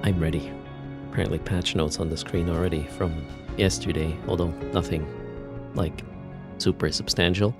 I'm ready. Apparently patch notes on the screen already from yesterday, although nothing like super substantial.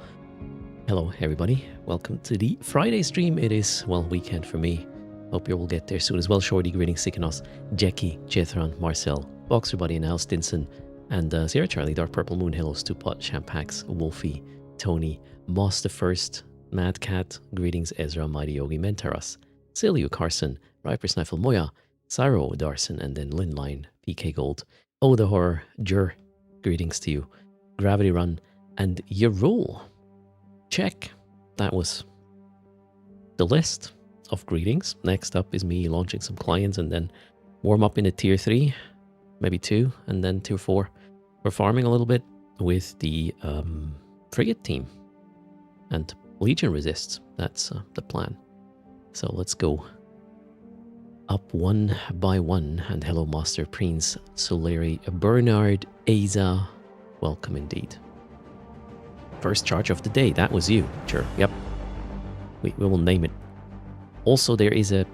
Hello everybody, welcome to the Friday stream. It is, well, weekend for me. Hope you will get there soon as well. Shorty, greetings, Sikanos, Jackie, Jethron, Marcel, Boxer Buddy, and Al Stinson, and Sierra Charlie, Dark Purple Moon, Hello, Stupot, Shampax, Wolfie, Tony, Moss the First, Mad Cat, greetings, Ezra, Mighty Yogi, Mentaras, Silio, Carson, Riper Sniffle, Moya, Cyro, Darson, and then Linline, PK Gold, Oh the Horror, Jur, greetings to you, Gravity Run, and Yerul. Check. That was the list of greetings. Next up is me launching some clients and then warm up in a tier 3, maybe 2, and then tier 4. We're farming a little bit with the frigate team and Legion resists. That's the plan. So let's go up one by one. And hello, Master Prince, Soleri, Bernard, Aza. Welcome indeed. First charge of the day. That was you. Sure. Yep. We will name it. Also, there is a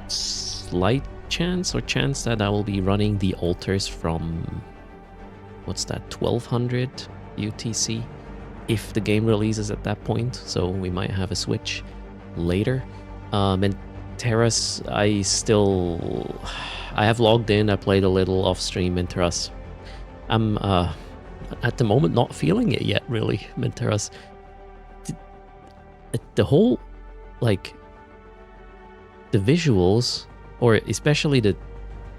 slight chance that I will be running the altars from, what's that, 1200 UTC if the game releases at that point. So we might have a switch later. And Terras, I have logged in. I played a little off stream Minteras. I'm at the moment not feeling it yet, really. Minteras. The whole, like, the visuals, or especially the,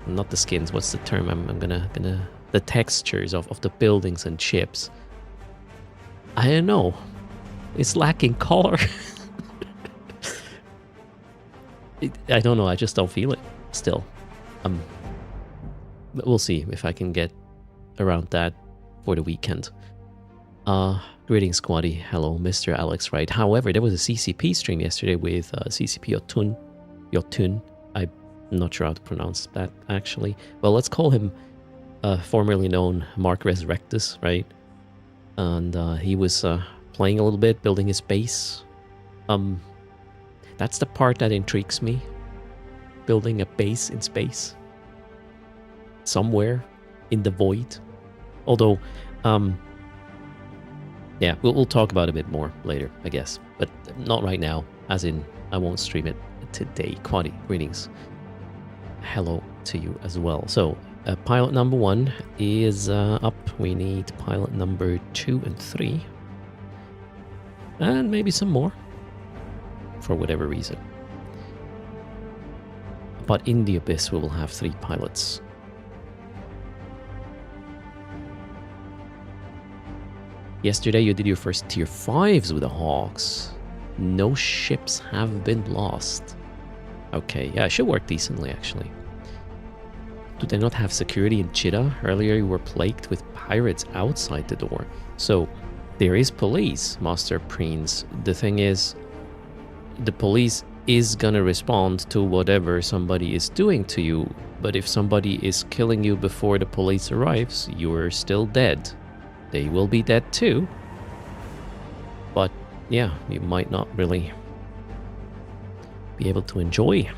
not the skins, what's the term? I'm gonna the textures of the buildings and ships. I don't know. It's lacking color. I don't know, I just don't feel it still. But we'll see if I can get around that for the weekend. Greetings, Squaddy. Hello, Mr. Alex Wright. However, there was a CCP stream yesterday with CCP Yotun. I'm not sure how to pronounce that, actually. Well, let's call him formerly known Mark Resurrectus, right? And he was playing a little bit, building his base. That's the part that intrigues me. Building a base in space. Somewhere in the void. Although, yeah, we'll talk about it a bit more later, I guess. But not right now, as in, I won't stream it today. Quaddy, greetings. Hello to you as well. So, pilot number 1 is up. We need pilot number 2 and 3. And maybe some more. For whatever reason. But in the Abyss, we will have 3 pilots. Yesterday, you did your first tier 5s with the Hawks. No ships have been lost. Okay, yeah, it should work decently, actually. Do they not have security in Chita? Earlier, you were plagued with pirates outside the door. So, there is police, Master Prince. The thing is, the police is gonna respond to whatever somebody is doing to you, but if somebody is killing you before the police arrives, you're still dead. They will be dead too. But yeah, you might not really be able to enjoy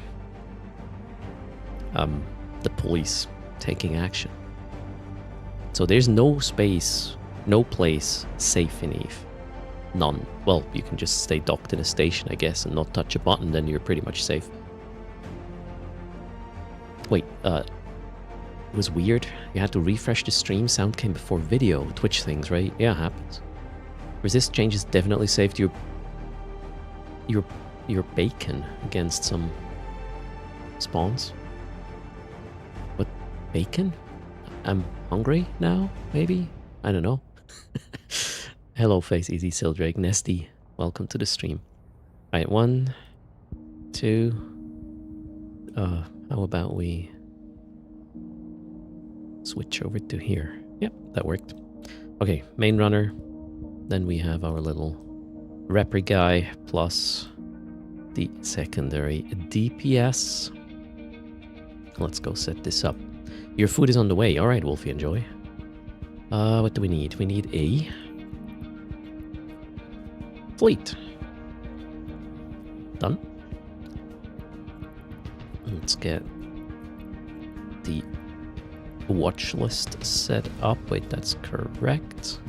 the police taking action. So there's no space, no place safe in Eve. None. Well, you can just stay docked in a station, I guess, and not touch a button, then you're pretty much safe. Wait, it was weird. You had to refresh the stream. Sound came before video. Twitch things, right? Yeah, it happens. Resist changes definitely saved your bacon against some spawns. What? Bacon? I'm hungry now, maybe? I don't know. Hello, Face Easy Sildrake, Nesty. Welcome to the stream. Right, 1, 2. How about we switch over to here? Yep, that worked. Okay, main runner. Then we have our little repri guy plus the secondary DPS. Let's go set this up. Your food is on the way. All right, Wolfie, enjoy. What do we need? We need a fleet. Done. Let's get watch list set up. Wait, that's correct.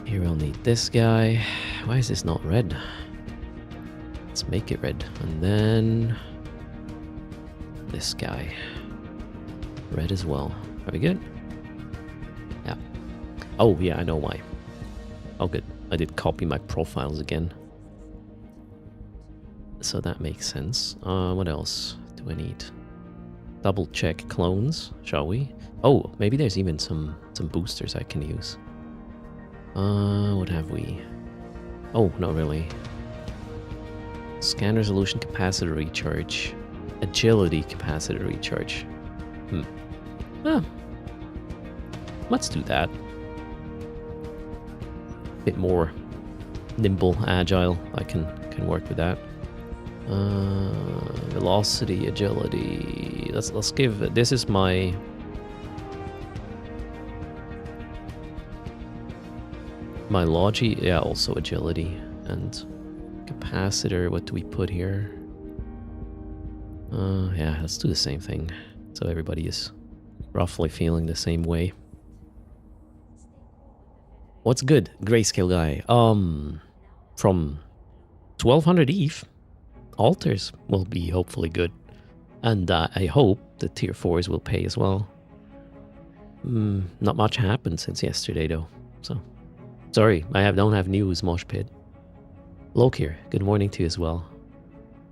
Here we'll need this guy. Why is this not red? Let's make it red. And then this guy. Red as well. Are we good? Yeah. Oh, yeah, I know why. Oh, good. I did copy my profiles again. So that makes sense. What else do I need? Double check clones, shall we? Oh, maybe there's even some boosters I can use. What have we? Oh, not really. Scan resolution capacitor recharge. Agility capacitor recharge. Let's do that. Bit more nimble, agile. I can work with that. Velocity, agility. Let's give. This is my. My logi, yeah, also agility and capacitor. What do we put here? Yeah, let's do the same thing. So everybody is roughly feeling the same way. What's good, grayscale guy? From 1200 ETH, altars will be hopefully good, and I hope the tier 4s will pay as well. Not much happened since yesterday though, so sorry, don't have news, Mosh Pit. Lok here, good morning to you as well.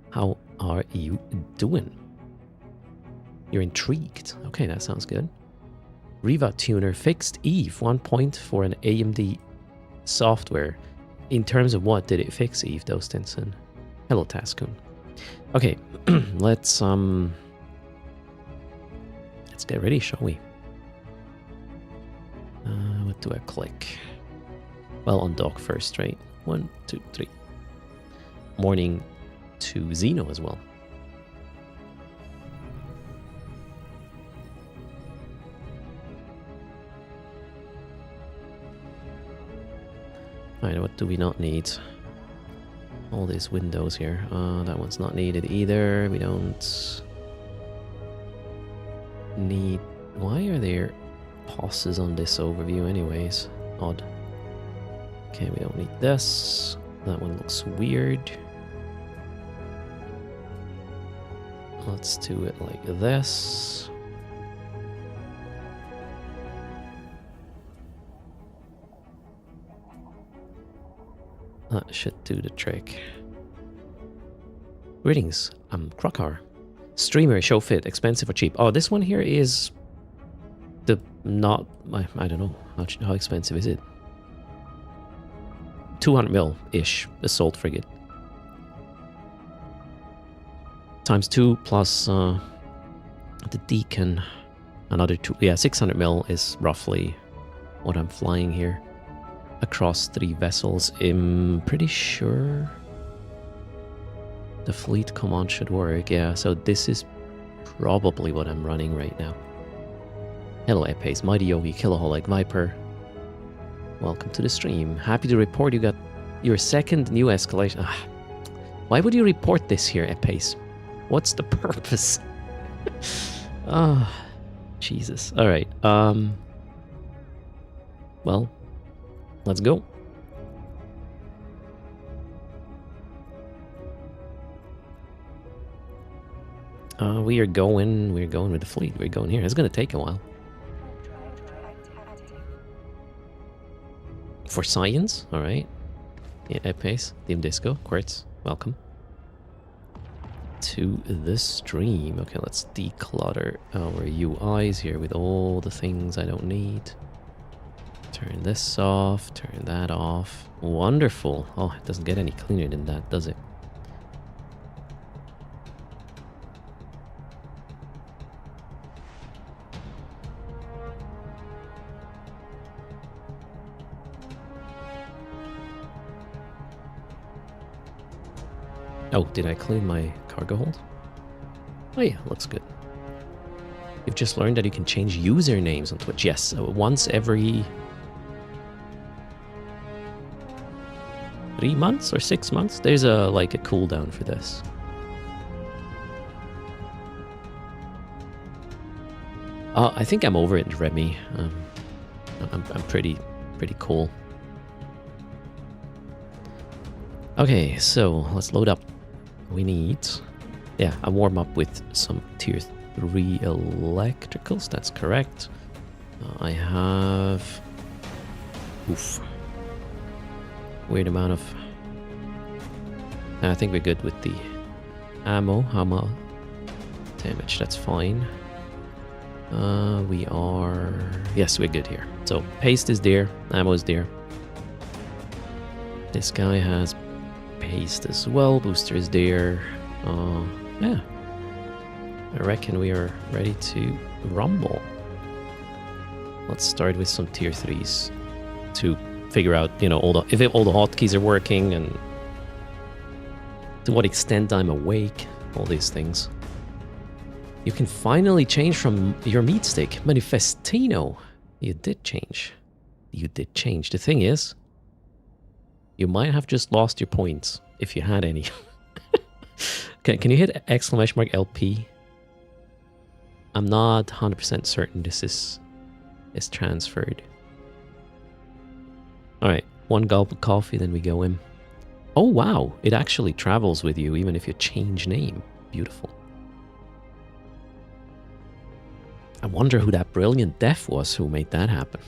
How are you doing? You're intrigued. Okay, that sounds good. Riva Tuner fixed Eve 1 point for an AMD software. In terms of what did it fix, Eve Dostinson? Hello, Taskun. Okay, let's get ready, shall we? What do I click? Well, undock first, right? 1, 2, 3. Morning to Zeno as well. Alright, what do we not need? All these windows here. That one's not needed either. We don't need... Why are there pauses on this overview anyways? Odd. Okay, we don't need this. That one looks weird. Let's do it like this. That should do the trick. Greetings, I'm Krokar. Streamer, show fit, expensive or cheap? Oh, this one here is the not... I don't know. How expensive is it? 200 mil-ish assault frigate. Times 2 plus the Deacon. Another 2. Yeah, 600 mil is roughly what I'm flying here. Across 3 vessels. I'm pretty sure the fleet command should work. Yeah, so this is probably what I'm running right now. Hello, Epace, Mighty Yogi, Killoholic, Viper. Welcome to the stream. Happy to report you got your second new escalation. Why would you report this here, Epace? What's the purpose? Jesus. All right. Well, let's go. We're going with the fleet. We're going here. It's going to take a while. For science, all right. Yeah, Epace, Dim Disco, Quartz, welcome to the stream. Okay, let's declutter our UIs here with all the things I don't need. Turn this off, turn that off. Wonderful. Oh, it doesn't get any cleaner than that, does it? Oh, did I clean my cargo hold? Oh yeah, looks good. You've just learned that you can change usernames on Twitch. Yes, once every 3 months or 6 months. There's a cooldown for this. I think I'm over it, Remy. I'm pretty cool. Okay, so let's load up. We need, yeah, a warm up with some tier 3 electricals. That's correct. I have, oof, weird amount of. I think we're good with the ammo damage. That's fine. We are, yes, we're good here. So paste is there, ammo is there. This guy has paste as well. Booster is there. Yeah, I reckon we are ready to rumble. Let's start with some tier 3s to figure out, you know, all the hotkeys are working and to what extent I'm awake, all these things. You can finally change from your meat stick. Manifestino. You did change. You did change. The thing is, you might have just lost your points, if you had any. Can you hit !LP? I'm not 100% certain this is transferred. Alright, one gulp of coffee, then we go in. Oh wow, it actually travels with you even if you change name. Beautiful. I wonder who that brilliant deaf was who made that happen.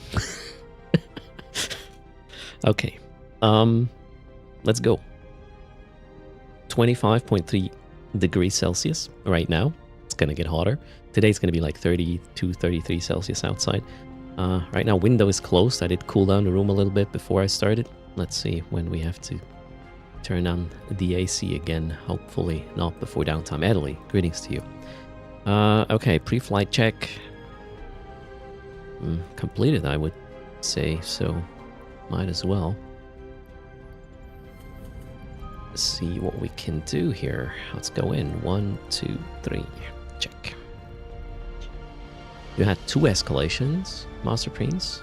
Okay. Let's go. 25.3 degrees Celsius right now. It's gonna get hotter. Today's gonna be like 32, 33 Celsius outside. Right now, window is closed. I did cool down the room a little bit before I started. Let's see when we have to turn on the AC again. Hopefully not before downtime. Italy, greetings to you. Okay, pre-flight check. Completed, I would say, so might as well. Let's see what we can do here. Let's go in. 1, 2, 3. Check. You had 2 escalations, Master Prince.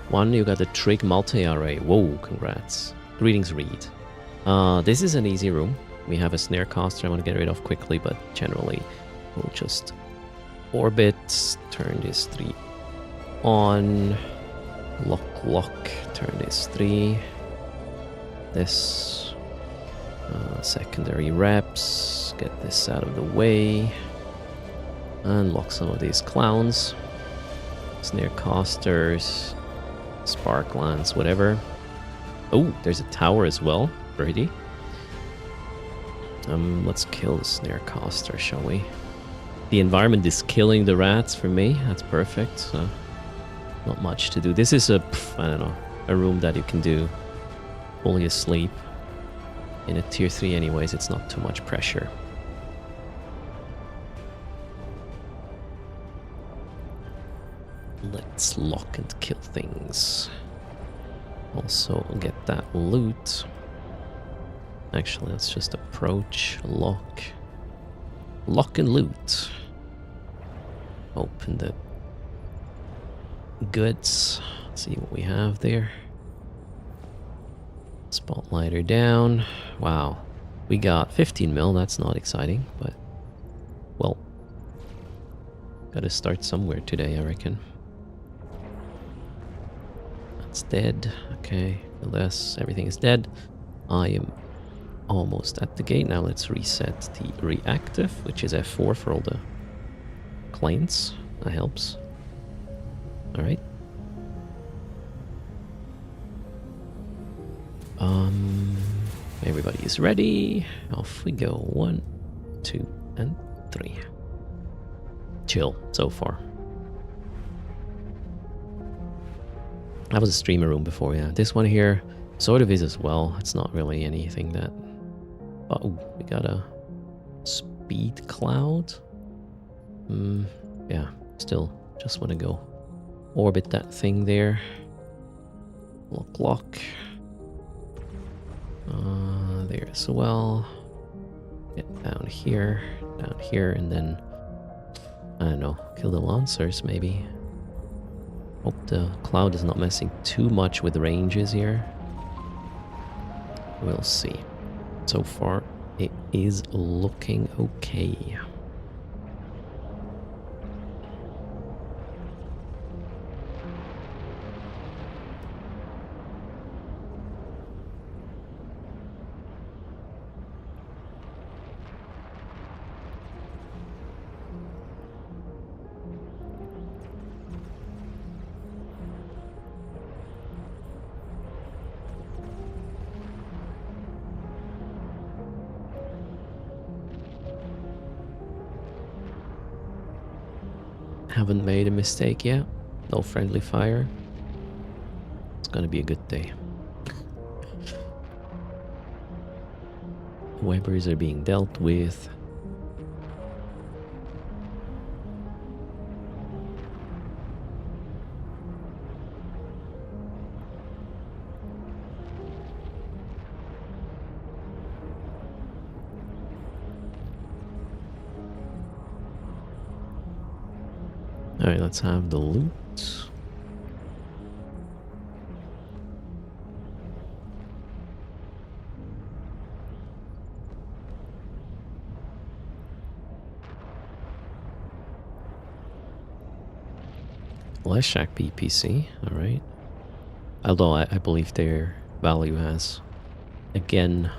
1, you got the Trig multi-array. Whoa, congrats. Greetings, Reed. This is an easy room. We have a snare caster I want to get rid of quickly, but generally we'll just orbit, turn this 3 on, lock, turn this 3, this secondary reps, get this out of the way, unlock some of these clowns, snare casters, spark lance, whatever. Oh, there's a tower as well, pretty. Let's kill the snare caster, shall we? The environment is killing the rats for me. That's perfect. So not much to do. This is I don't know, a room that you can do fully asleep. In a tier 3 anyways, it's not too much pressure. Let's lock and kill things. Also get that loot. Actually, let's just approach, lock and loot. Open the goods. Let's see what we have there. Spotlighter down. Wow. We got 15 mil. That's not exciting, but well, gotta start somewhere today, I reckon. That's dead. Okay. This, everything is dead. I am almost at the gate. Now let's reset the reactive, which is F4 for all the clients. That helps. Alright. Everybody is ready. Off we go. 1, 2, and 3. Chill so far. That was a streamer room before, yeah. This one here sort of is as well. It's not really anything that... Oh, we got a speed cloud. Yeah, still just want to go orbit that thing there. Lock. There as well. Get down here, and then, I don't know, kill the lancers maybe. Hope the cloud is not messing too much with ranges here. We'll see. So far, it is looking okay. Haven't made a mistake yet. No friendly fire. It's gonna be a good day. Webbers are being dealt with. Alright, let's have the loot. Leshak BPC, alright. Although I believe their value has again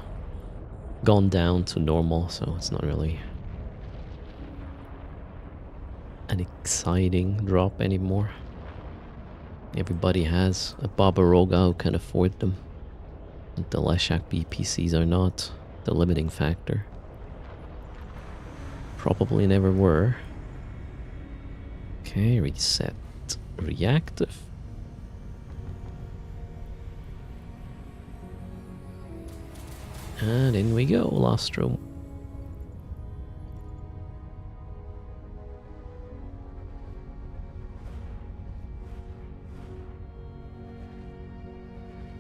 gone down to normal, so it's not really an exciting drop anymore. Everybody has a Barbaroga who can afford them. And the Leshak BPCs are not the limiting factor. Probably never were. Okay, reset. Reactive. And in we go, last room.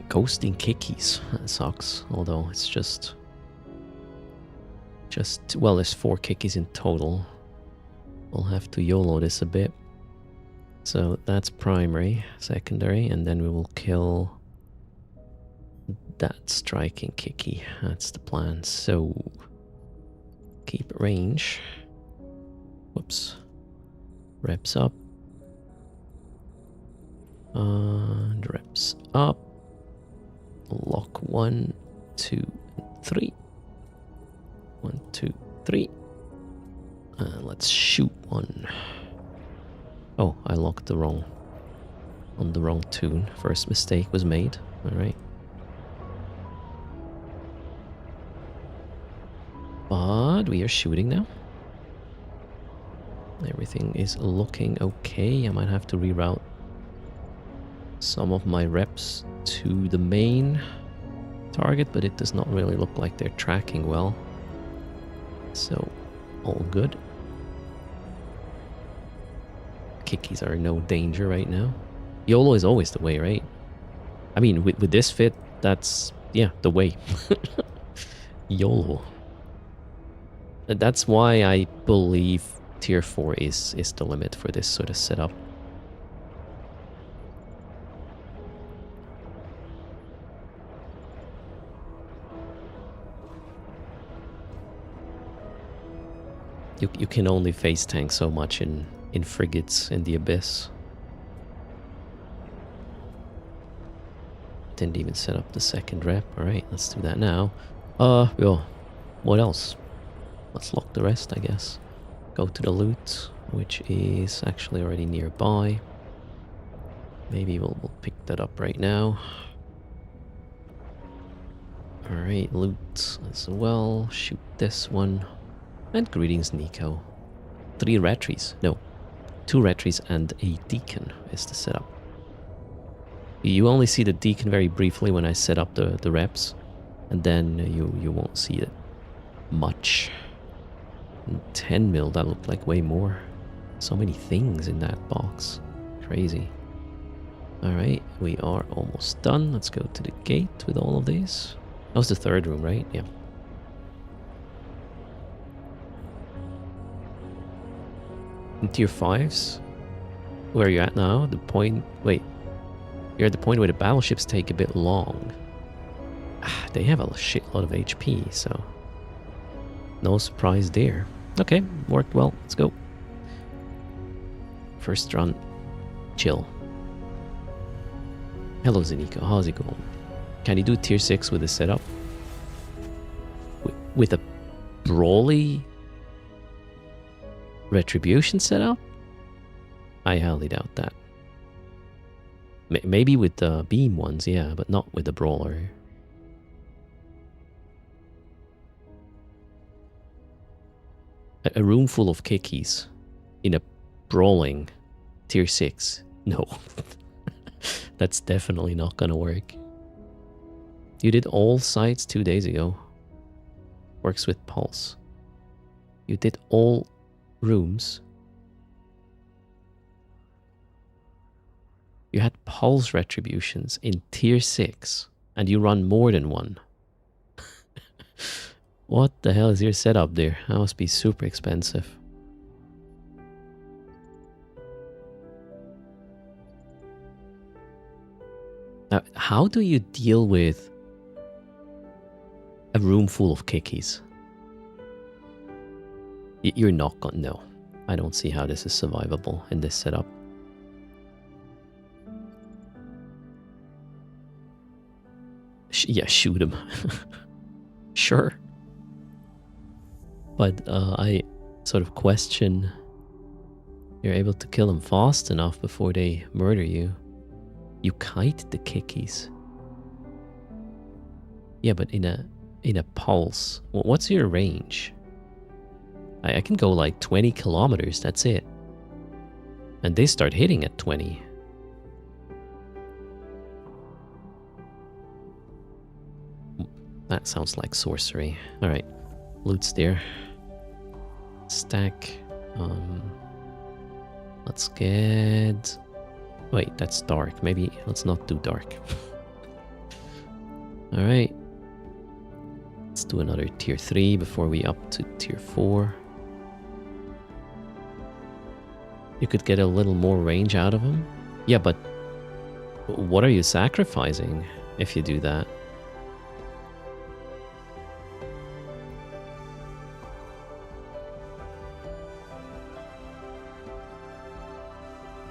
Ghosting kickies. That sucks. Although it's just well, there's 4 kickies in total. We'll have to YOLO this a bit. So that's primary, secondary, and then we will kill that striking kickie. That's the plan. So keep range. Whoops. Reps up. And reps up. Lock 1, 2, 3. 1, 2, 3. Let's shoot one. Oh, I locked on the wrong tune. First mistake was made. Alright. But we are shooting now. Everything is looking okay. I might have to reroute some of my reps to the main target, but it does not really look like they're tracking well. So, all good. Kickies are in no danger right now. YOLO is always the way, right? I mean, with this fit, that's, yeah, the way. YOLO. That's why I believe tier 4 is the limit for this sort of setup. You can only face tank so much in frigates in the abyss. Didn't even set up the second rep. Alright, let's do that now. Yo, what else? Let's lock the rest, I guess. Go to the loot, which is actually already nearby. Maybe we'll pick that up right now. Alright, loot as well. Shoot this one. And greetings, Nico. 3 retries. No, 2 retries and a deacon is the setup. You only see the deacon very briefly when I set up the reps, and then you won't see it much. And 10 mil, that looked like way more. So many things in that box. Crazy. Alright, we are almost done. Let's go to the gate with all of these. That was the 3rd room, right? Yeah. In tier 5s, where you're at now, the point... Wait. You're at the point where the battleships take a bit long. They have a shitload of HP, so... no surprise there. Okay, worked well. Let's go. First run. Chill. Hello, Zeniko. How's it going? Can you do tier 6 with the setup? With a brawly... retribution setup? I highly doubt that. Maybe with the beam ones, yeah, but not with the brawler. A room full of kickies in a brawling tier 6. No. That's definitely not gonna work. You did all sites 2 days ago. Works with pulse. You did all rooms. You had pulse retributions in tier 6 and you run more than one. What the hell is your setup there? That must be super expensive. Now, how do you deal with a room full of kickies? You're not gonna know. I don't see how this is survivable in this setup. Yeah, shoot him. Sure. But I sort of question you're able to kill them fast enough before they murder you. You kite the kickies. Yeah, but in a pulse. What's your range? I can go like 20 kilometers, that's it. And they start hitting at 20. That sounds like sorcery. Alright, loot's there. Stack. Let's get... Wait, that's dark. Maybe let's not do dark. Alright. Let's do another tier 3 before we up to tier 4. You could get a little more range out of them. Yeah, but what are you sacrificing if you do that?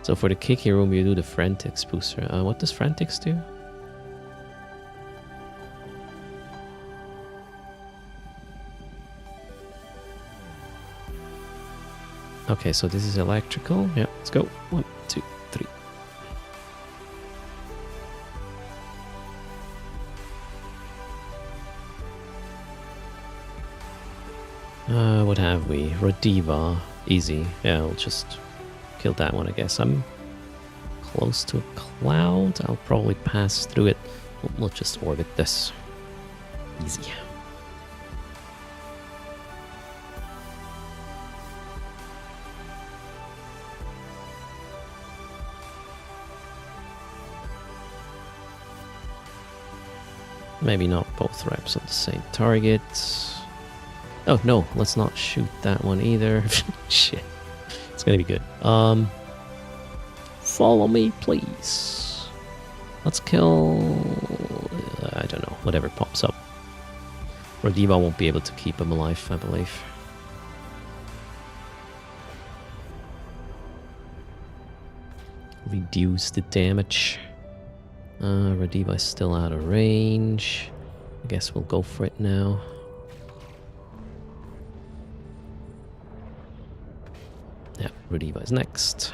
So for the kicky room, you do the Frantics booster. What does Frantics do? Okay, so this is electrical. Yeah, let's go. 1, 2, 3. What have we? Rodiva. Easy. Yeah, I'll just kill that one, I guess. I'm close to a cloud. I'll probably pass through it. We'll just orbit this. Easy. Maybe not both reps on the same target. Oh, no, let's not shoot that one either. Shit. It's gonna be good. Follow me, please. Let's kill... I don't know, whatever pops up. Rodiva won't be able to keep him alive, I believe. Reduce the damage. Rodiva is still out of range. I guess we'll go for it now. Yeah, Rodiva is next.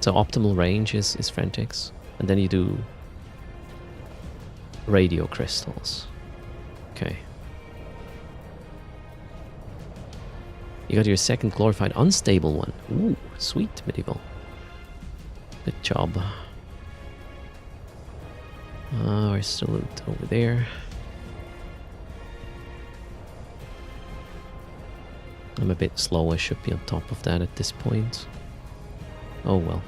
So optimal range is Frantics. And then you do radio crystals. Okay. You got your second glorified unstable one. Ooh, sweet medieval. Good job. Where's the loot? Over there. I'm a bit slow. I should be on top of that at this point. Oh well.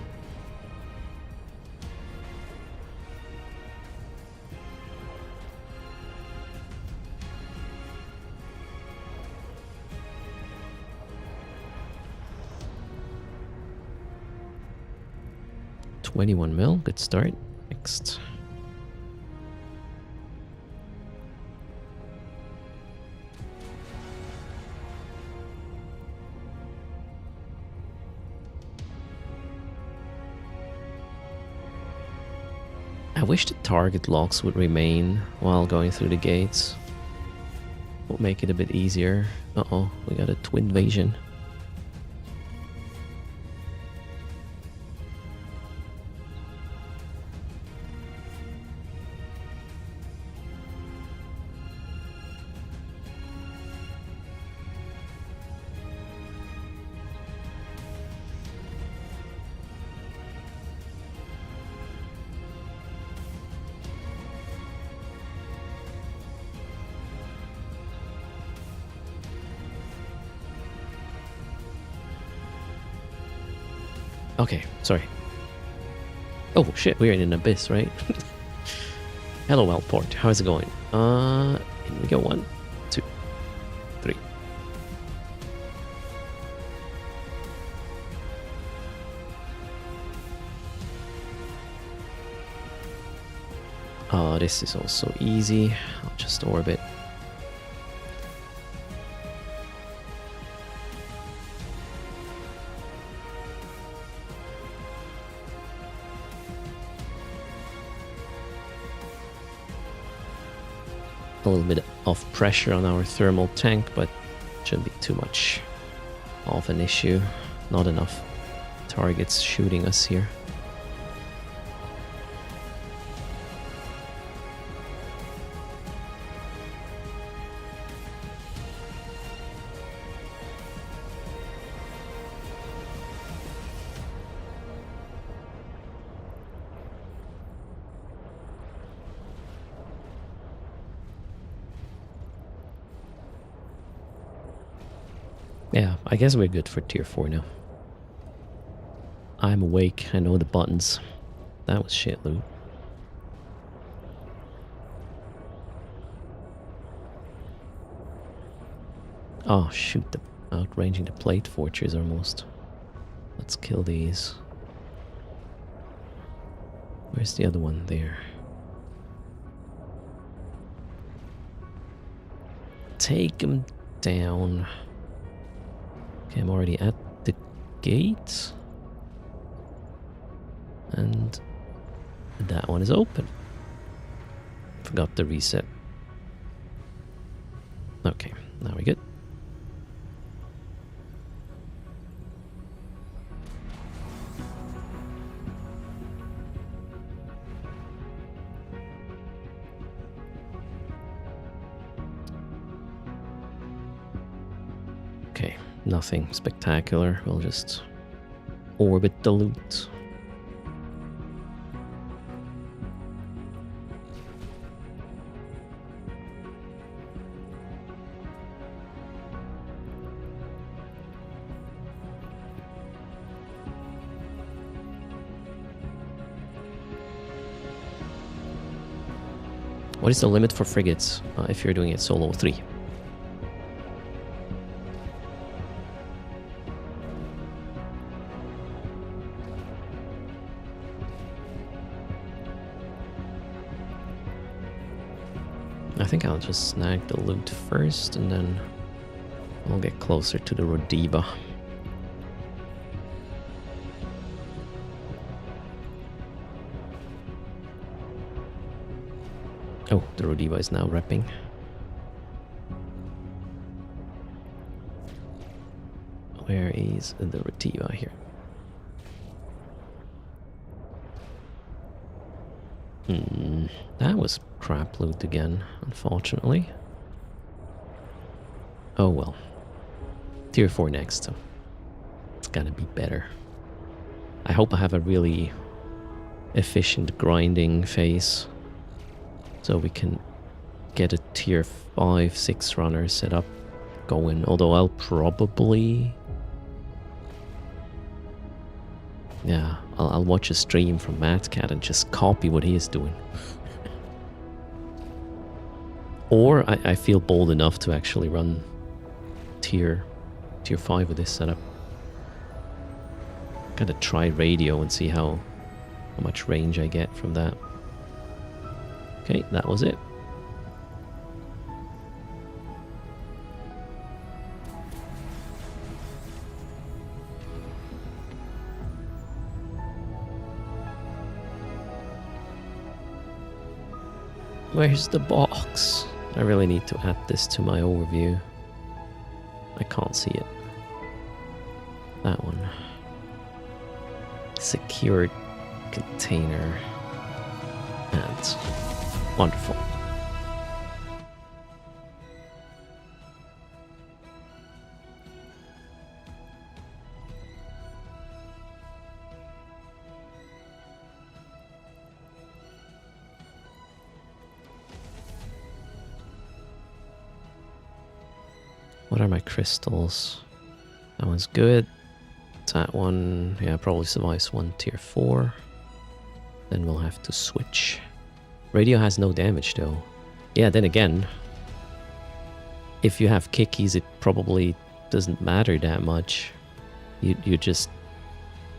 $21 mil, good start. Next. I wish the target locks would remain while going through the gates. Would make it a bit easier. Uh-oh, we got a twin invasion. Okay, sorry. Oh shit, we're in an abyss, right? Hello, Alport. How's it going? In we go. 1, 2, 3. This is also easy. I'll just orbit. A little bit of pressure on our thermal tank, but shouldn't be too much of an issue. Not enough targets shooting us here. Yeah, I guess we're good for tier 4 now. I'm awake, I know the buttons. That was shit loot. Oh shoot, outranging the plate fortress almost. Let's kill these. Where's the other one? There. Take him down. Okay, I'm already at the gate. And that one is open. Forgot to reset. Okay, now we're good. Okay, nothing spectacular. We'll just orbit the loot. What is the limit for frigates if you're doing it solo? 3. I think I'll just snag the loot first and then we'll get closer to the Rodiba. Oh, the Rodiba is now repping. Where is the Rodiba here? That was crap loot again, unfortunately. Oh well. Tier 4 next, so it's gonna be better. I hope I have a really efficient grinding phase so we can get a tier 5, 6 runner set up going, although I'll probably... Yeah, I'll watch a stream from MadCat and just copy what he is doing. Or I feel bold enough to actually run tier 5 with this setup. Gotta try radio and see how much range I get from that. Okay, that was it. Where's the box? I really need to add this to my overview. I can't see it. That one. Secured container. And wonderful. What are my crystals? That one's good. That one, yeah, probably survives one tier 4. Then we'll have to switch. Radio has no damage though. Yeah, then again, if you have kickies, it probably doesn't matter that much. You just,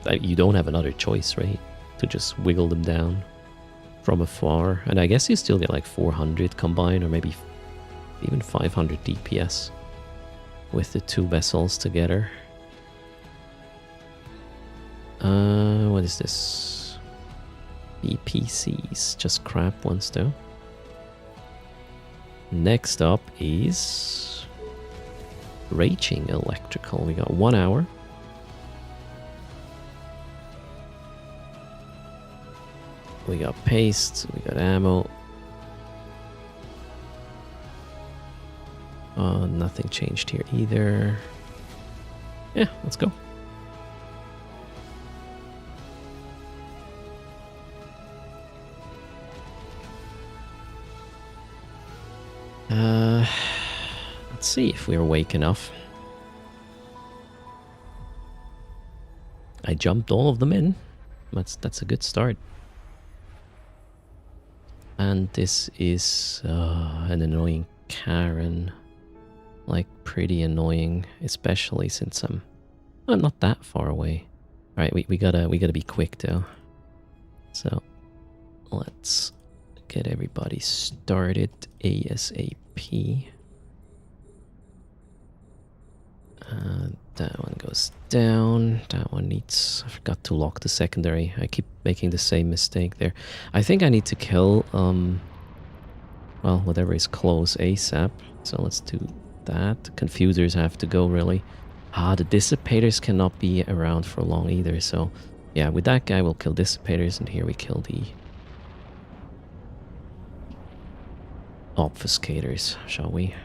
you don't have another choice, right? To just wiggle them down from afar. And I guess you still get like 400 combined, or maybe even 500 DPS with the two vessels together. What is this? EPCs, just crap ones though. Next up is Raging Electrical. We got 1 hour. We got paste, we got ammo. Nothing changed here either. Yeah, let's go. Let's see if we're awake enough. I jumped all of them in. That's a good start. And this is an annoying Karen. Like, pretty annoying, especially since I'm not that far away. All right, we gotta be quick though. So let's get everybody started ASAP. That one goes down. That one needs... I forgot to lock the secondary. I keep making the same mistake there. I think I need to kill, well, whatever is close ASAP. So let's do that. Confusers have to go, really. The dissipators cannot be around for long either. So, yeah, with that guy, we'll kill dissipators. And here we kill the obfuscators, shall we?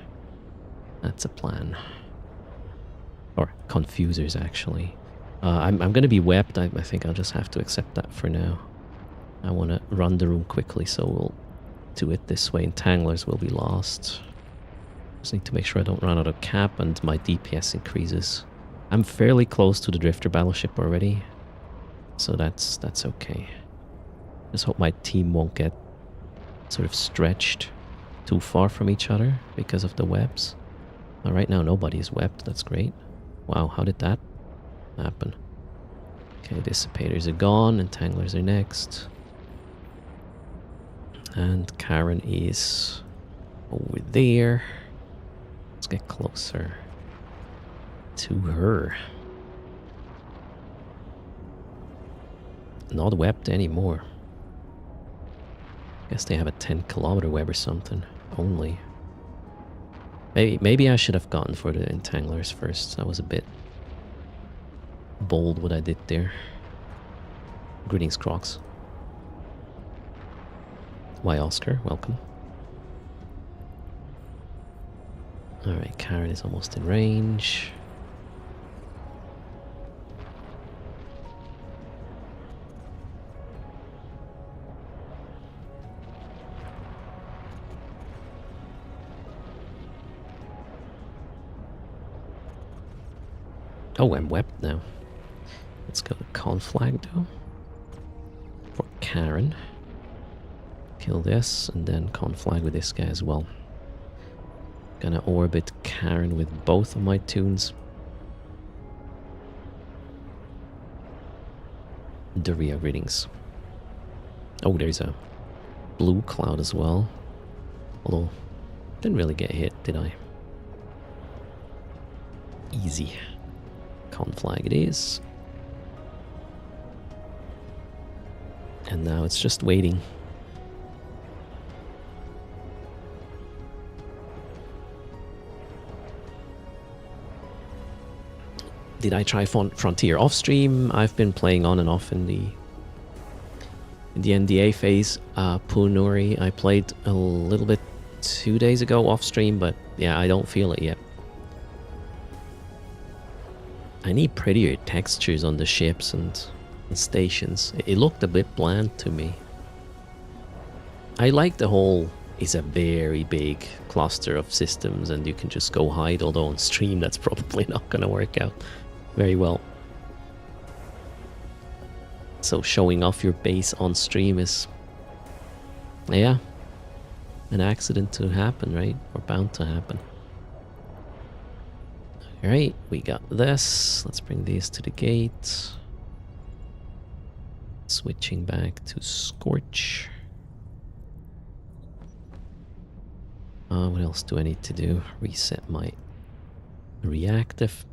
That's a plan. Or confusers, actually. I'm going to be webbed. I think I'll just have to accept that for now. I want to run the room quickly, so we'll do it this way. Entanglers will be lost. Just need to make sure I don't run out of cap and my DPS increases. I'm fairly close to the Drifter battleship already, so that's okay. Just hope my team won't get sort of stretched too far from each other because of the webs. Right now nobody is webbed. That's great. Wow, how did that happen? Okay, dissipators are gone, entanglers are next. And Karen is over there. Let's get closer to her. Not webbed anymore. Guess they have a 10-kilometer web or something only. Maybe I should have gone for the entanglers first. That was a bit bold what I did there. Greetings, Crocs. Why, Oscar? Welcome. Alright, Karen is almost in range. Oh, I'm webbed now. Let's go to conflag though. For Karen. Kill this and then conflag with this guy as well. Gonna orbit Karen with both of my tunes. Daria, greetings. Oh, there's a blue cloud as well. Although, didn't really get hit, did I? Easy. Conflag it is. And now it's just waiting. Did I try Frontier off stream? I've been playing on and off in the NDA phase. Punuri, I played a little bit 2 days ago off stream, but yeah, I don't feel it yet. I need prettier textures on the ships and stations. It looked a bit bland to me. I like the whole, it's a very big cluster of systems and you can just go hide, although on stream that's probably not going to work out very well. So showing off your base on stream is, yeah, an accident to happen, right? Or bound to happen. Alright, we got this. Let's bring these to the gate. Switching back to Scorch. What else do I need to do? Reset my reactive.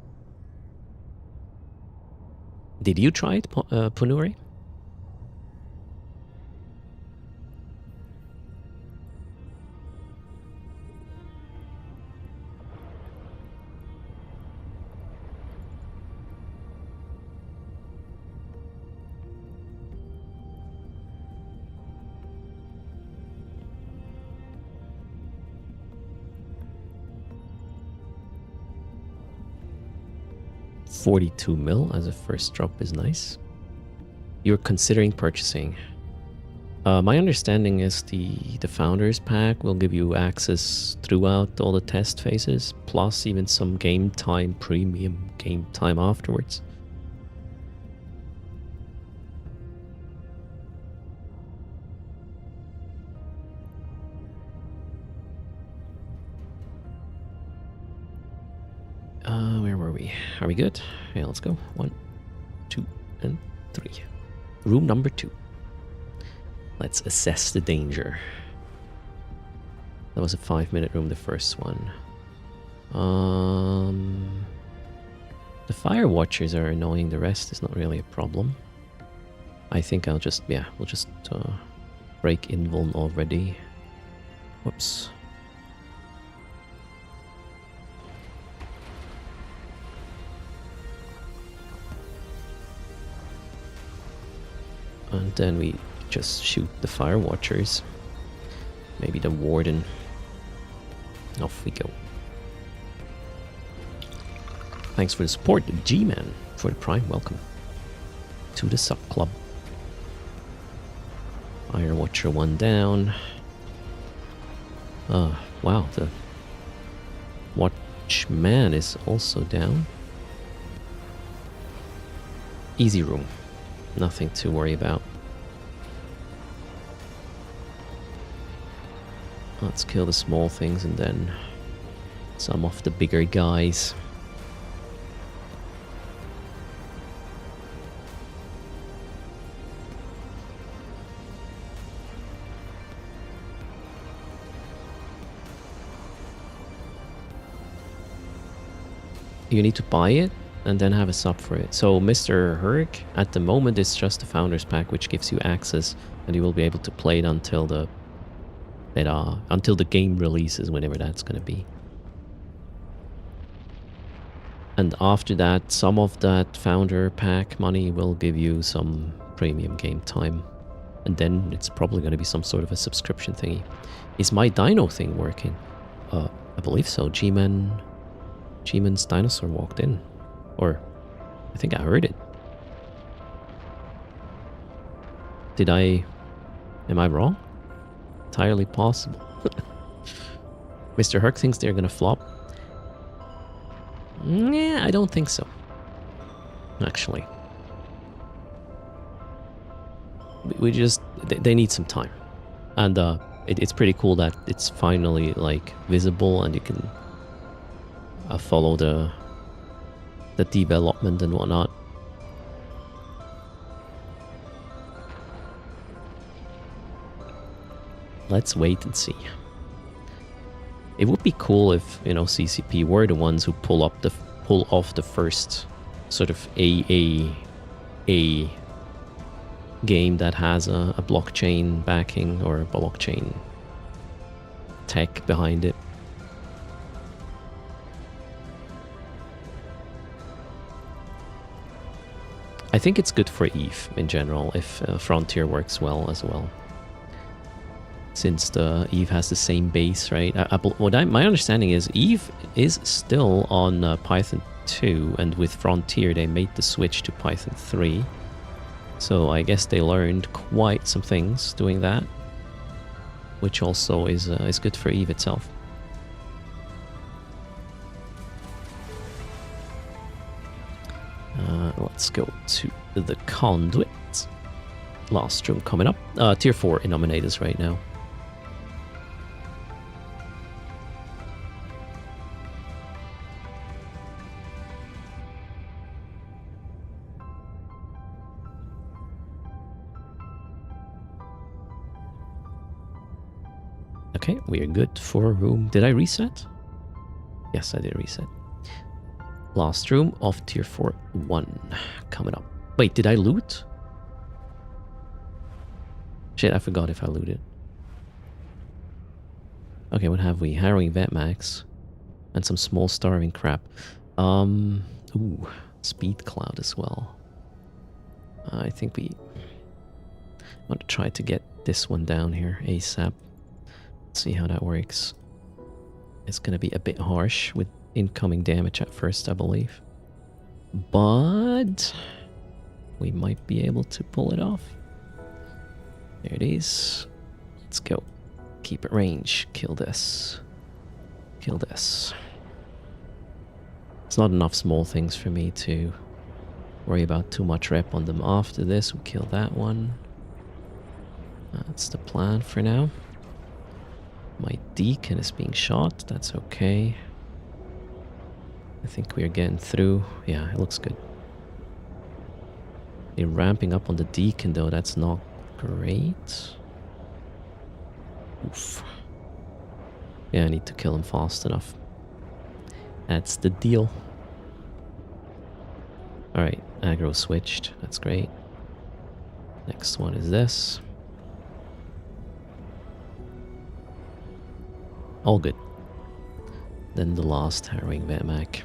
Did you try it, Punuri? $42 mil as a first drop is nice. You're considering purchasing. My understanding is the Founders Pack will give you access throughout all the test phases, plus even some game time, premium game time afterwards. Where were we? Are we good? Yeah, let's go. 1, 2, and 3. Room number 2. Let's assess the danger. That was a 5-minute room, the first one. The fire watchers are annoying. The rest is not really a problem. I think I'll just, yeah, we'll just break invuln already. Whoops. And then we just shoot the fire watchers. Maybe the warden. Off we go. Thanks for the support, G-Man, for the prime. Welcome to the sub club. Fire watcher 1 down. Wow, the watchman is also down. Easy room. Nothing to worry about. Let's kill the small things and then some of the bigger guys. You need to buy it and then have a sub for it. So Mr. Herc, at the moment it's just the Founders Pack, which gives you access, and you will be able to play it until the game releases, whenever that's going to be. And after that, some of that Founder Pack money will give you some premium game time, and then it's probably going to be some sort of a subscription thingy. Is my dino thing working? I believe so. G-Man's dinosaur walked in. Or, I think I heard it. Am I wrong? Entirely possible. Mr. Herc thinks they're gonna flop. Yeah, I don't think so. Actually. They need some time. And it's pretty cool that it's finally like visible and you can follow the development and whatnot. Let's wait and see. It would be cool if, you know, CCP were the ones who pull off the first sort of AA game that has a blockchain backing or a blockchain tech behind it. I think it's good for EVE in general if Frontier works well as well. Since the EVE has the same base, right? My understanding is EVE is still on Python 2, and with Frontier they made the switch to Python 3. So I guess they learned quite some things doing that, which also is good for EVE itself. Let's go to the conduit. Last room coming up. Tier 4 Innominators right now. Okay, we are good for room. Did I reset? Yes, I did reset. Last room of tier 4 1 coming up. Wait, did I loot? Shit, I forgot if I looted. Okay, what have we? Harrowing Vetmax and some small starving crap. Ooh, speed cloud as well. I think we want to try to get this one down here ASAP. See how that works. It's gonna be a bit harsh with incoming damage at first, I believe. But we might be able to pull it off. There it is. Let's go. Keep it range. Kill this. Kill this. It's not enough small things for me to worry about too much rep on them. After this, we'll kill that one. That's the plan for now. My deacon is being shot. That's okay. I think we are getting through. Yeah, it looks good. They're ramping up on the deacon though. That's not great. Oof. Yeah, I need to kill him fast enough. That's the deal. Alright, aggro switched. That's great. Next one is this. All good. Then the last Harrowing Vetmac.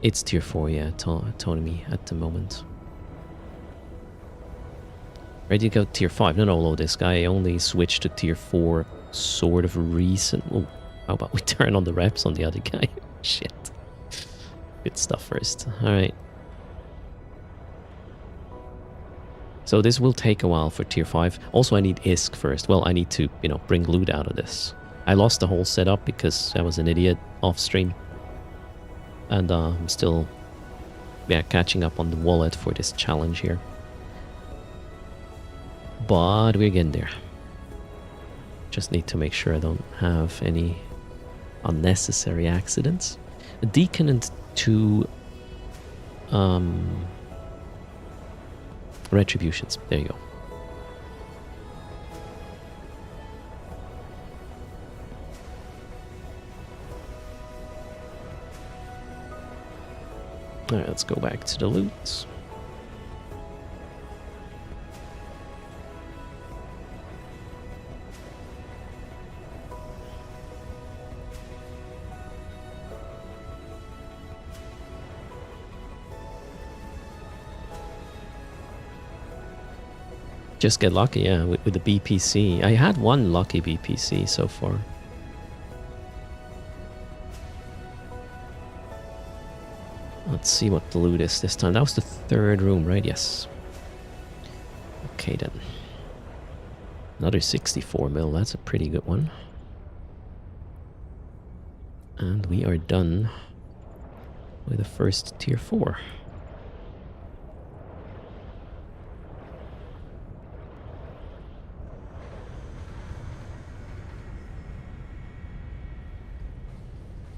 It's tier 4, yeah, autonomy at the moment. Ready to go tier 5. No, this guy only switched to tier 4 sort of recent. Oh, how about we turn on the reps on the other guy? Shit. Good stuff first. Alright. So this will take a while for tier 5. Also, I need ISK first. Well, I need to, bring loot out of this. I lost the whole setup because I was an idiot off stream. And I'm still, catching up on the wallet for this challenge here. But we're getting there. Just need to make sure I don't have any unnecessary accidents. A deacon and 2 retributions. There you go. Alright, let's go back to the loot. Just get lucky, yeah, with the BPC. I had one lucky BPC so far. Let's see what the loot is this time. That was the 3rd room, right? Yes. Okay then. Another 64 mil. That's a pretty good one. And we are done with the first tier 4.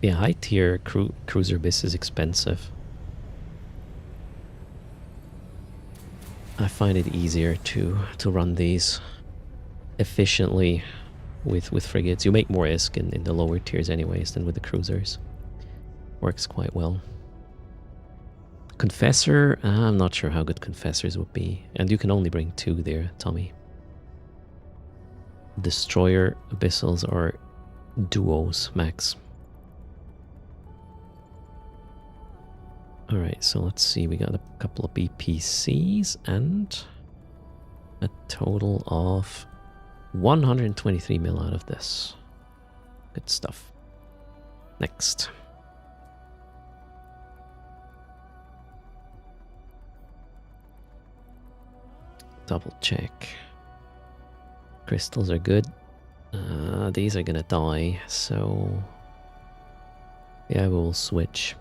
Yeah, high tier cruiser bis is expensive. I find it easier to run these efficiently with frigates. You make more ISK in the lower tiers anyways than with the cruisers. Works quite well. Confessor, I'm not sure how good Confessors would be. And you can only bring 2 there, Tommy. Destroyer Abyssals are duos, max. Alright, so let's see, we got a couple of BPCs and a total of 123 mil out of this. Good stuff. Next. Double check. Crystals are good. These are gonna die, so yeah, we'll switch.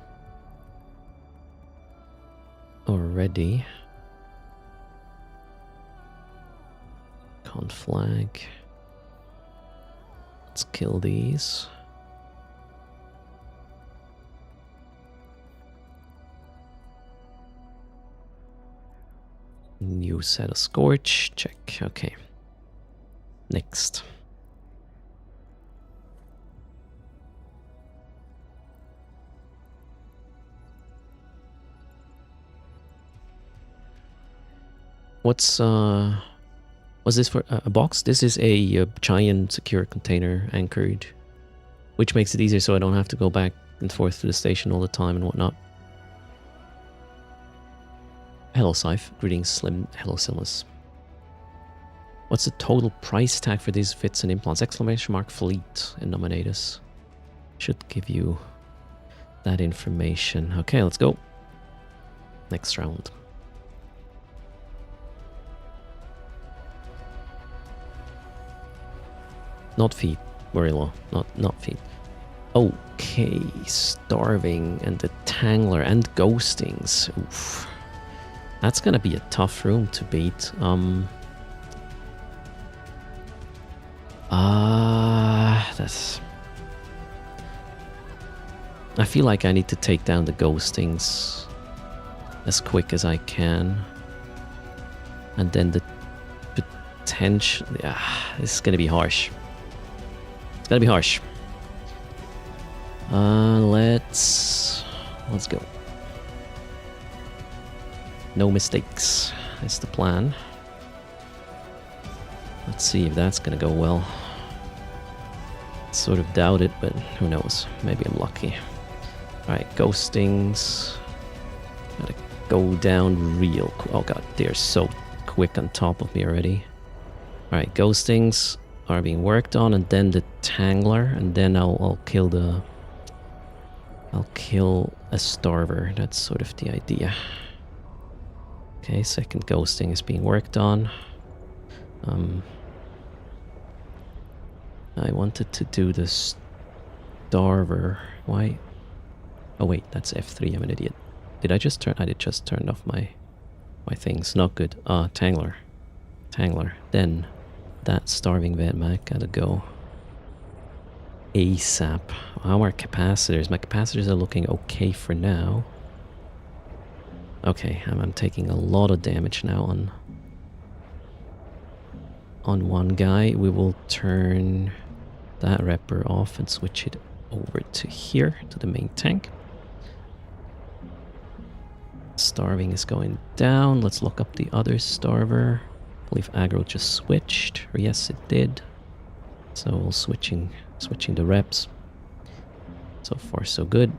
Already. on flag. Let's kill these. New set of Scorch. Check. Okay. Next. What's was this for a box? This is a giant secure container anchored, which makes it easier so I don't have to go back and forth to the station all the time and whatnot. Hello, Scythe. Greetings, Slim. Hello, Silas. What's the total price tag for these fits and implants? Exclamation mark fleet and Nominatus. Should give you that information. Okay, let's go. Next round. Not feet. Very low. Not feet. Okay, starving and the Tangler and ghostings. Oof. That's gonna be a tough room to beat. That's... I feel like I need to take down the ghostings as quick as I can. And then the potential... this is gonna be harsh. It's gonna be harsh. Let's go. No mistakes. That's the plan. Let's see if that's gonna go well. Sort of doubt it, but who knows? Maybe I'm lucky. Alright, ghostings. Gotta go down real quick. Oh god, they're so quick on top of me already. Alright, ghostings are being worked on, and then the Tangler, and then I'll kill the... I'll kill a Starver. That's sort of the idea. Okay, second ghosting is being worked on. I wanted to do the Starver. Why? Oh wait, that's F3. I'm an idiot. Did I just turn? I did just turn off my things. Not good. Tangler. Then that starving Vedmak gotta go ASAP. How are capacitors? My capacitors are looking okay for now. Okay, I'm taking a lot of damage now on one guy. We will turn that Repper off and switch it over to here, to the main tank. Starving is going down. Let's look up the other Starver. I believe aggro just switched. Or yes, it did. So we'll switching the reps. So far, so good.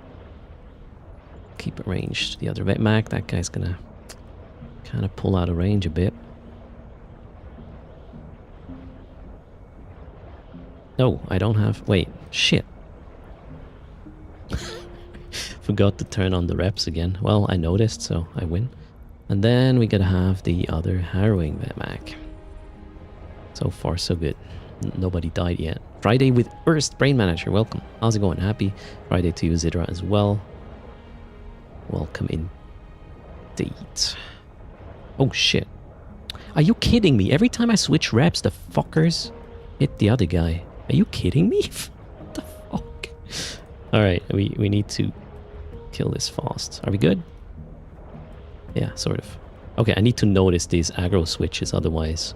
Keep it ranged. The other Vetmac, that guy's gonna kind of pull out of range a bit. No, I don't have... Wait, shit. Forgot to turn on the reps again. Well, I noticed, so I win. And then we gotta have the other Harrowing Vetmac. So far, so good. Nobody died yet. Friday with Erst, Brain Manager, welcome. How's it going? Happy Friday to you, Zidra, as well. Welcome indeed. Oh shit. Are you kidding me? Every time I switch reps, the fuckers hit the other guy. Are you kidding me? What the fuck? Alright, we need to kill this fast. Are we good? Yeah, sort of. Okay, I need to notice these aggro switches, otherwise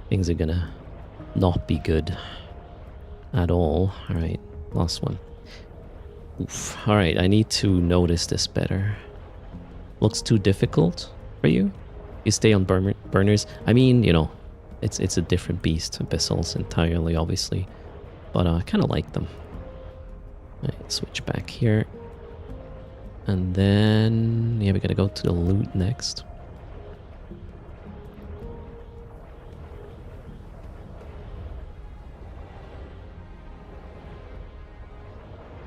things are gonna not be good at all. Alright, last one. Oof. Alright, I need to notice this better. Looks too difficult for you? You stay on burners? I mean, you know, it's a different beast. Abyssals entirely, obviously. But I kind of like them. Alright, switch back here. And then... yeah, we gotta go to the loot next.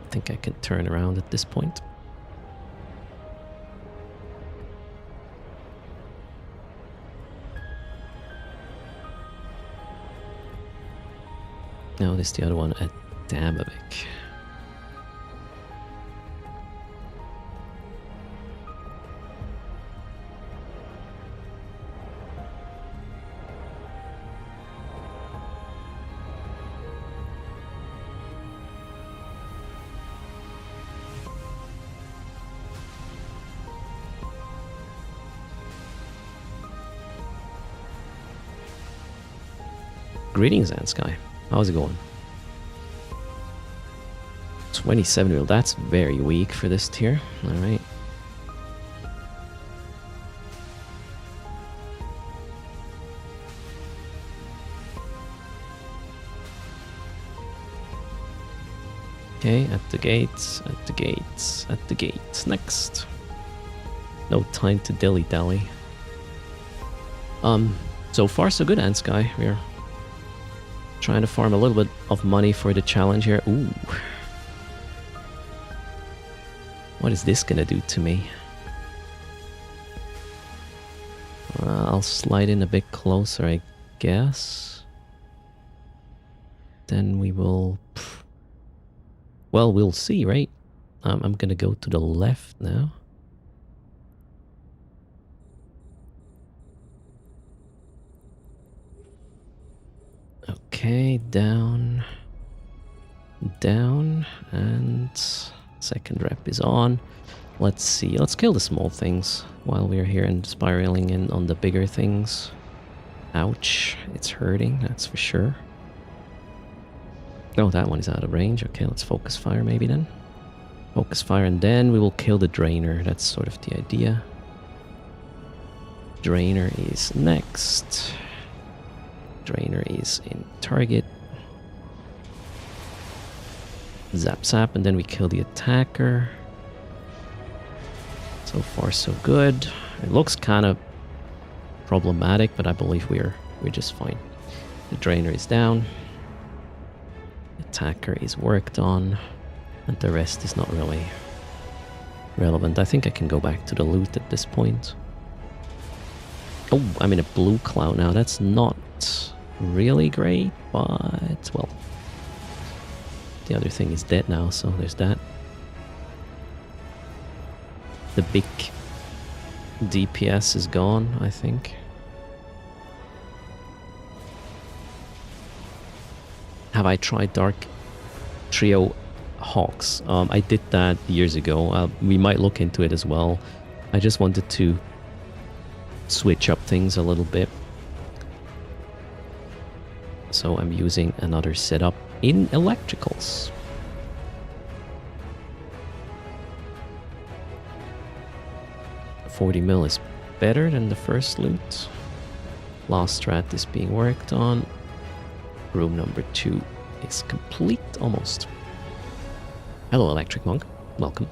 I think I can turn around at this point. No, this is the other one at Damovic. Greetings, Ansky. How's it going? 27 mil. That's very weak for this tier. Alright. Okay, at the gates, at the gates, at the gates. Next. No time to dilly-dally. So far so good, Ansky. We're trying to farm a little bit of money for the challenge here. Ooh. What is this gonna do to me? I'll slide in a bit closer, I guess. Then we will... Well, we'll see, right? I'm gonna go to the left now. Okay, down, down, and second rep is on. Let's see, let's kill the small things while we're here and spiraling in on the bigger things. Ouch, it's hurting, that's for sure. Oh, that one is out of range. Okay, let's focus fire maybe then. Focus fire and then we will kill the drainer. That's sort of the idea. Drainer is next. Drainer is in target. Zap zap, and then we kill the attacker. So far so good. It looks kind of problematic, but I believe we're just fine. The drainer is down. Attacker is worked on, and the rest is not really relevant. I think I can go back to the loot at this point. Oh, I'm in a blue cloud now. That's not really great, but, well, the other thing is dead now, so there's that. The big DPS is gone, I think. Have I tried Dark Trio Hawks? I did that years ago. We might look into it as well. I just wanted to switch up things a little bit. So I'm using another setup in electricals. $40 mil is better than the first loot. Last strat is being worked on. Room number 2 is complete, almost. Hello, Electric Monk. Welcome.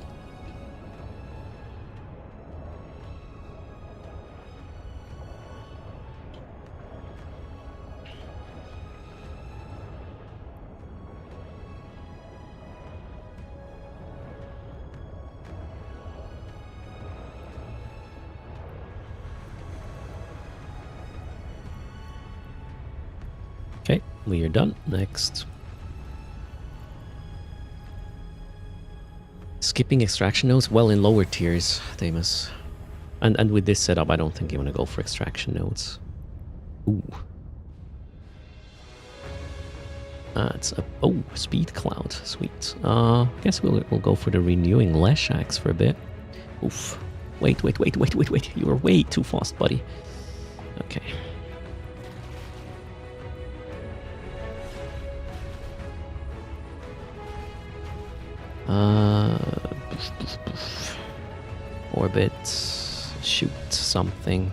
Okay, we are done. Next. Skipping extraction nodes? Well, in lower tiers, Damus. And with this setup, I don't think you want to go for extraction nodes. Ooh. It's a... Oh, speed cloud. Sweet. I guess we'll go for the renewing Lesh Axe for a bit. Oof. Wait. You were way too fast, buddy. Okay. Orbit, shoot something.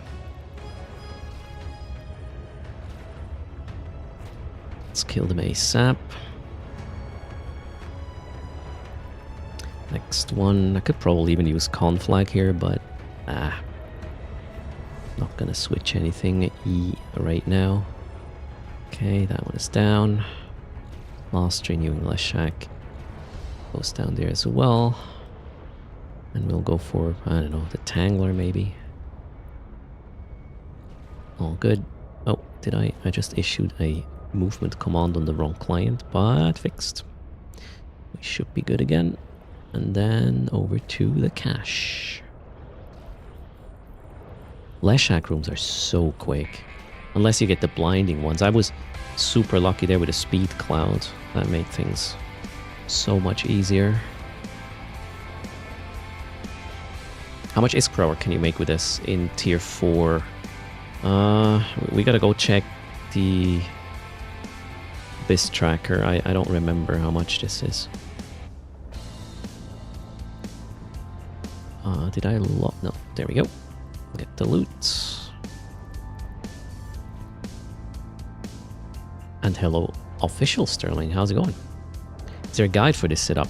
Let's kill them ASAP. Next one, I could probably even use Conflag here, but not gonna switch anything right now. Okay, that one is down. Last renewing Leshak goes down there as well. And we'll go for, I don't know, the Tangler maybe. All good. Oh, did I just issued a movement command on the wrong client, but fixed. We should be good again. And then over to the cache. Leshak rooms are so quick. Unless you get the blinding ones. I was super lucky there with a speed cloud. That made things so much easier. How much Iskrower can you make with this in tier 4? We gotta go check the this tracker. I don't remember how much this is. Did I lock? No, there we go. Get the loot. And hello, official Sterling. How's it going? Is there a guide for this setup?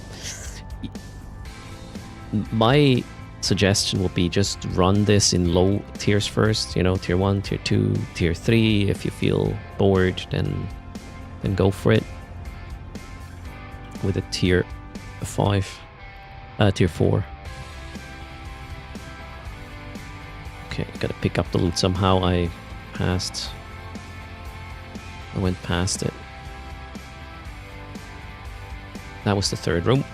My suggestion would be just run this in low tiers first. You know, tier 1, tier 2, tier 3. If you feel bored, then go for it. With a tier 5, tier 4. Okay, gotta pick up the loot somehow. I went past it. That was the third room.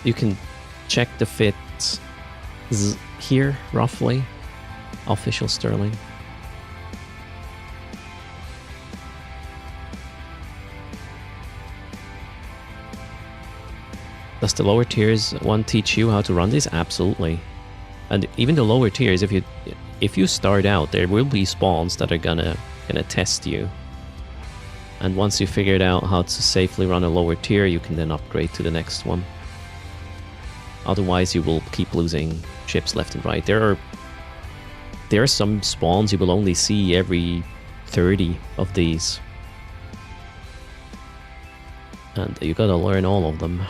You can check the fit here, roughly. Official Sterling. Does the lower tiers one teach you how to run this? Absolutely. And even the lower tiers, if you start out, there will be spawns that are gonna test you. And once you figured out how to safely run a lower tier, you can then upgrade to the next one. Otherwise, you will keep losing ships left and right. There are some spawns you will only see every 30 of these. And you gotta learn all of them.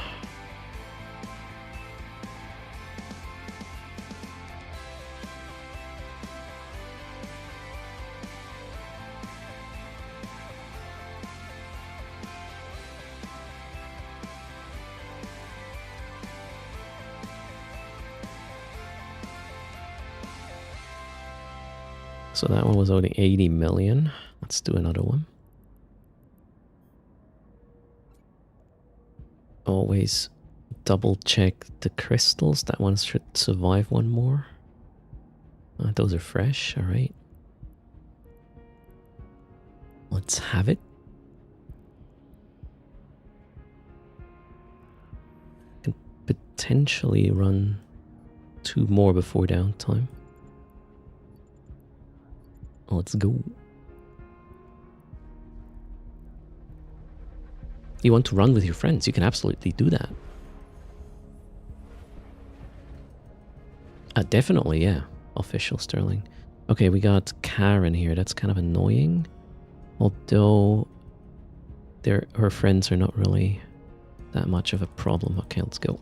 So that one was only 80 million. Let's do another one. Always double check the crystals. That one should survive one more. Those are fresh, alright. Let's have it. Can potentially run 2 more before downtime. Let's go. You want to run with your friends? You can absolutely do that. Definitely, yeah. Official Sterling. Okay, we got Karen here. That's kind of annoying. Although her friends are not really that much of a problem. Okay, let's go.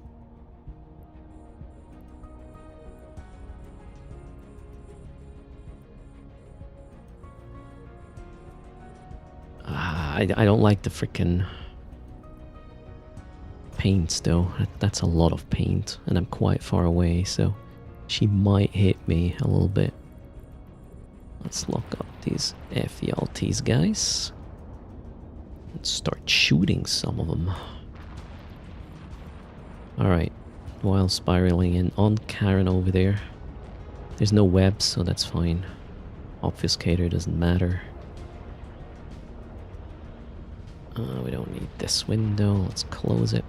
I don't like the freaking paints though. That's a lot of paint and I'm quite far away, so she might hit me a little bit. Let's lock up these FELTs, guys. And start shooting some of them. Alright, while spiraling in on Karen over there. There's no web, so that's fine. Obfuscator doesn't matter. We don't need this window. Let's close it.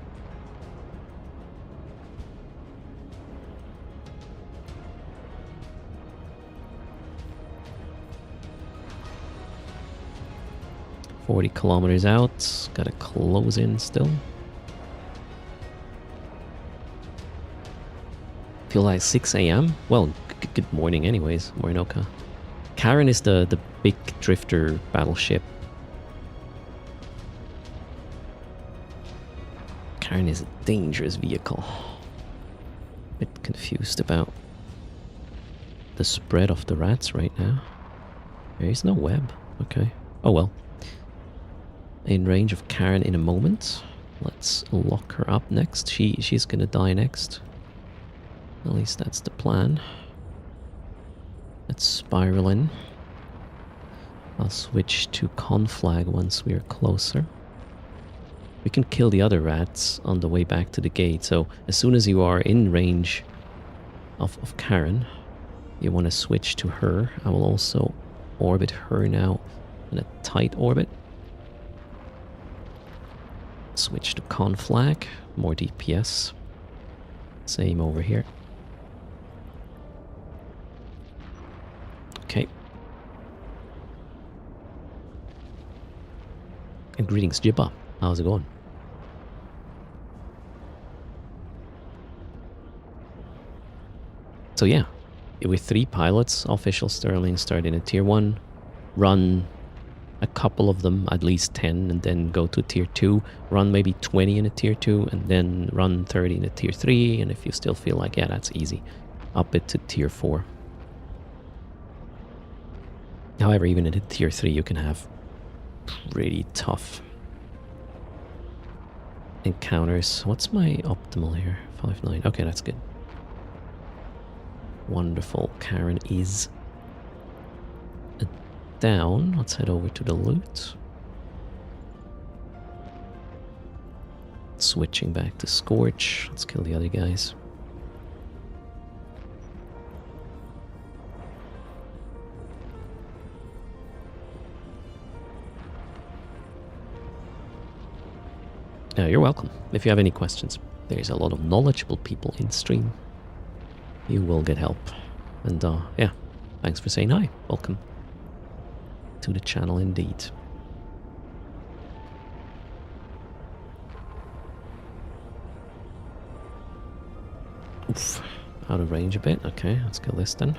$40 kilometers out. Gotta close in still. Feel like 6 a.m.? Well, good morning anyways, Morinoka. Karen is the big drifter battleship. Karen is a dangerous vehicle. Bit confused about the spread of the rats right now. There is no web. Okay. Oh well. In range of Karen in a moment. Let's lock her up next. She's gonna die next. At least that's the plan. Let's spiral in. I'll switch to conflag once we are closer. We can kill the other rats on the way back to the gate, so as soon as you are in range of Karen, you want to switch to her. I will also orbit her now in a tight orbit. Switch to conflag, more DPS. Same over here. Okay. And greetings, Jibba. How's it going? So yeah, with 3 pilots, official Sterling start in a tier 1, run a couple of them, at least 10, and then go to tier 2, run maybe 20 in a tier 2, and then run 30 in a tier 3, and if you still feel like, yeah, that's easy, up it to tier 4. However, even in a tier 3, you can have pretty tough encounters. What's my optimal here? 5.9. Okay, that's good. Wonderful. Karen is down. Let's head over to the loot. Switching back to Scorch. Let's kill the other guys. You're welcome. If you have any questions, there's a lot of knowledgeable people in stream. You will get help. And yeah, thanks for saying hi. Welcome to the channel indeed. Oof, out of range a bit. Okay, let's kill this then.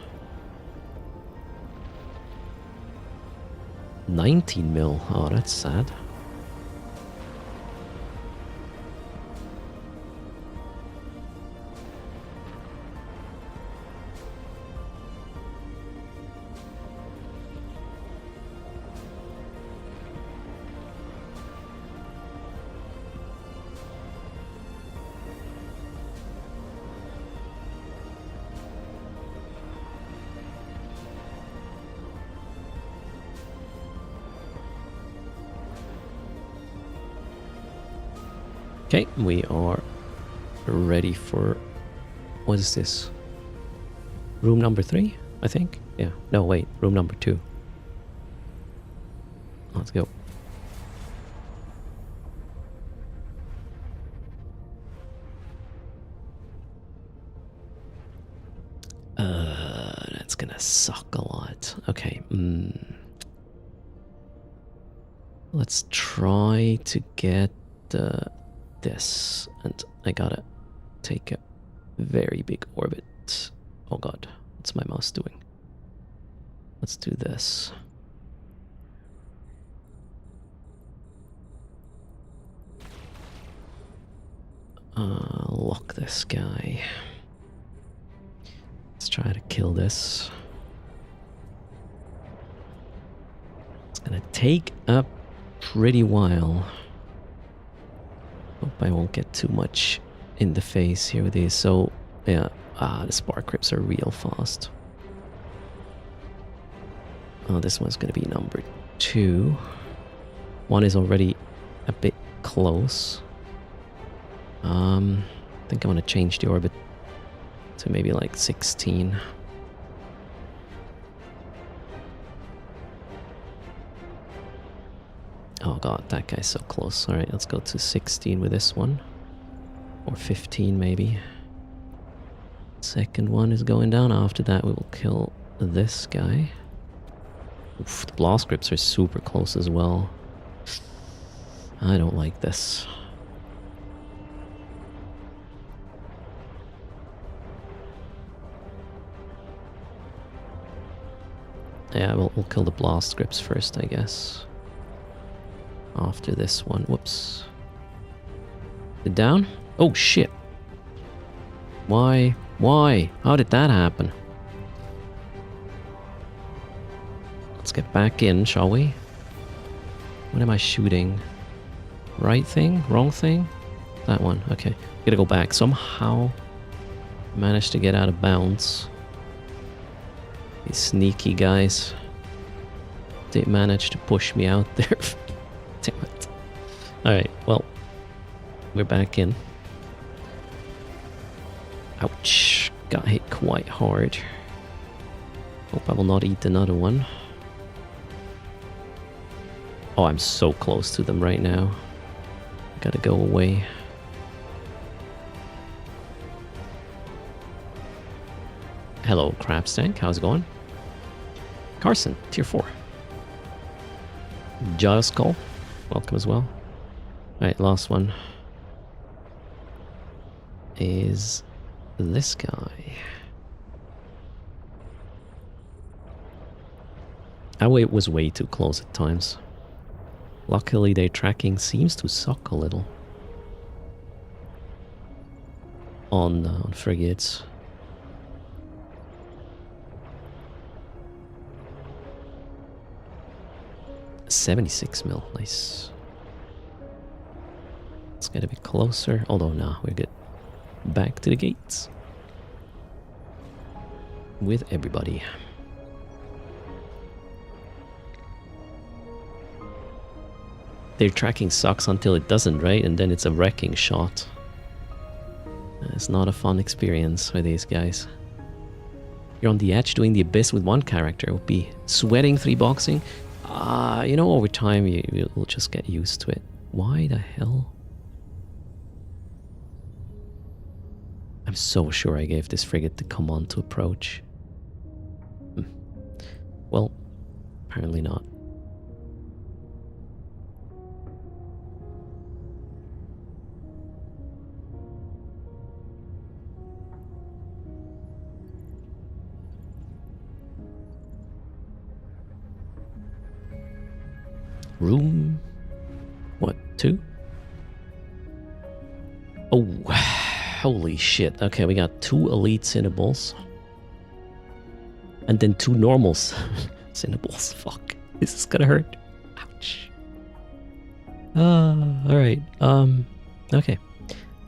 19 mil. Oh, that's sad. Okay, we are ready for... What is this? Room number 3, I think? Yeah. No, wait. Room number 2. Let's go. That's gonna suck a lot. Okay. Let's try to get this, and I gotta take a very big orbit. Oh god, what's my mouse doing? Let's do this. Lock this guy. Let's try to kill this. It's gonna take a pretty while. Hope I won't get too much in the face here with these. So, yeah, the spark grips are real fast. Oh, this one's gonna be number 2. One is already a bit close. I think I want to change the orbit to maybe like 16. Oh god, that guy's so close. Alright, let's go to 16 with this one. Or 15 maybe. Second one is going down. After that we will kill this guy. Oof, the blast grips are super close as well. I don't like this. Yeah, we'll kill the blast grips first, I guess. After this one. Whoops. It down? Oh shit. Why? Why? How did that happen? Let's get back in, shall we? What am I shooting? Right thing? Wrong thing? That one. Okay. Gotta go back. Somehow managed to get out of bounds. These sneaky guys. They managed to push me out there. Damn it. Alright, well. We're back in. Ouch. Got hit quite hard. Hope I will not eat another one. Oh, I'm so close to them right now. Gotta go away. Hello, Crabstank. How's it going? Carson, tier 4. Just call. welcome as well. Alright, last one is this guy. That way it was way too close at times. Luckily their tracking seems to suck a little on frigates. $76 mil, nice. It's gotta be closer, although nah, we're good. Back to the gates. With everybody. Their tracking sucks until it doesn't, right? And then it's a wrecking shot. It's not a fun experience for these guys. You're on the edge doing the abyss with one character. It would be sweating 3 boxing. You know, over time you'll just get used to it. Why the hell? I'm so sure I gave this frigate the command to approach. Well, apparently not. Room... what, 2? Oh, holy shit. Okay, we got 2 elite Cinnables. And then 2 normals. Cinnables, fuck. This is gonna hurt. Ouch. Alright. Okay.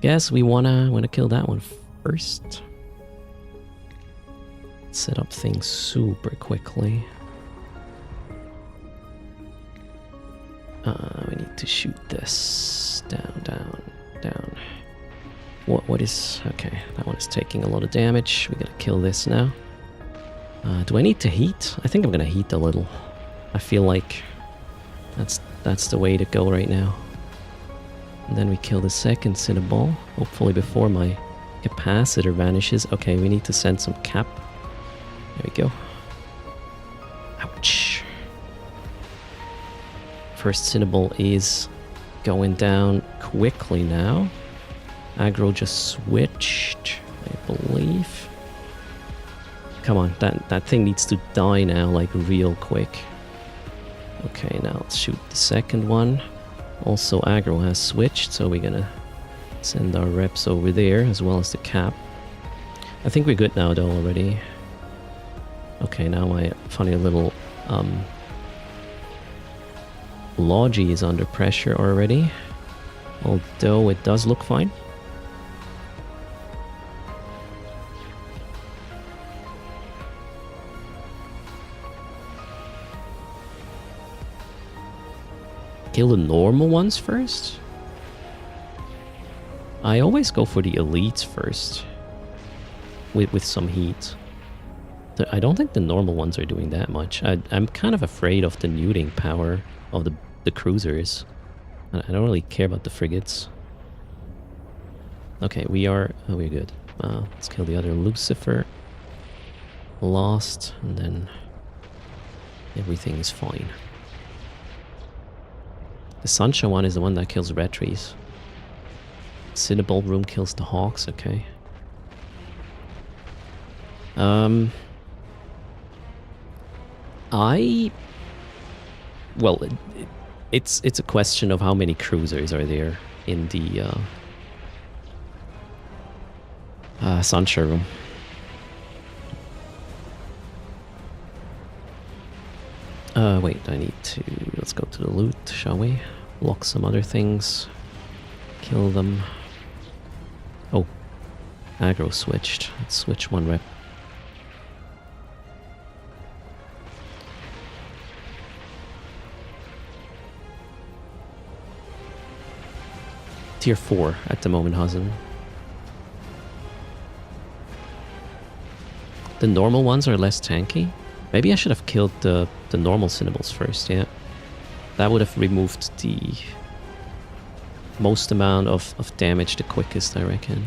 Guess we wanna kill that one first. Set up things super quickly. We need to shoot this. Down. What is... okay, that one is taking a lot of damage. We gotta kill this now. Do I need to heat? I think I'm gonna heat a little. I feel like that's the way to go right now. And then we kill the second Cinnaball, hopefully before my capacitor vanishes. Okay, we need to send some cap. There we go. Ouch. First Cinnaball is going down quickly now. Aggro just switched, I believe. Come on, that thing needs to die now, like real quick. Okay, now let's shoot the second one. Also, aggro has switched, so we're gonna send our reps over there as well as the cap. I think we're good now, though, already. Okay, now my funny little Logi is under pressure already, although it does look fine. Kill the normal ones first? I always go for the elites first, with some heat. I don't think the normal ones are doing that much. I'm kind of afraid of the neuting power of the cruisers. I don't really care about the frigates. Okay, we're good. Let's kill the other Lucifer. Lost, and then everything is fine. The Sunshine one is the one that kills red trees. Cinnaball room kills the hawks, okay. Well, it's a question of how many cruisers are there in the Sunshine room. Wait, let's go to the loot, shall we? Lock some other things. Kill them. Oh, aggro switched. Let's switch one rep. Tier 4 at the moment, Hazen. The normal ones are less tanky. Maybe I should have killed the normal Cinnables first, yeah. That would have removed the most amount of damage the quickest, I reckon.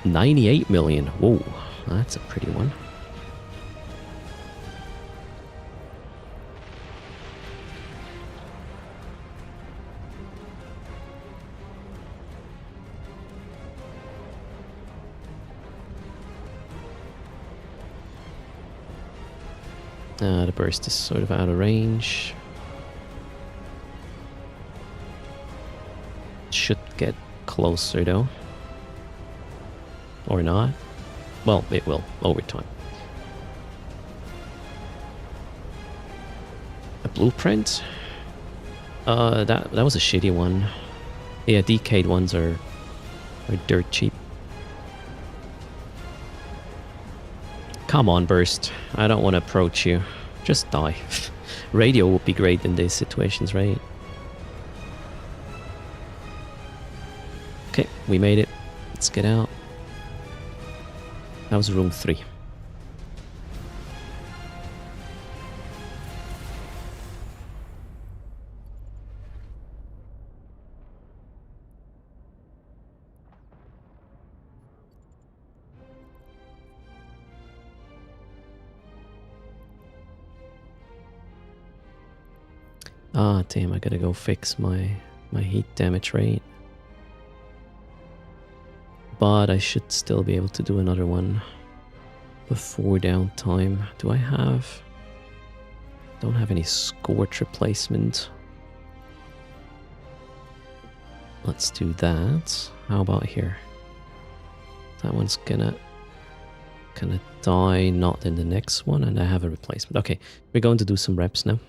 98 million. Whoa, that's a pretty one. The burst is sort of out of range. Should get closer though. Or not. Well, it will over time. A blueprint? That was a shitty one. Yeah, decayed ones are dirt cheap. Come on, Burst. I don't want to approach you. Just die. Radio would be great in these situations, right? Okay, we made it. Let's get out. That was room 3. Ah, damn, I gotta go fix my heat damage rate. But I should still be able to do another one before downtime. Do I have... Don't have any scorch replacement. Let's do that. How about here? That one's gonna die, not in the next one, and I have a replacement. Okay, we're going to do some reps now.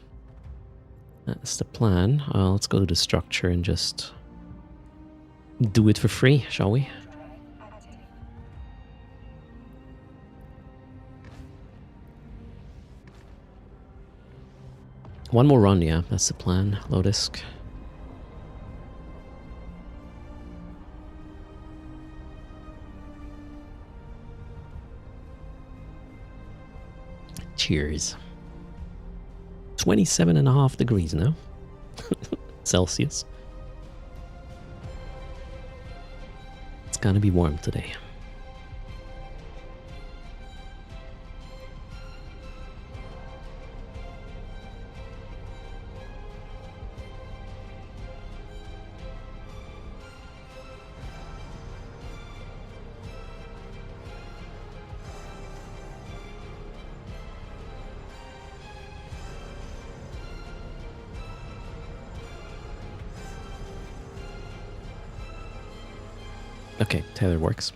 That's the plan. Let's go to the structure and just do it for free, shall we? One more run, yeah, that's the plan. Low disk. Cheers. 27.5 degrees now. Celsius. It's gonna be warm today. Okay, Taylor works.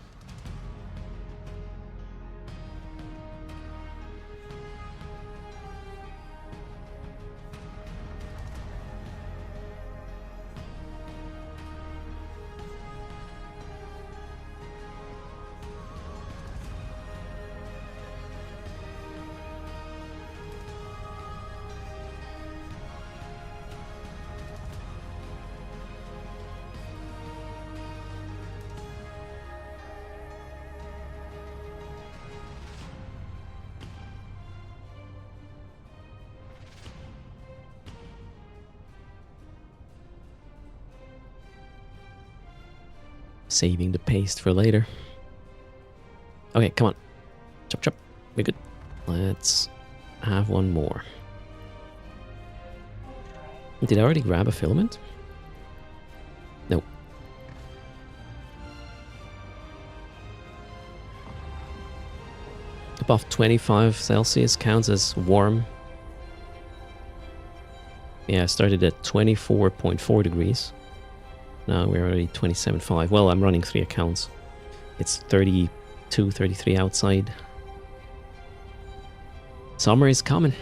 Saving the paste for later. Okay, come on. Chop chop. We're good. Let's have one more. Did I already grab a filament? Nope. Above 25 Celsius counts as warm. Yeah, I started at 24.4 degrees. Now we're already 27.5. Well, I'm running 3 accounts. It's 32, 33 outside. Summer is coming.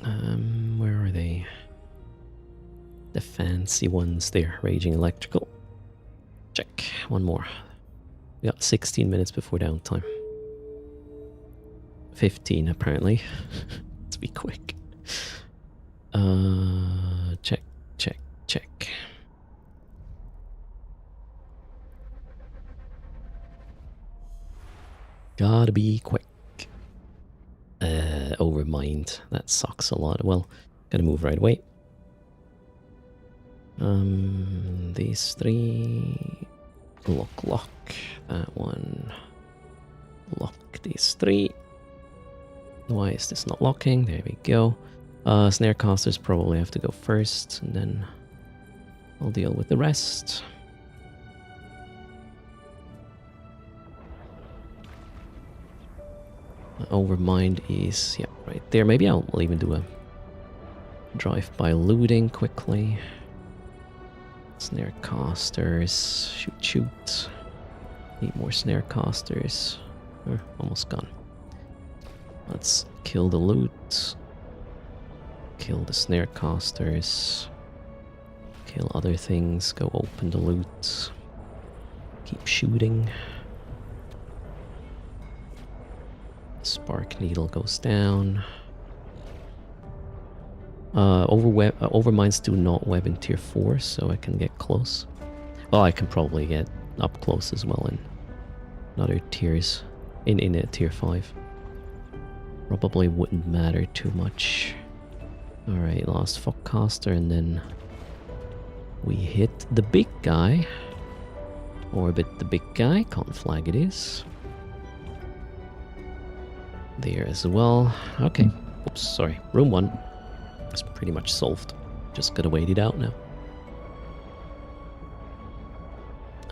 Where are they? The fancy ones there. Raging Electrical. Check. One more. We got 16 minutes before downtime. 15 apparently. Let's be quick. Check, check, check. Gotta be quick. Overmind. That sucks a lot. Well, gotta move right away. These three. Lock. That one. Lock these three. Why is this not locking? There we go. Snare casters probably have to go first, and then I'll deal with the rest. Overmind is, yeah, right there. Maybe I'll even do a drive-by looting quickly. Snare casters. Shoot. Need more snare casters. Almost gone. Let's kill the loot. Kill the snare casters. Kill other things. Go open the loot. Keep shooting. Spark needle goes down. Overminds do not web in tier 4, so I can get close. Well, I can probably get up close as well in other tiers. In a tier 5. Probably wouldn't matter too much. Alright, last Fogcaster, and then we hit the big guy. Orbit the big guy, can't flag it is. There as well. Okay, oops, sorry. Room 1. It's pretty much solved. Just gotta wait it out now.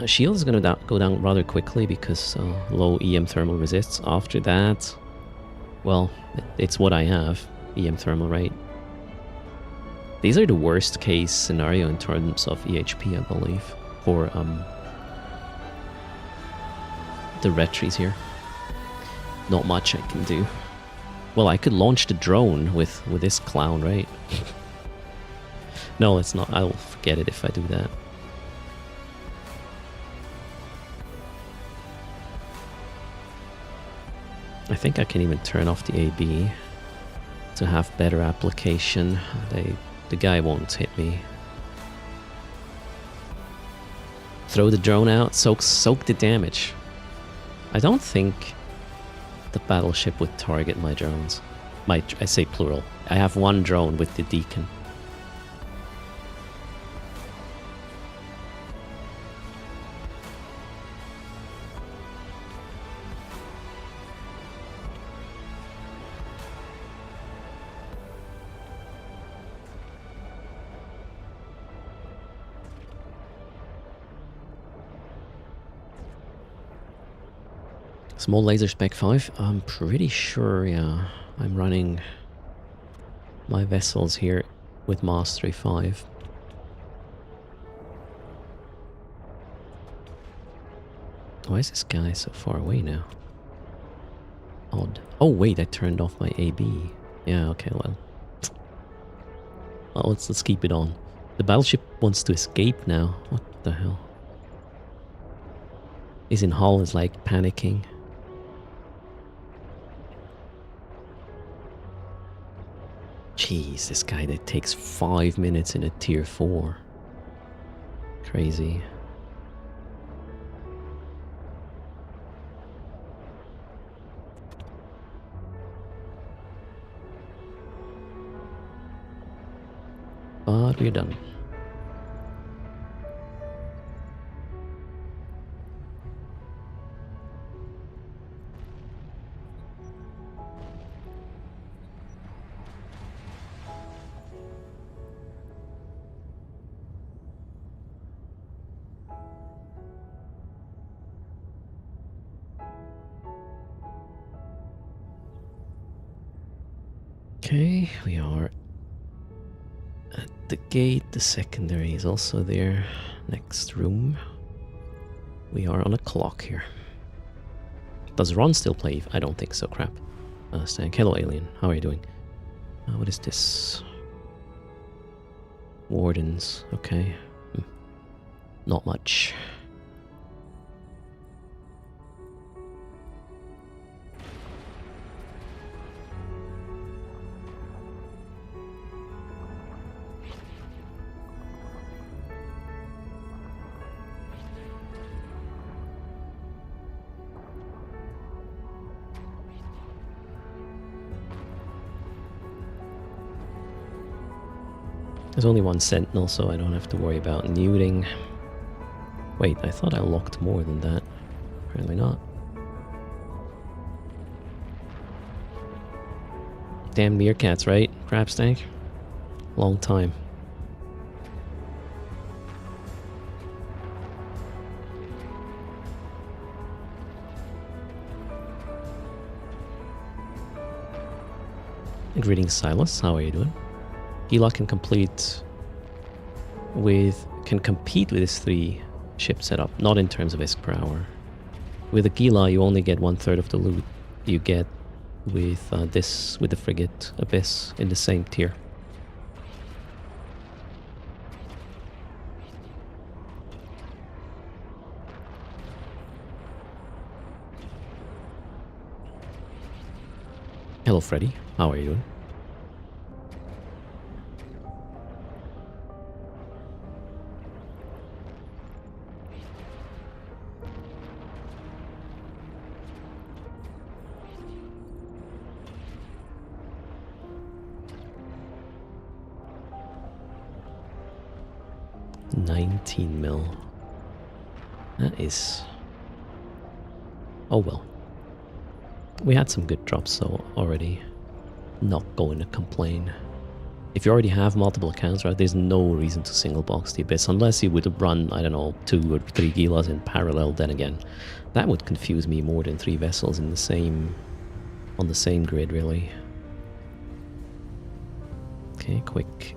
Shield is gonna go down rather quickly because low EM thermal resists. After that, well, it's what I have. EM thermal, right? These are the worst case scenario in terms of EHP, I believe, for the retries here. Not much I can do. Well, I could launch the drone with this clown, right? No, it's not. I'll forget it if I do that. I think I can even turn off the AB to have better application. The guy won't hit me. Throw the drone out, soak the damage. I don't think the battleship would target my drones. I say plural. I have one drone with the Deacon. Small laser spec 5? I'm pretty sure, yeah. I'm running my vessels here with Mastery 5. Why is this guy so far away now? Odd. Oh wait, I turned off my AB. Yeah, okay, well. Well, let's keep it on. The battleship wants to escape now. What the hell? Is in hull is like panicking. Jeez, this guy that takes 5 minutes in a tier 4. Crazy. But we're done. Okay, we are at the gate. The secondary is also there. Next room. We are on a clock here. Does Ron still play? I don't think so, crap. Stank. Hello, alien. How are you doing? What is this? Wardens, okay. Not much. There's only one sentinel, so I don't have to worry about neuting. Wait, I thought I locked more than that. Apparently not. Damn meerkats, right? Crab stank? Long time. Greetings, Silas. How are you doing? Gila can compete with his 3 ship setup, not in terms of ISK per hour. With a Gila, you only get 1/3 of the loot you get with with the frigate Abyss in the same tier. Hello, Freddy. How are you doing? $19 mil. That is... Oh well. We had some good drops though already. Not going to complain. If you already have multiple accounts, right, there's no reason to single box the Abyss unless you would run, I don't know, 2 or 3 Gilas in parallel. Then again, that would confuse me more than 3 vessels in the same... on the same grid, really. Okay, quick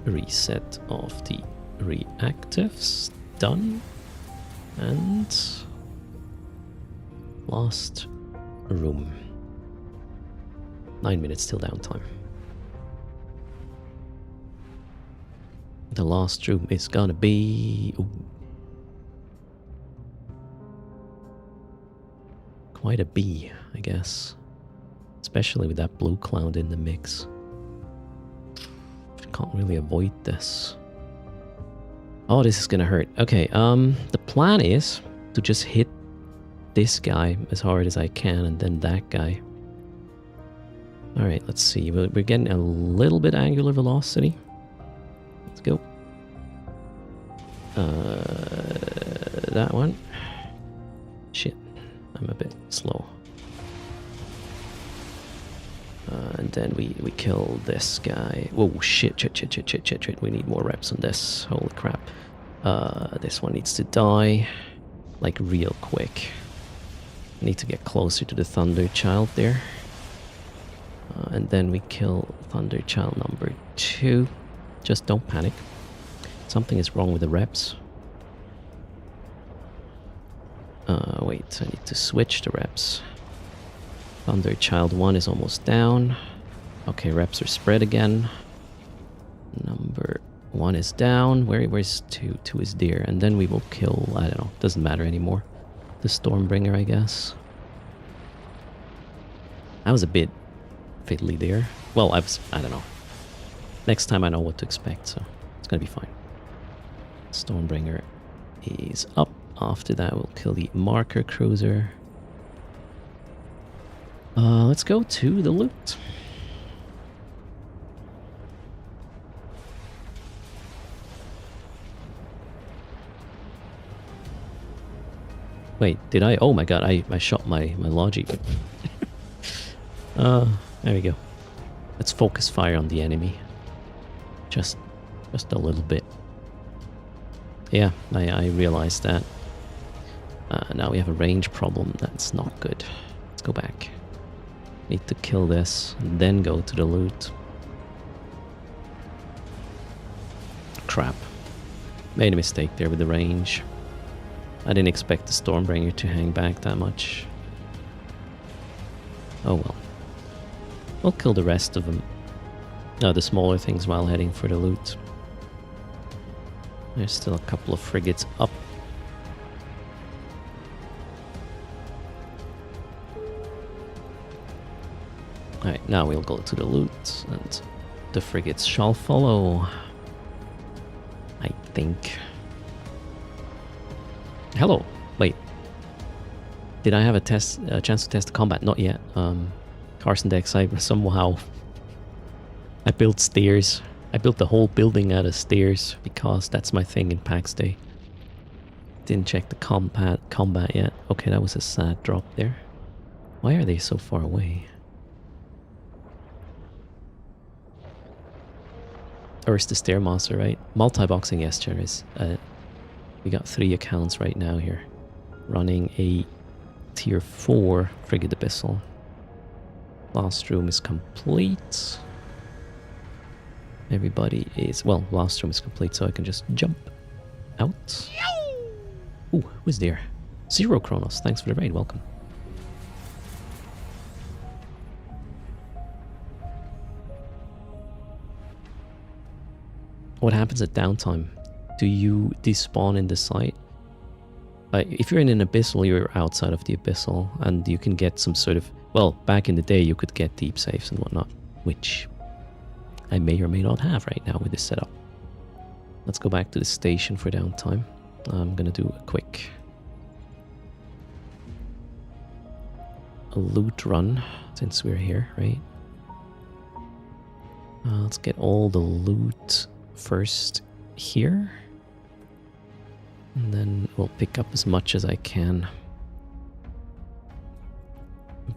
reset of the reactives. Done. And last room. 9 minutes till downtime. The last room is gonna be... Ooh, quite a B, I guess. Especially with that blue cloud in the mix. Can't really avoid this. Oh, this is gonna hurt. Okay, the plan is to just hit this guy as hard as I can and then that guy. Alright, let's see. We're getting a little bit angular velocity. Let's go. That one. Shit, I'm a bit slow. And then we kill this guy. Whoa, shit. We need more reps on this. Holy crap. This one needs to die. Like, real quick. Need to get closer to the Thunder Child there. And then we kill Thunder Child number 2. Just don't panic. Something is wrong with the reps. Wait, I need to switch the reps. Thunder Child 1 is almost down. Okay, reps are spread again. Number 1 is down. Where's 2? 2 is there. And then we will kill, I don't know, doesn't matter anymore. The Stormbringer, I guess. I was a bit fiddly there. Well, I don't know. Next time I know what to expect, so it's gonna be fine. Stormbringer is up. After that, we'll kill the Marker Cruiser. Let's go to the loot. Wait, did I? Oh my god, I shot my logic. There we go. Let's focus fire on the enemy. Just a little bit. Yeah, I realized that. Now we have a range problem. That's not good. Let's go back. Need to kill this, and then go to the loot. Crap. Made a mistake there with the range. I didn't expect the Stormbringer to hang back that much. Oh well. We'll kill the rest of them The smaller things while heading for the loot. There's still a couple of frigates up. Alright, now we'll go to the loot, and the frigates shall follow. I think. Hello. Wait. Did I have a chance to test the combat? Not yet. Carson Dex, I built stairs. I built the whole building out of stairs because that's my thing in PAX Day. Didn't check the combat yet. Okay, that was a sad drop there. Why are they so far away? Erst the Stairmaster, right? Multi-boxing, yes, Cherries. We got 3 accounts right now here. Running a tier 4 Frigate Abyssal. Last room is complete. Everybody is... Well, last room is complete, so I can just jump out. Ooh, who's there? Zero Kronos, thanks for the raid, welcome. What happens at downtime? Do you despawn in the site? If you're in an abyssal, you're outside of the abyssal, and you can get some sort of... Well, back in the day, you could get deep safes and whatnot, which I may or may not have right now with this setup. Let's go back to the station for downtime. I'm gonna do a quick loot run since we're here, right? Let's get all the loot first here, and then we'll pick up as much as I can.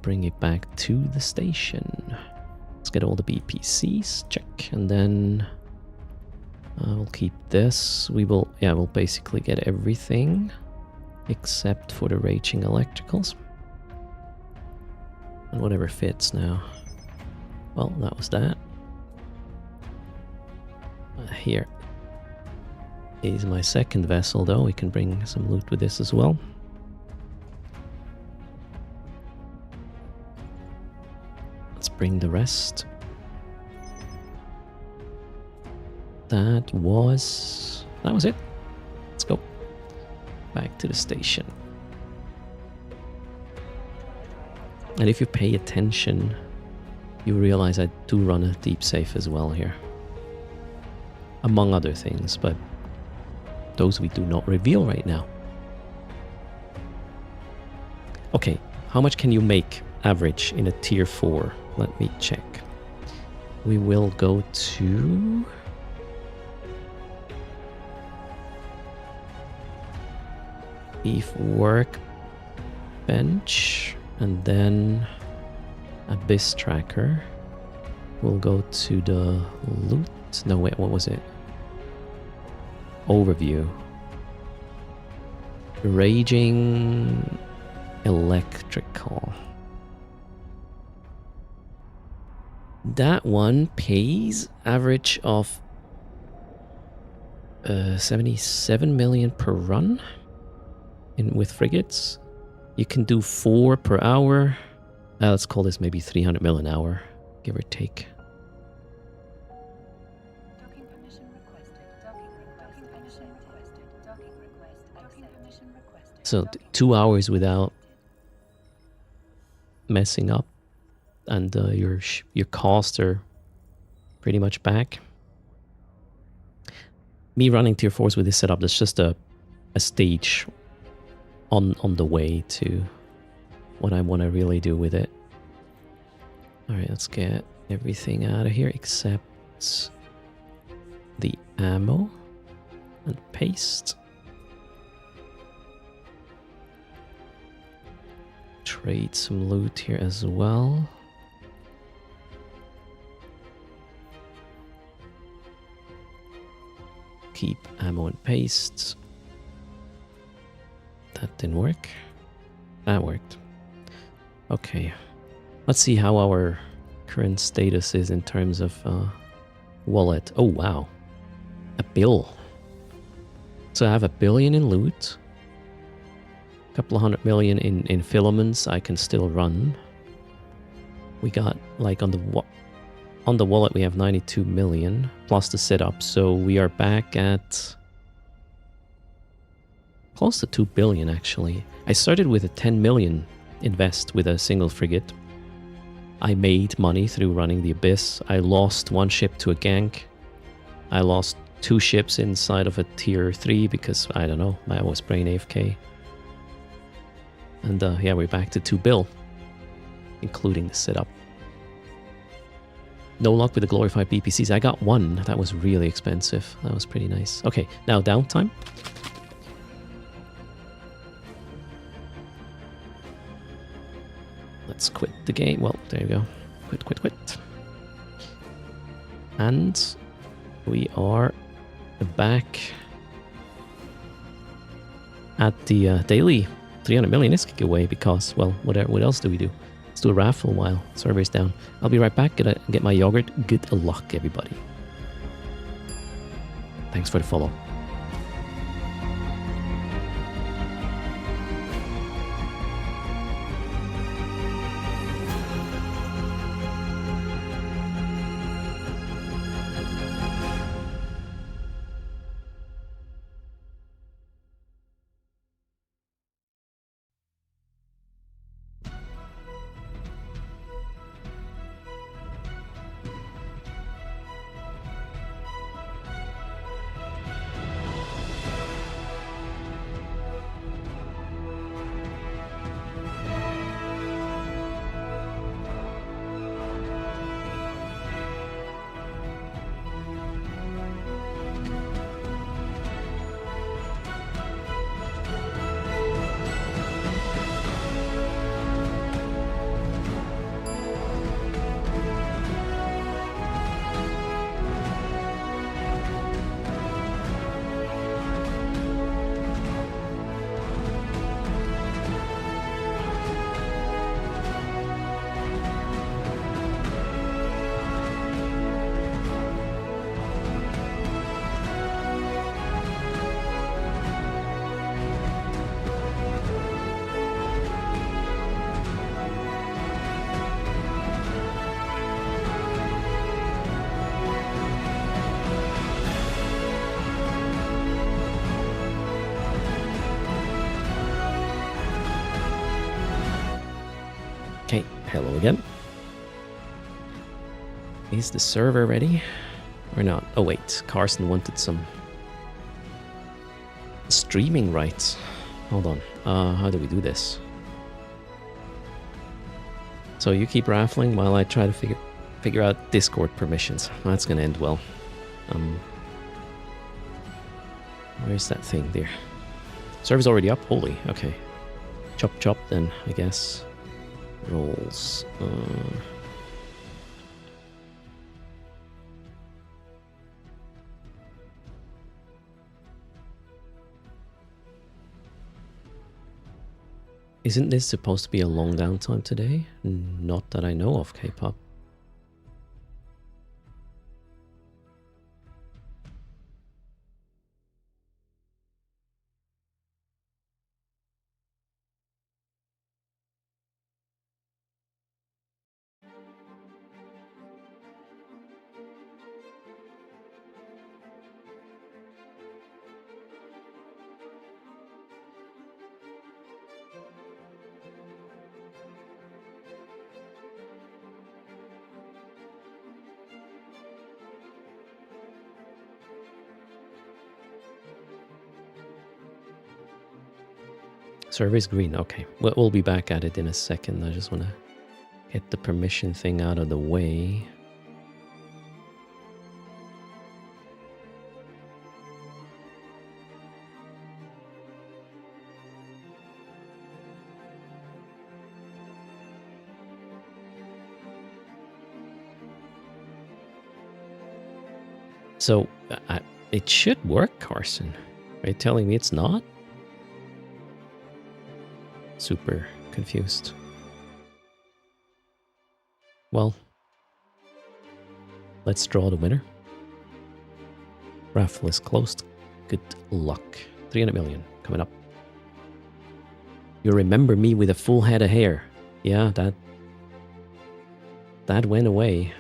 Bring it back to the station. Let's get all the BPCs, check, and then we'll keep this. We'll basically get everything except for the raging electricals and whatever fits now. Well, that was that. Here is my second vessel, though. We can bring some loot with this as well. Let's bring the rest. That was it. Let's go back to the station. And if you pay attention, you realize I do run a deep safe as well here. Among other things, but those we do not reveal right now. Okay, how much can you make average in a tier 4? Let me check. We will go to... Beef Workbench, and then Abyss Tracker. We'll go to the loot. No, wait, what was it? Overview. Raging electrical. That one pays average of 77 million per run with frigates. You can do 4 per hour. Let's call this maybe 300 mil an hour, give or take. So 2 hours without messing up, and your costs are pretty much back. Me running tier 4s with this setup, that's just a stage on the way to what I want to really do with it. Alright, let's get everything out of here except the ammo and paste. Trade some loot here as well. Keep ammo and paste. That didn't work. That worked. Okay. Let's see how our current status is in terms of wallet. Oh, wow. A bill. So I have $1 billion in loot. Couple of 100 million in filaments I can still run. We got like on on the wallet we have 92 million plus the setup, so we are back at close to 2 billion actually. I started with a 10 million invest with a single frigate. I made money through running the Abyss. I lost one ship to a gank. I lost 2 ships inside of a tier 3 because, I don't know, I was brain AFK. And yeah, we're back to 2 bill, including the setup. No luck with the glorified BPCs. I got one. That was really expensive. That was pretty nice. Okay, now downtime. Let's quit the game. Well, there you go. Quit. And we are back at the daily 300 million is giveaway because, well, what else do we do? Let's do a raffle while server's down. I'll be right back. Get my yogurt. Good luck, everybody. Thanks for the follow. Okay, hello again. Is the server ready or not? Oh wait, Carson wanted some streaming rights. Hold on, how do we do this? So you keep raffling while I try to figure out Discord permissions. That's gonna end well. Where's that thing there? Server's already up? Holy, okay. Chop then, I guess. Roles. Isn't this supposed to be a long downtime today? Not that I know of, K-pop. Survey's green, okay. We'll be back at it in a second. I just want to get the permission thing out of the way. So, it should work, Carson. Are you telling me it's not? Super confused. Well, let's draw the winner. Raffle is closed. Good luck. 300 million coming up. You remember me with a full head of hair. Yeah, that went away.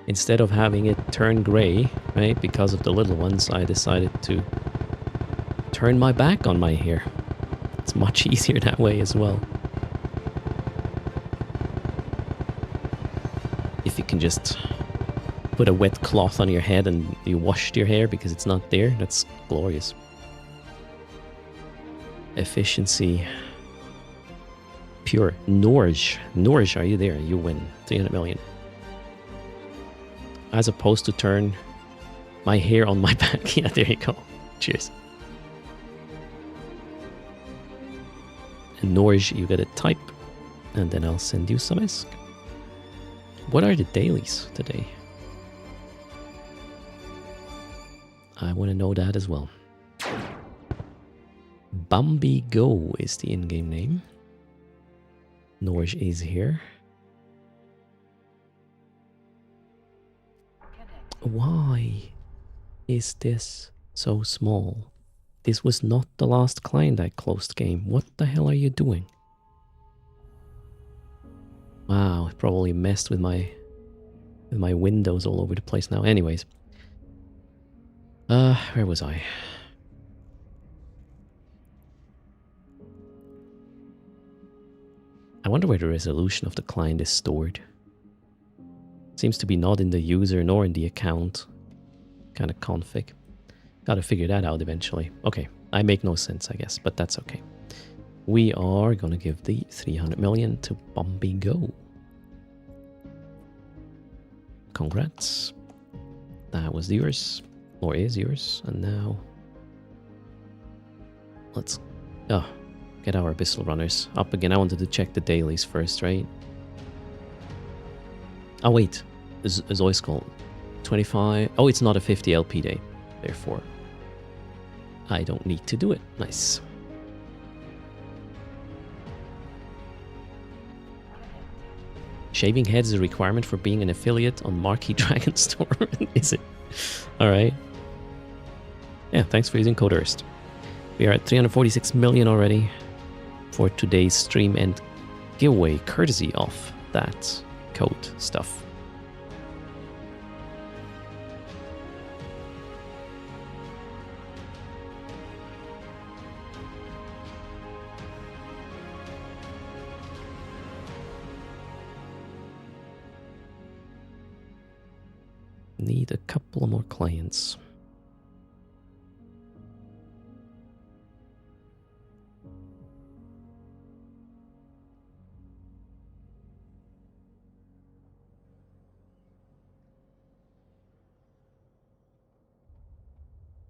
instead of having it turn gray, right, because of the little ones, I decided to turn my back on my hair. It's much easier that way as well. If you can just put a wet cloth on your head and you washed your hair because it's not there, that's glorious. Efficiency. Pure. Norge. Norge, are you there? You win. 300 million. As opposed to turn my hair on my back. Yeah, there you go. Cheers. And Norge, you gotta type, and then I'll send you some ESK. What are the dailies today? I want to know that as well. Bambi Go is the in-game name. Norge is here. Why is this so small? This was not the last client I closed game. What the hell are you doing? Wow, it probably messed with my windows all over the place now. Anyways. Where was I? I wonder where the resolution of the client is stored. Seems to be not in the user nor in the account kind of config. Gotta figure that out eventually. Okay, I make no sense, I guess, but that's okay. We are gonna give the 300 million to Bambi Go. Congrats. That was yours, or is yours, and now let's get our Abyssal Runners up again. I wanted to check the dailies first, right? Oh wait, is Oiskol 25? Oh, it's not a 50 LP day, therefore I don't need to do it. Nice. Shaving heads is a requirement for being an affiliate on Marquee Dragon Store. Is it? Alright. Yeah, thanks for using code Erst. We are at 346 million already for today's stream and giveaway courtesy of that code stuff. Need a couple more clients.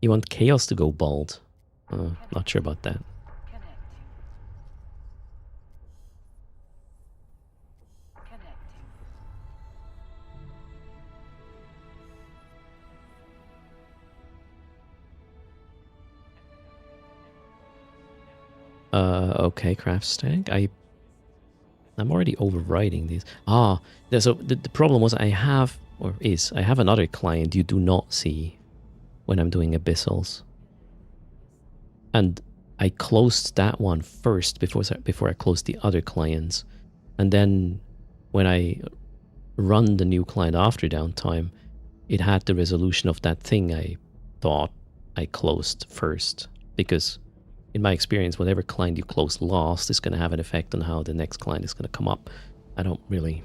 You want Chaos to go bald? Not sure about that. Okay, craft stack. I'm already overriding these. So the problem was I have another client you do not see when I'm doing Abyssals. And I closed that one first before I closed the other clients. And then when I run the new client after downtime, it had the resolution of that thing I thought I closed first. Because in my experience, whatever client you close last is going to have an effect on how the next client is going to come up. I don't really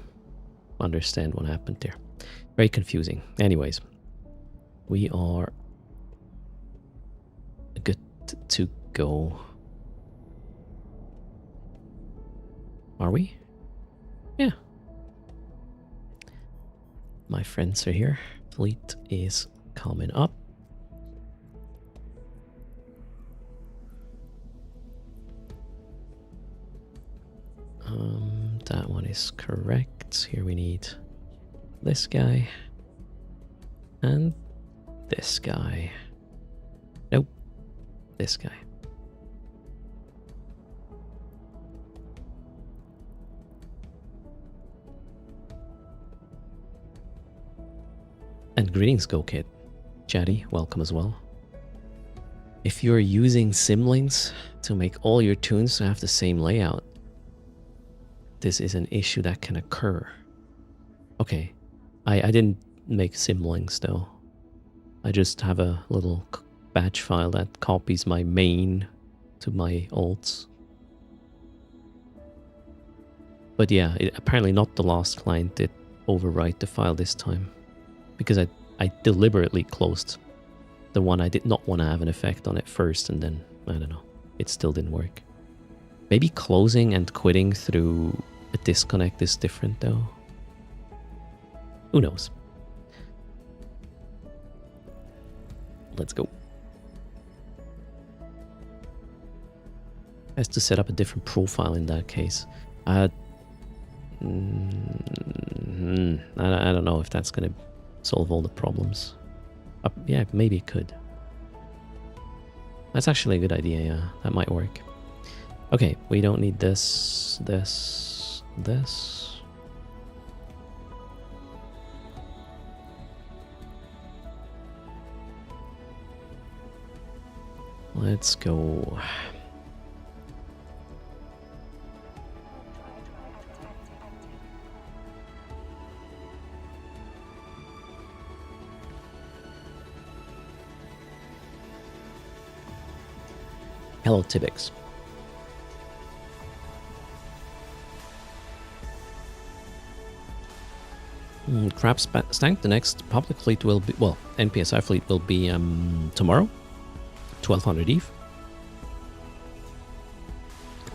understand what happened there. Very confusing. Anyways, we are good to go. Are we? Yeah. My friends are here. Fleet is coming up. That one is correct. Here we need this guy and this guy. Nope, this guy. And greetings, Go Kid. Chatty, welcome as well. If you're using Simlinks to make all your tunes to have the same layout, this is an issue that can occur. Okay, I didn't make symlinks though. I just have a little batch file that copies my main to my alts. But yeah, apparently not the last client did overwrite the file this time, because I deliberately closed the one I did not want to have an effect on it first, and then, I don't know, it still didn't work. Maybe closing and quitting through a disconnect is different though. Who knows? Let's go. Has to set up a different profile in that case. I don't know if that's going to solve all the problems. Yeah, maybe it could. That's actually a good idea, yeah. That might work. Okay, we don't need this. Let's go. Hello, Tibix. Crab Stank, the next public fleet will be, well, NPSI fleet will be tomorrow, 1200 ETH.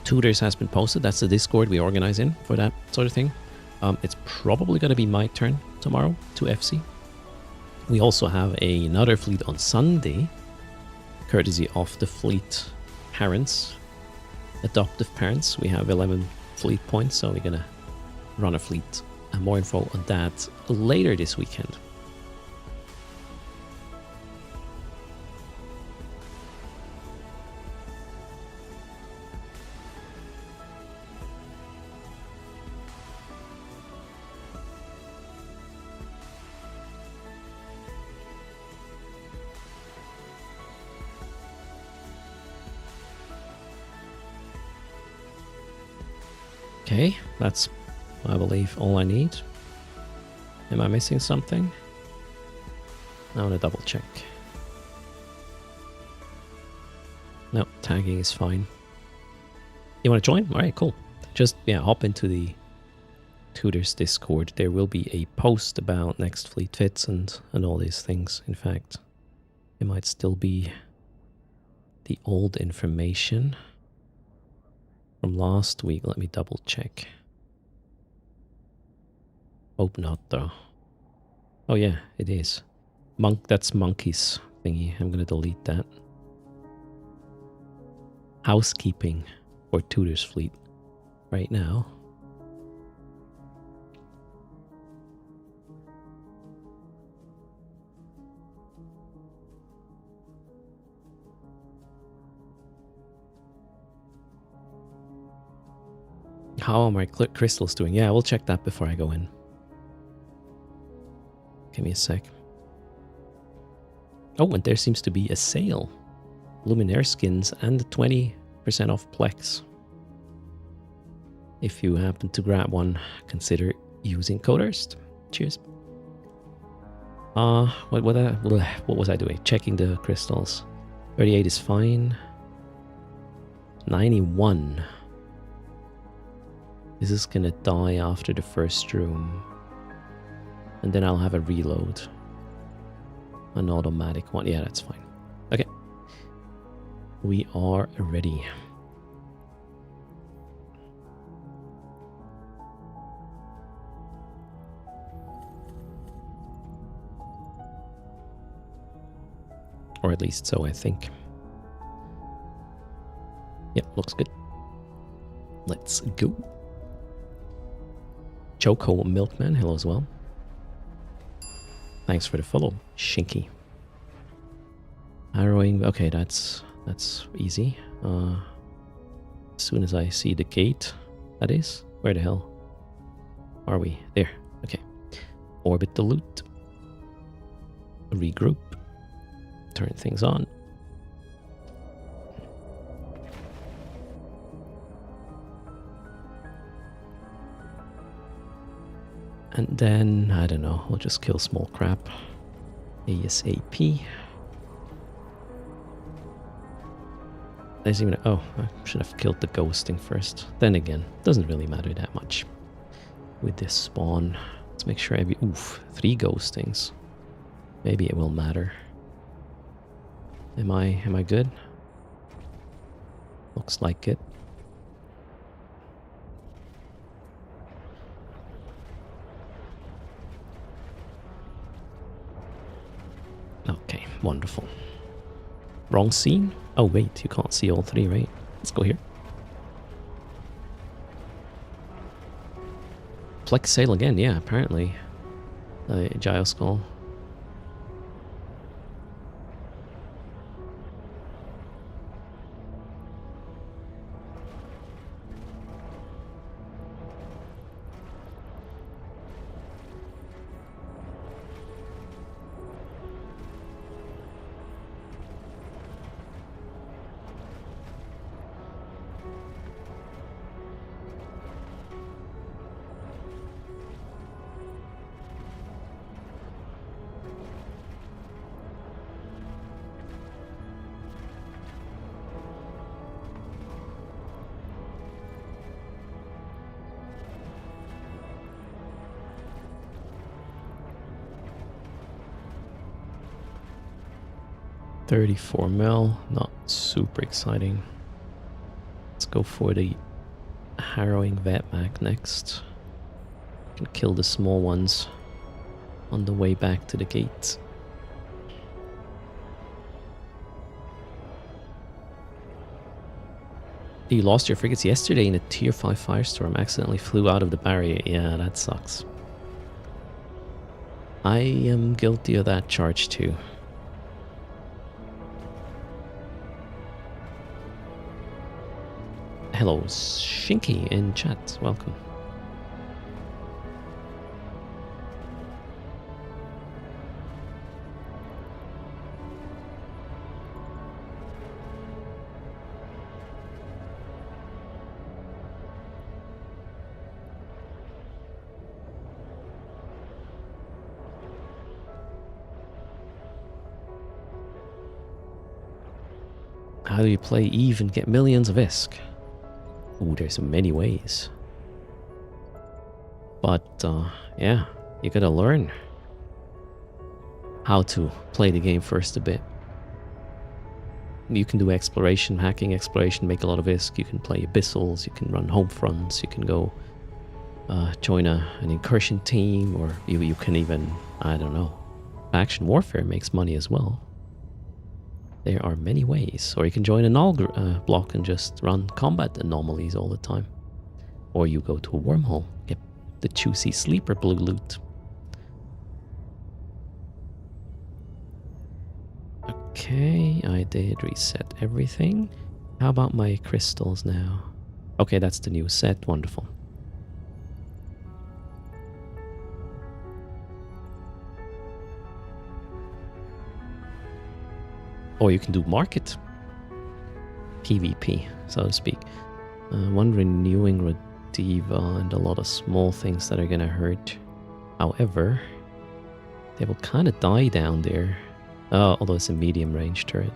Tutors has been posted. That's the Discord we organize in for that sort of thing. It's probably going to be my turn tomorrow to FC. We also have another fleet on Sunday, courtesy of the fleet parents, adoptive parents. We have 11 fleet points, so we're going to run a fleet. And more info on that later this weekend. Okay, that's, I believe, all I need. Am I missing something? I want to double check. No, tagging is fine. You want to join? All right, cool. Just, yeah, hop into the Tutors Discord. There will be a post about next fleet fits and all these things. In fact, it might still be the old information from last week. Let me double check. Hope not, though. Oh yeah, it is. That's Monkey's thingy. I'm gonna delete that. Housekeeping for Tutors fleet right now. How are my crystals doing? Yeah, we'll check that before I go in. Give me a sec. Oh, and there seems to be a sale. Luminaire skins and 20% off Plex. If you happen to grab one, consider using code Erst. Cheers. What was I doing? Checking the crystals. 38 is fine. 91. This is gonna die after the first room. And then I'll have a reload. An automatic one. Yeah, that's fine. Okay. We are ready. Or at least so I think. Yep, looks good. Let's go. Choco Milkman, hello as well. Thanks for the follow, Shinky. Harrowing, okay, that's easy. As soon as I see the gate, that is. Where the hell are we? There, okay. Orbit the loot. Regroup. Turn things on. And then, I don't know, we'll just kill small crab. ASAP. There's even... Oh, I should have killed the ghosting first. Then again, doesn't really matter that much with this spawn. Let's make sure every... Oof, 3 ghostings. Maybe it will matter. Am I good? Looks like it. Okay, wonderful. Wrong scene? Oh wait, you can't see all 3, right? Let's go here. Flex sail again, yeah, apparently. Gyro skull. $34 mil, not super exciting. Let's go for the harrowing Vetmac next. Can kill the small ones on the way back to the gate. You lost your frigates yesterday in a tier 5 firestorm. Accidentally flew out of the barrier. Yeah, that sucks. I am guilty of that charge too. Hello, Shinky in chat. Welcome. How do you play Eve and get millions of ISK? Ooh, there's many ways. But, yeah, you gotta learn how to play the game first a bit. You can do exploration, hacking exploration, make a lot of ISK. You can play abyssals, you can run home fronts, you can go join an incursion team, or you can even, I don't know, faction warfare makes money as well. There are many ways. Or you can join a null block and just run combat anomalies all the time. Or you go to a wormhole, get the juicy sleeper blue loot. Okay, I did reset everything. How about my crystals now? Okay, that's the new set. Wonderful. Or you can do market PvP, so to speak. One renewing Rediva and a lot of small things that are gonna hurt. However, they will kind of die down there. Although it's a medium range turret.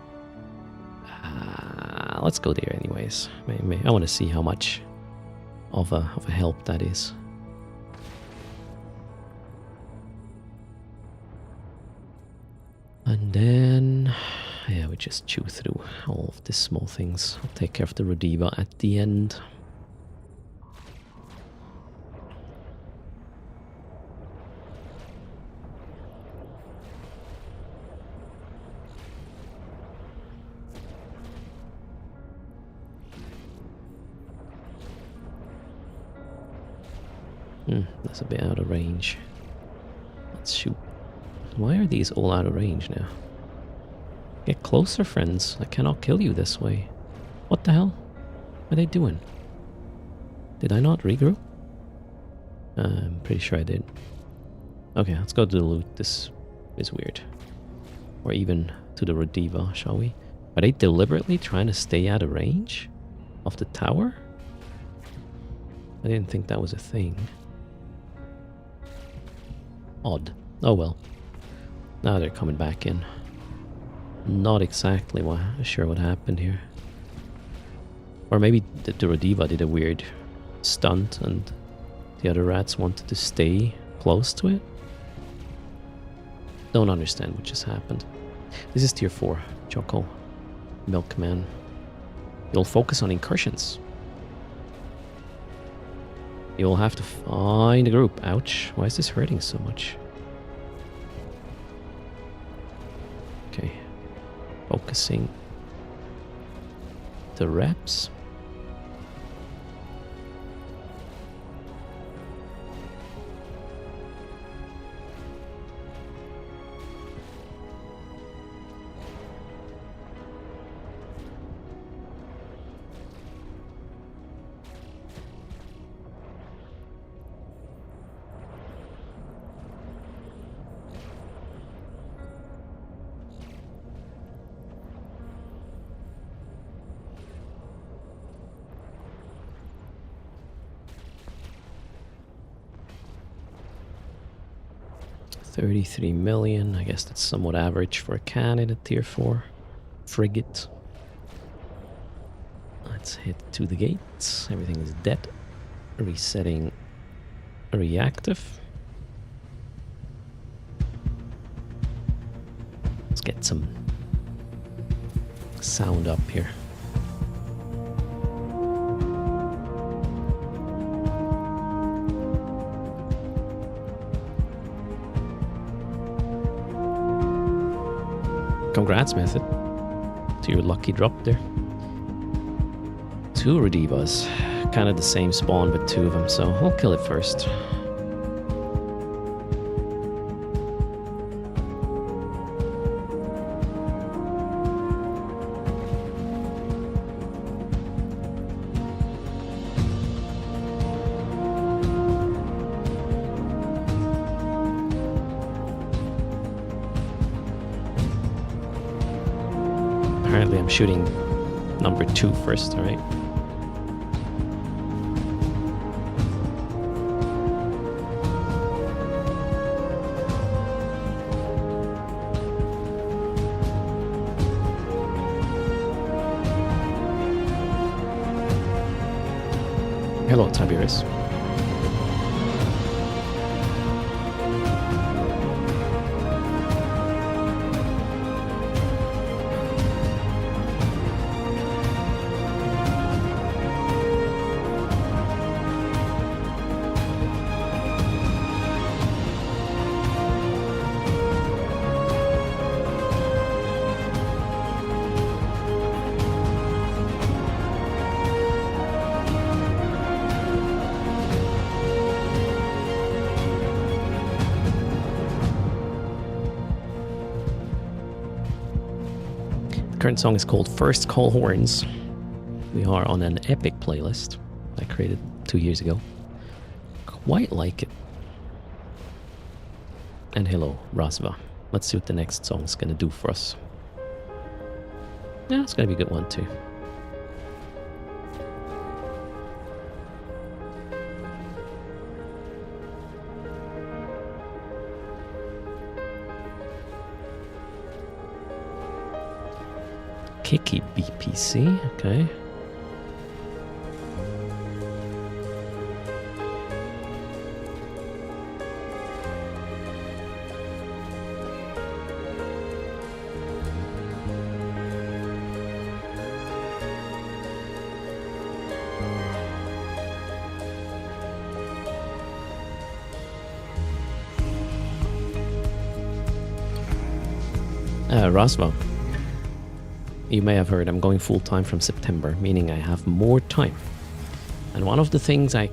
Let's go there anyways. I want to see how much of a help that is. And then, yeah, we just chew through all of the small things. I'll take care of the Rediva at the end. That's a bit out of range. Let's shoot. Why are these all out of range now? Get closer, friends. I cannot kill you this way. What the hell are they doing? Did I not regroup? I'm pretty sure I did. Okay, let's go to the loot. This is weird. Or even to the Rediva, shall we? Are they deliberately trying to stay out of range of the tower? I didn't think that was a thing. Odd. Oh well. Now they're coming back in. Not exactly sure what happened here. Or maybe the Duradiva did a weird stunt and the other rats wanted to stay close to it. Don't understand what just happened. This is tier 4, Choco. Milkman. You'll focus on incursions. You'll have to find a group. Ouch. Why is this hurting so much? Okay. Focusing the reps. $33 million. I guess that's somewhat average for a cannon at tier 4. Frigate. Let's head to the gates. Everything is dead. Resetting reactive. Let's get some sound up here. Congrats, Method, to your lucky drop there. 2 Redivas. Kind of the same spawn, but 2 of them, so I'll kill it first. Apparently I'm shooting number 2 first, alright? Hello, Tiberius. Current song is called First Call Horns. We are on an epic playlist I created 2 years ago. Quite like it. And hello, Rasva. Let's see what the next song is gonna do for us. Yeah, it's gonna be a good one too. Kiki BPC, okay. Rasva. You may have heard I'm going full-time from September, meaning I have more time. And one of the things I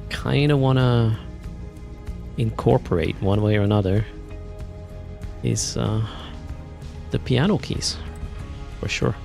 kind of want to incorporate one way or another is the piano keys, for sure.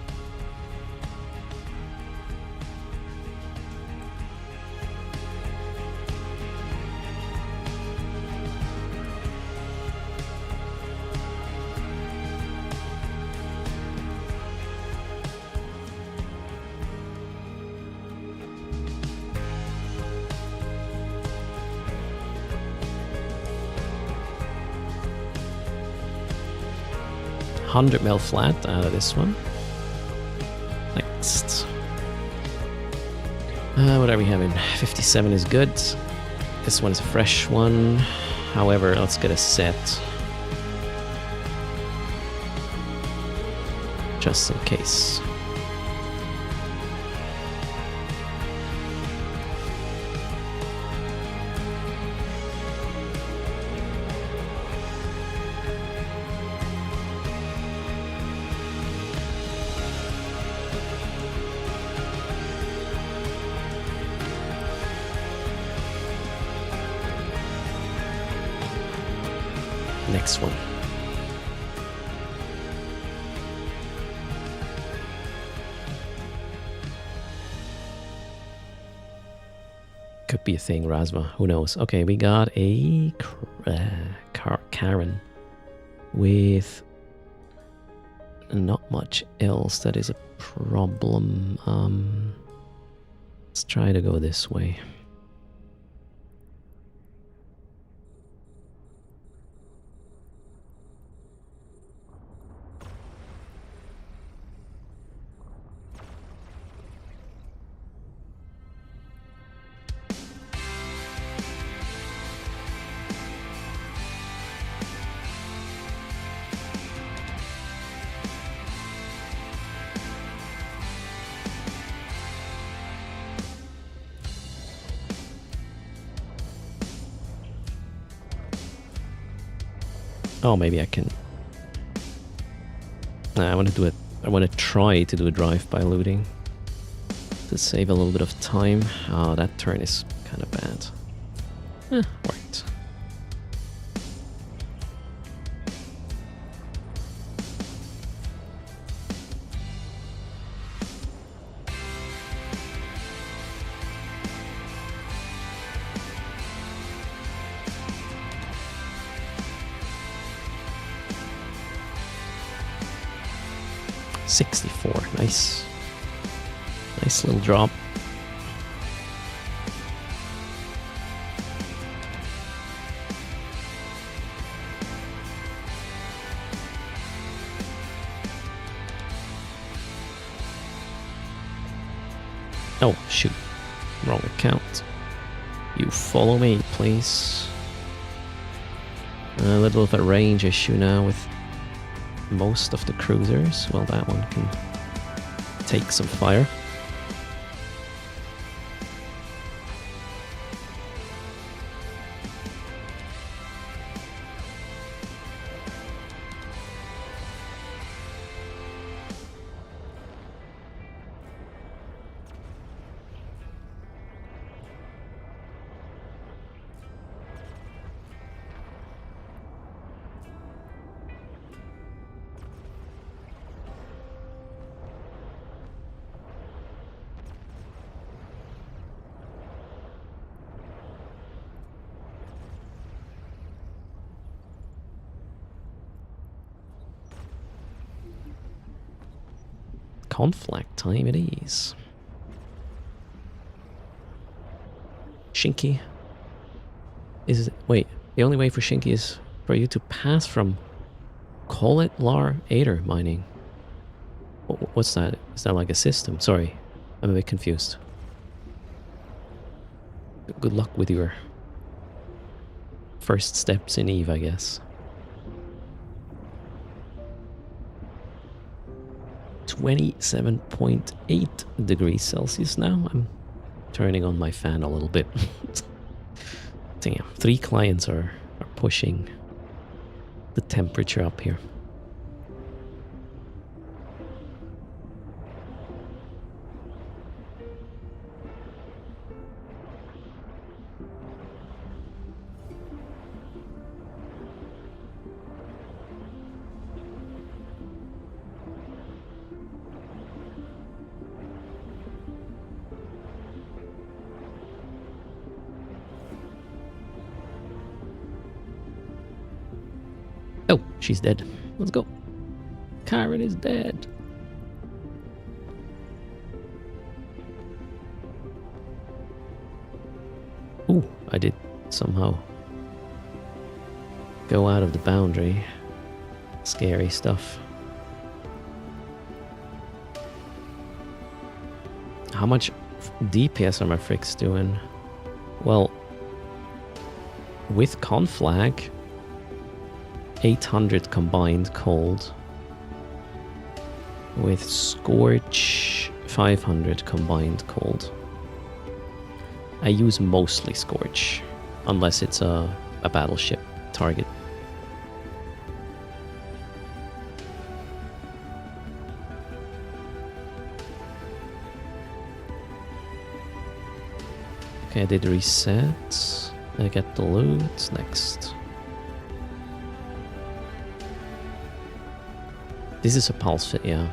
100 mil flat out of this one. Next. What are we having? 57 is good. This one's a fresh one. However, let's get a set. Just in case. Next one. Could be a thing, Rasma. Who knows? Okay, we got a Karen with not much else. That is a problem. Let's try to go this way. Oh, maybe I can. I want to do it. I want to try to do a drive-by looting to save a little bit of time. Oh, that turn is kind of bad. Worked. $64, nice. Nice little drop. Oh, shoot. Wrong account. You follow me, please. A little of a range issue now with most of the cruisers. Well, that one can take some fire. Conflict time it is. Shinky. Wait, the only way for Shinky is for you to pass from Call it Lar Ader mining. What's that? Is that like a system? Sorry, I'm a bit confused. Good luck with your first steps in Eve, I guess. 27.8 degrees Celsius now. I'm turning on my fan a little bit. Damn, 3 clients are pushing the temperature up here. Oh, she's dead. Let's go. Karen is dead. Ooh, I did somehow go out of the boundary. Scary stuff. How much DPS are my fricks doing? Well, with conflag, 800 combined cold. With Scorch, 500 combined cold. I use mostly Scorch, unless it's a battleship target. Okay, I did reset. I get the loot next. This is a pulse fit, yeah.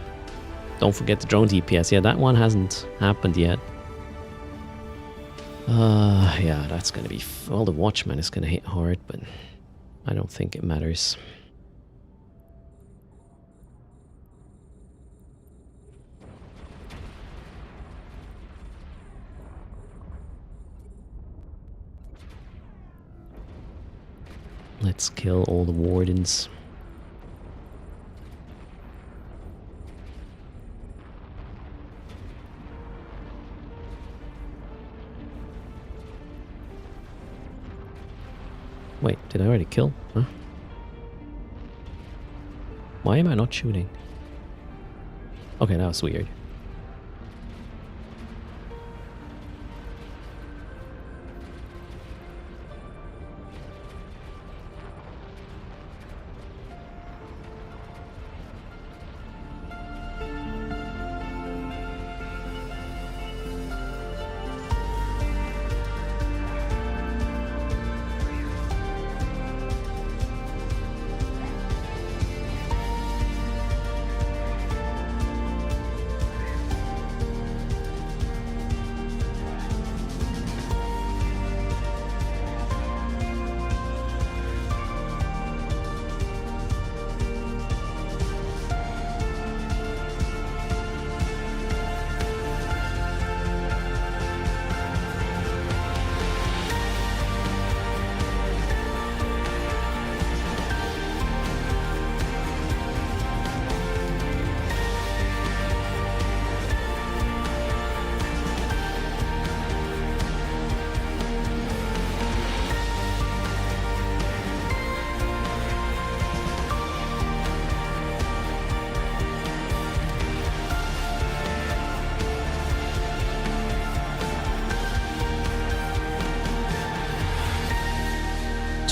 Don't forget the drone DPS. Yeah, that one hasn't happened yet. Yeah, that's gonna be... Well, the Watchman is gonna hit hard, but I don't think it matters. Let's kill all the wardens. Wait, did I already kill? Huh? Why am I not shooting? Okay, that was weird.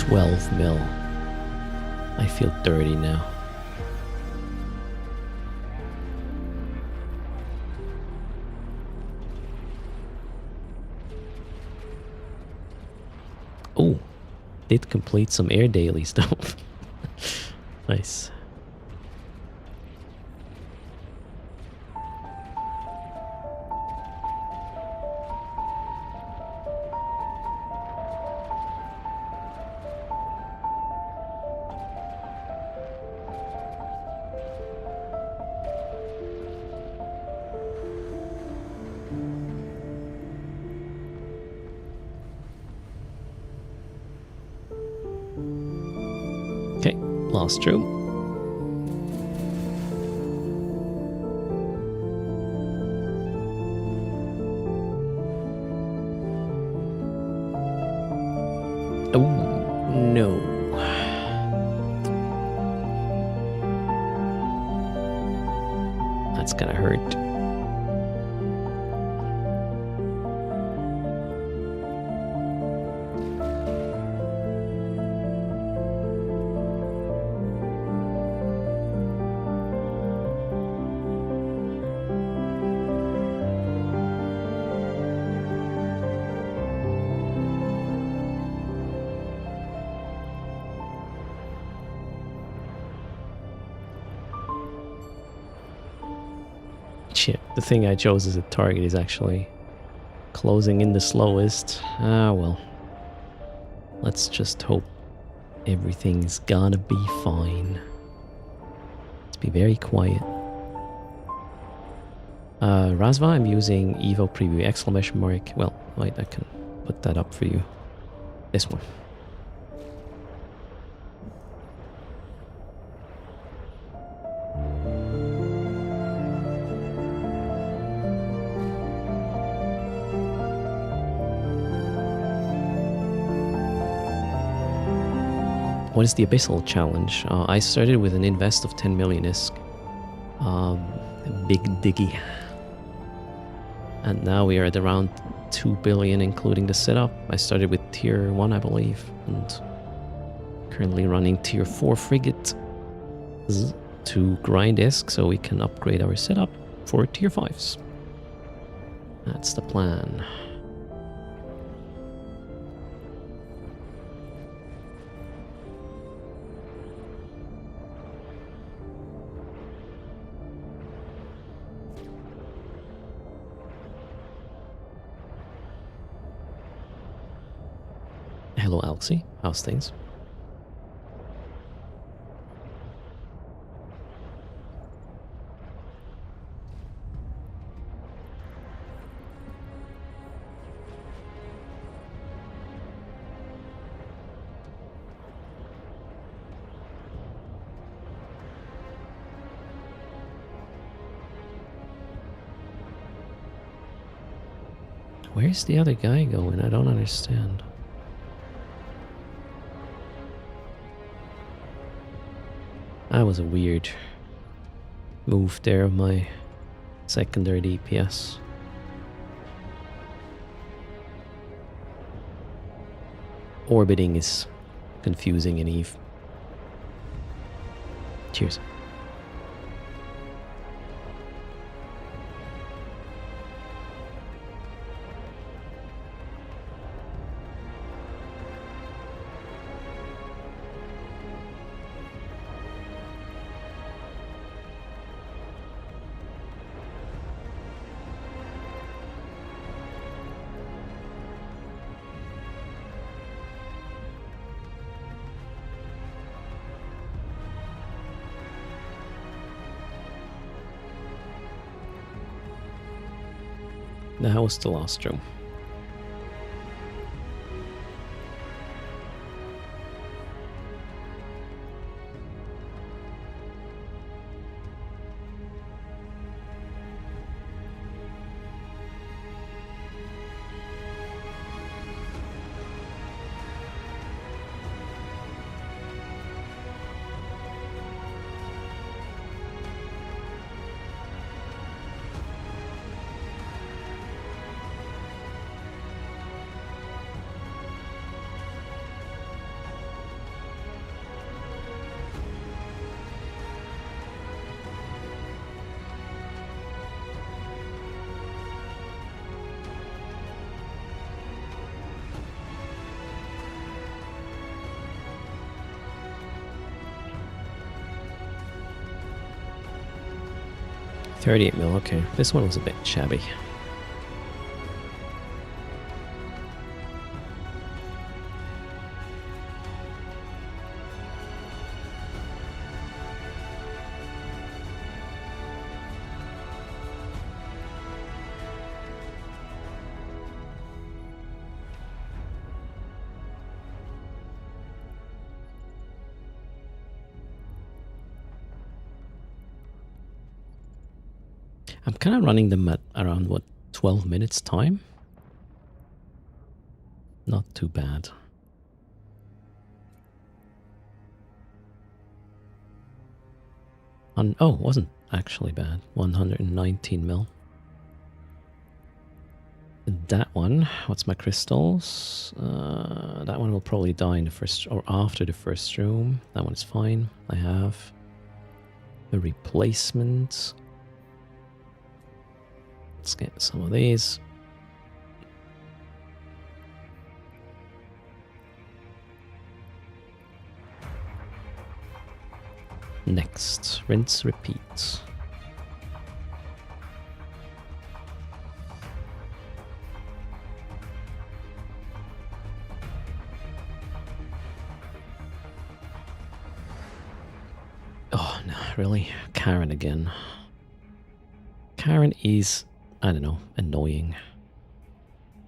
$12 mil. I feel dirty now. Oh, did complete some air daily stuff. Nice. Okay, last room. Oh, no. That's gonna hurt. Shit, the thing I chose as a target is actually closing in the slowest. Ah, well. Let's just hope everything's gonna be fine. Let's be very quiet. Razva, I'm using Evo Preview exclamation mark. Well, wait, I can put that up for you. This one. What is the Abyssal challenge? I started with an invest of 10 million ISK. Big diggy. And now we are at around 2 billion including the setup. I started with tier 1 I believe, and currently running tier 4 frigate to grind ISK so we can upgrade our setup for tier 5s. That's the plan. Hello, Alexi. How's things? Where's the other guy going? I don't understand. That was a weird move there of my secondary DPS. Orbiting is confusing in Eve. Cheers. That was the last room. $38 mil, okay. This one was a bit shabby. I'm kind of running them at around, what, 12 minutes time? Not too bad. Oh, it wasn't actually bad. 119 mil. That one, what's my crystals? That one will probably die in the first, or after the first room. That one is fine. I have a replacement. Let's get some of these. Next, rinse, repeat. Oh no, really? Karen again. Karen is, I don't know, annoying.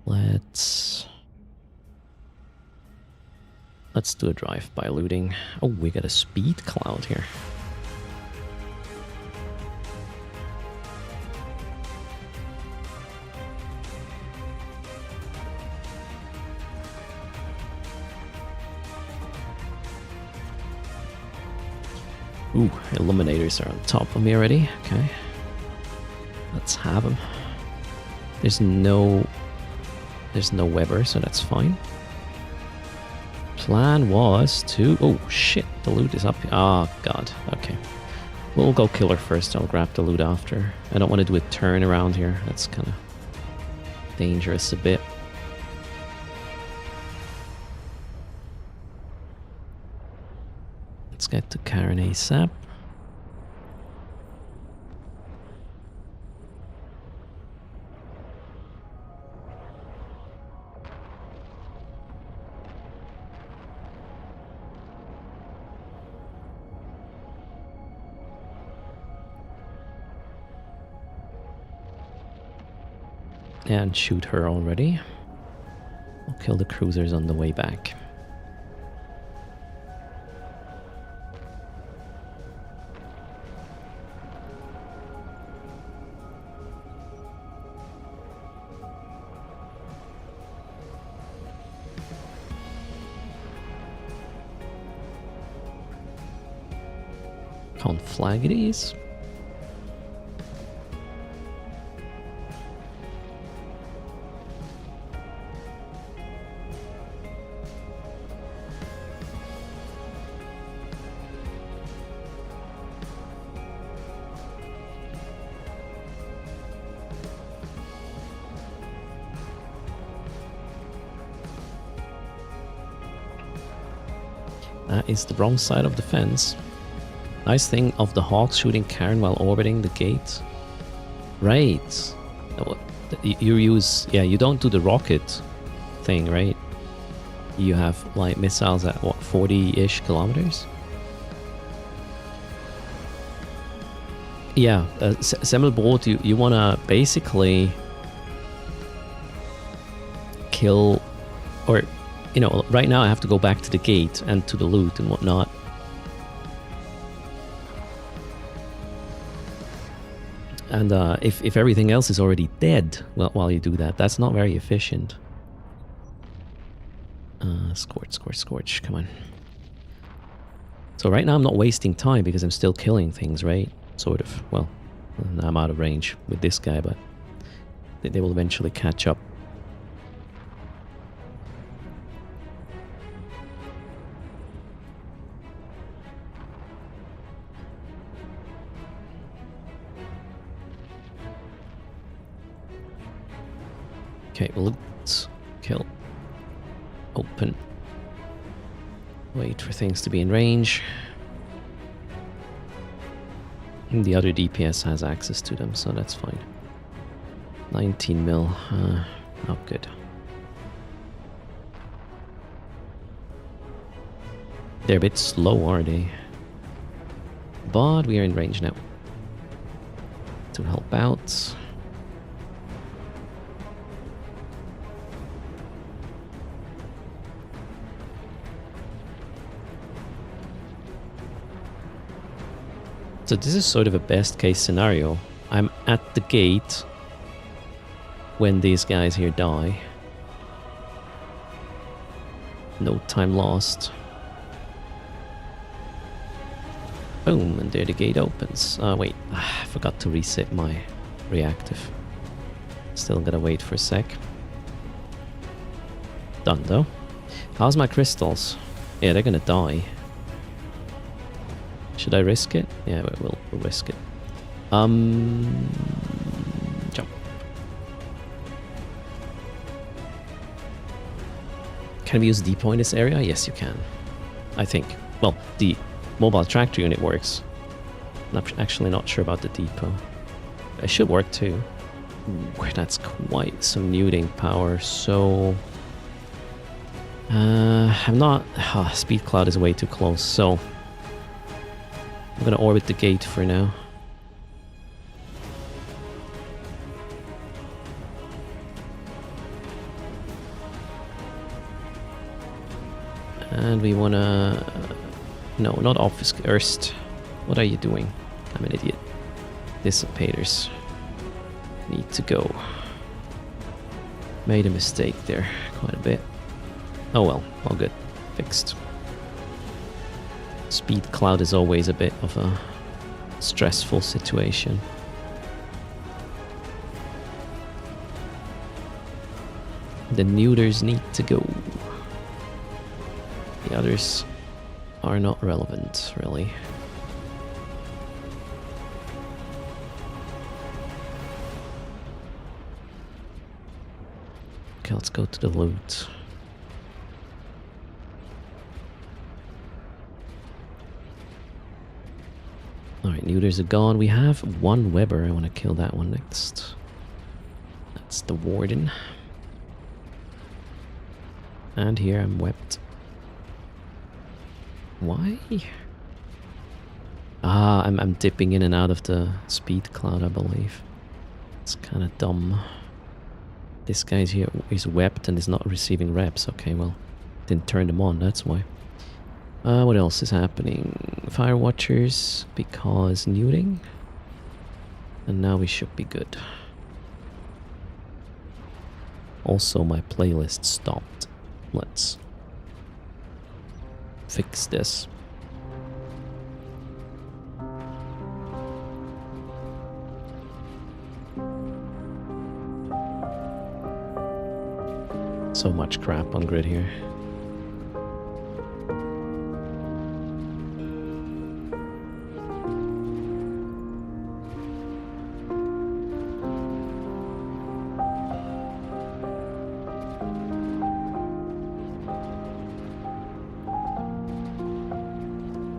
Let's do a drive-by looting. Oh, we got a speed cloud here. Ooh, illuminators are on top of me already. Okay. Let's have them. There's no Weber, so that's fine. Plan was to... Oh, shit. The loot is up here. Oh, God. Okay. We'll go kill her first. I'll grab the loot after. I don't want to do a turn around here. That's kind of dangerous a bit. Let's get to Karen ASAP. And shoot her already. We'll kill the cruisers on the way back. Can't flag these. That is the wrong side of the fence. Nice thing of the Hawks shooting Karen while orbiting the gate. Right. You use... Yeah, you don't do the rocket thing, right? You have, like, missiles at, what, 40-ish kilometers? Yeah, Semmelbrot, you want to basically kill... Or, you know, right now I have to go back to the gate and to the loot and whatnot. And if everything else is already dead while you do that, that's not very efficient. Scorch, come on. So right now I'm not wasting time because I'm still killing things, right? Sort of. Well, I'm out of range with this guy, but they will eventually catch up. Okay, let's kill. Open. Wait for things to be in range. And the other DPS has access to them, so that's fine. 19 mil. Not good. They're a bit slow, are they? But we are in range now. To help out. So this is sort of a best case scenario. I'm at the gate when these guys here die. No time lost. Boom, and there the gate opens. Wait, I forgot to reset my reactive. Still gotta wait for a sec. Done though. How's my crystals? Yeah, they're gonna die. Should I risk it? Yeah, we'll risk it. Jump. Can we use depot in this area? Yes, you can. I think. Well, the mobile tractor unit works. I'm actually not sure about the depot. It should work too. Ooh, that's quite some neuting power, so... I'm not... speed cloud is way too close, so... I'm gonna orbit the gate for now. And we wanna... No, not obfuscate. Erst. What are you doing? I'm an idiot. Dissipators. Need to go. Made a mistake there. Quite a bit. Oh well, all good. Fixed. Speed cloud is always a bit of a stressful situation. The neuters need to go. The others are not relevant, really. Okay, let's go to the loot. Alright, neuters are gone. We have one Weber. I want to kill that one next. That's the Warden. And here I'm webbed. Why? Ah, I'm dipping in and out of the speed cloud, I believe. It's kind of dumb. This guy's here is webbed and is not receiving reps. Okay, well, didn't turn them on, that's why. What else is happening? Fire Watchers, because neuting. And now we should be good. Also, my playlist stopped. Let's fix this. So much crap on grid here.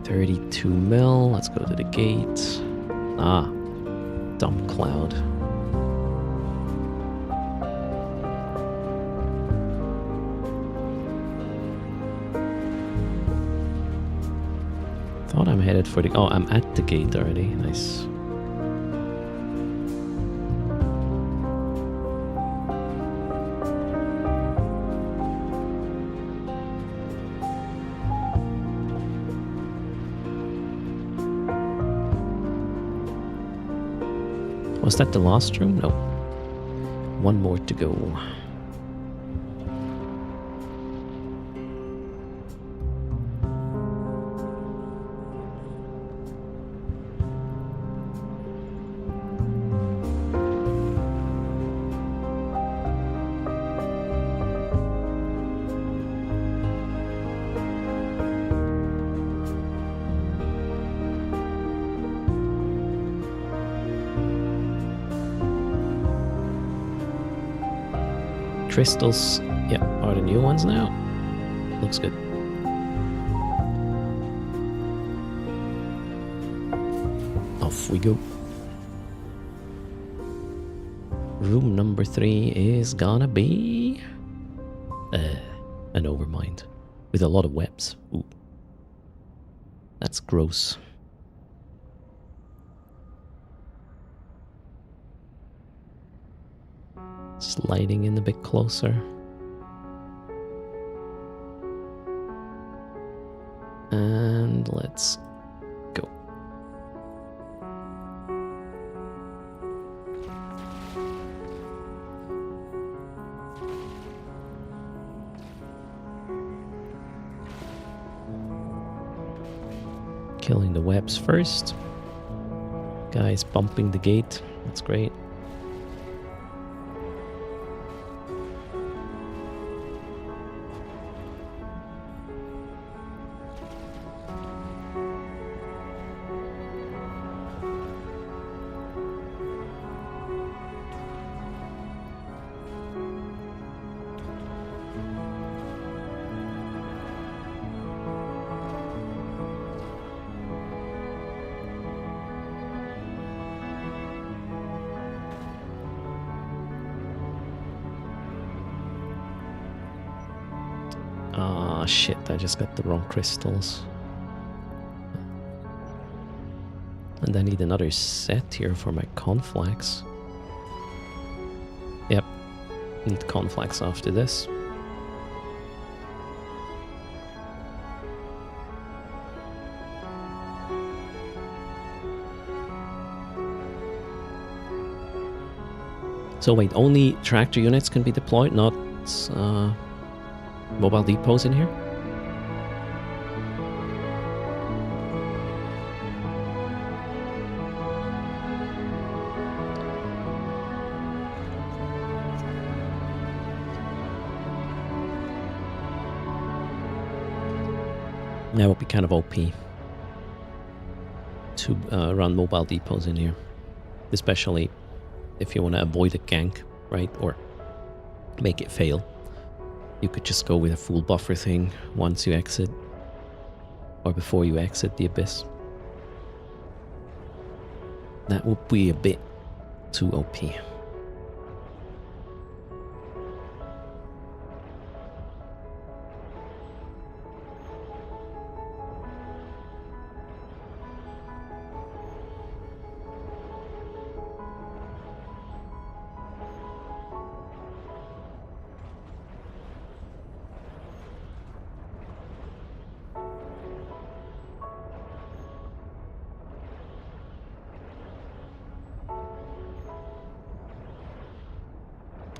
$32 mil. Let's go to the gate. Ah, dump cloud. Thought I'm headed for the... Oh, I'm at the gate already. Nice. Was that the last room? No. One more to go. Crystals, yeah, are the new ones now. Looks good. Off we go. Room number 3 is gonna be an overmind with a lot of webs. Ooh. That's gross. Sliding in a bit closer. And let's go. Killing the webs first. Guys bumping the gate. That's great. Ah, shit, I just got the wrong crystals. And I need another set here for my conflax. Yep, need conflax after this. So wait, only tractor units can be deployed, not mobile depots in here? That would be kind of OP to run mobile depots in here, especially if you want to avoid a gank, right, or make it fail. You could just go with a full buffer thing once you exit, or before you exit the Abyss. That would be a bit too OP.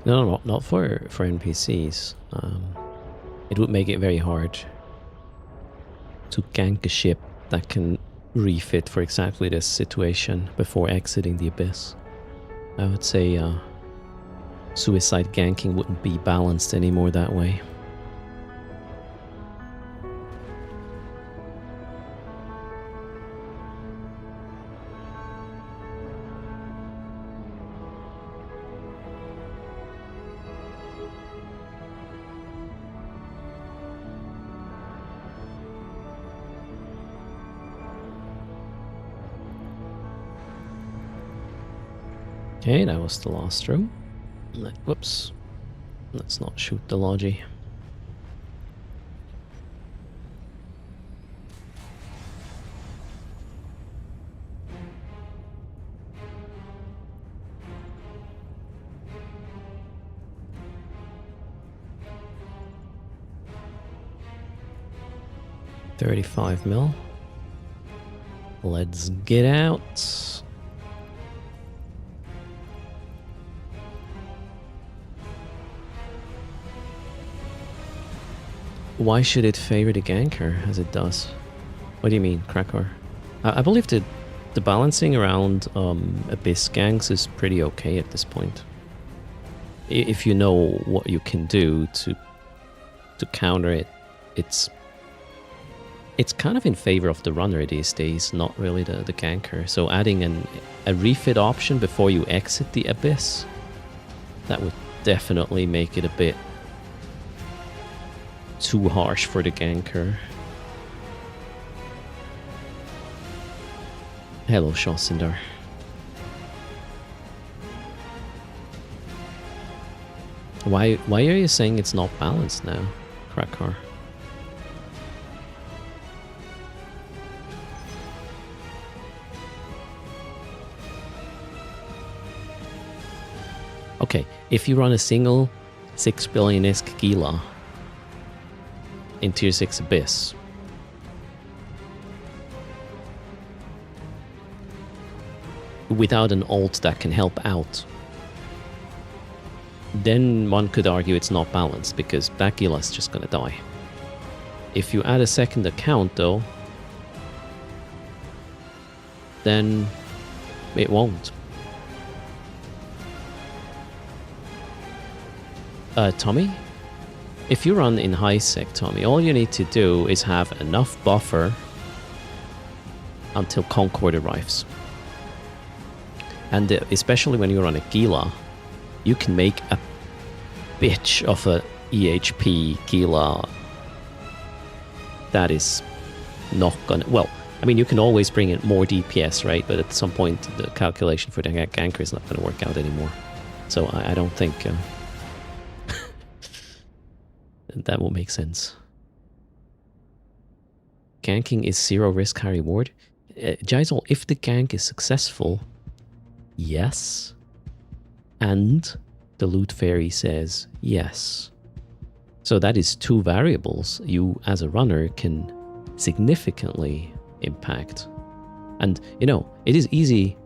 No, not for NPCs. It would make it very hard to gank a ship that can refit for exactly this situation before exiting the Abyss. I would say suicide ganking wouldn't be balanced anymore that way. Okay, that was the last room. Whoops. Let's not shoot the Logi. $35 mil. Let's get out. Why should it favor the ganker as it does? What do you mean, Krakor? I believe the balancing around Abyss ganks is pretty okay at this point. If you know what you can do to counter it, it's kind of in favor of the runner these days, not really the ganker. So adding a refit option before you exit the Abyss, that would definitely make it a bit too harsh for the ganker. Hello, Shosindar. Why are you saying it's not balanced now, Krakor? Okay, if you run a single 6 billion-esque Gila in Tier 6 Abyss, without an ult that can help out, then one could argue it's not balanced, because that Gila is just gonna die. If you add a second account though, then it won't. Tommy? If you run in high sec, Tommy, all you need to do is have enough buffer until Concord arrives. And especially when you run a Gila, you can make a bitch of a EHP Gila that is not gonna... Well, I mean, you can always bring in more DPS, right? But at some point, the calculation for the ganker is not going to work out anymore. So I don't think... that will make sense. Ganking is zero risk, high reward. Jaisal, if the gank is successful, yes. And the loot fairy says yes. So that is two variables you, as a runner, can significantly impact. And, you know, it is easy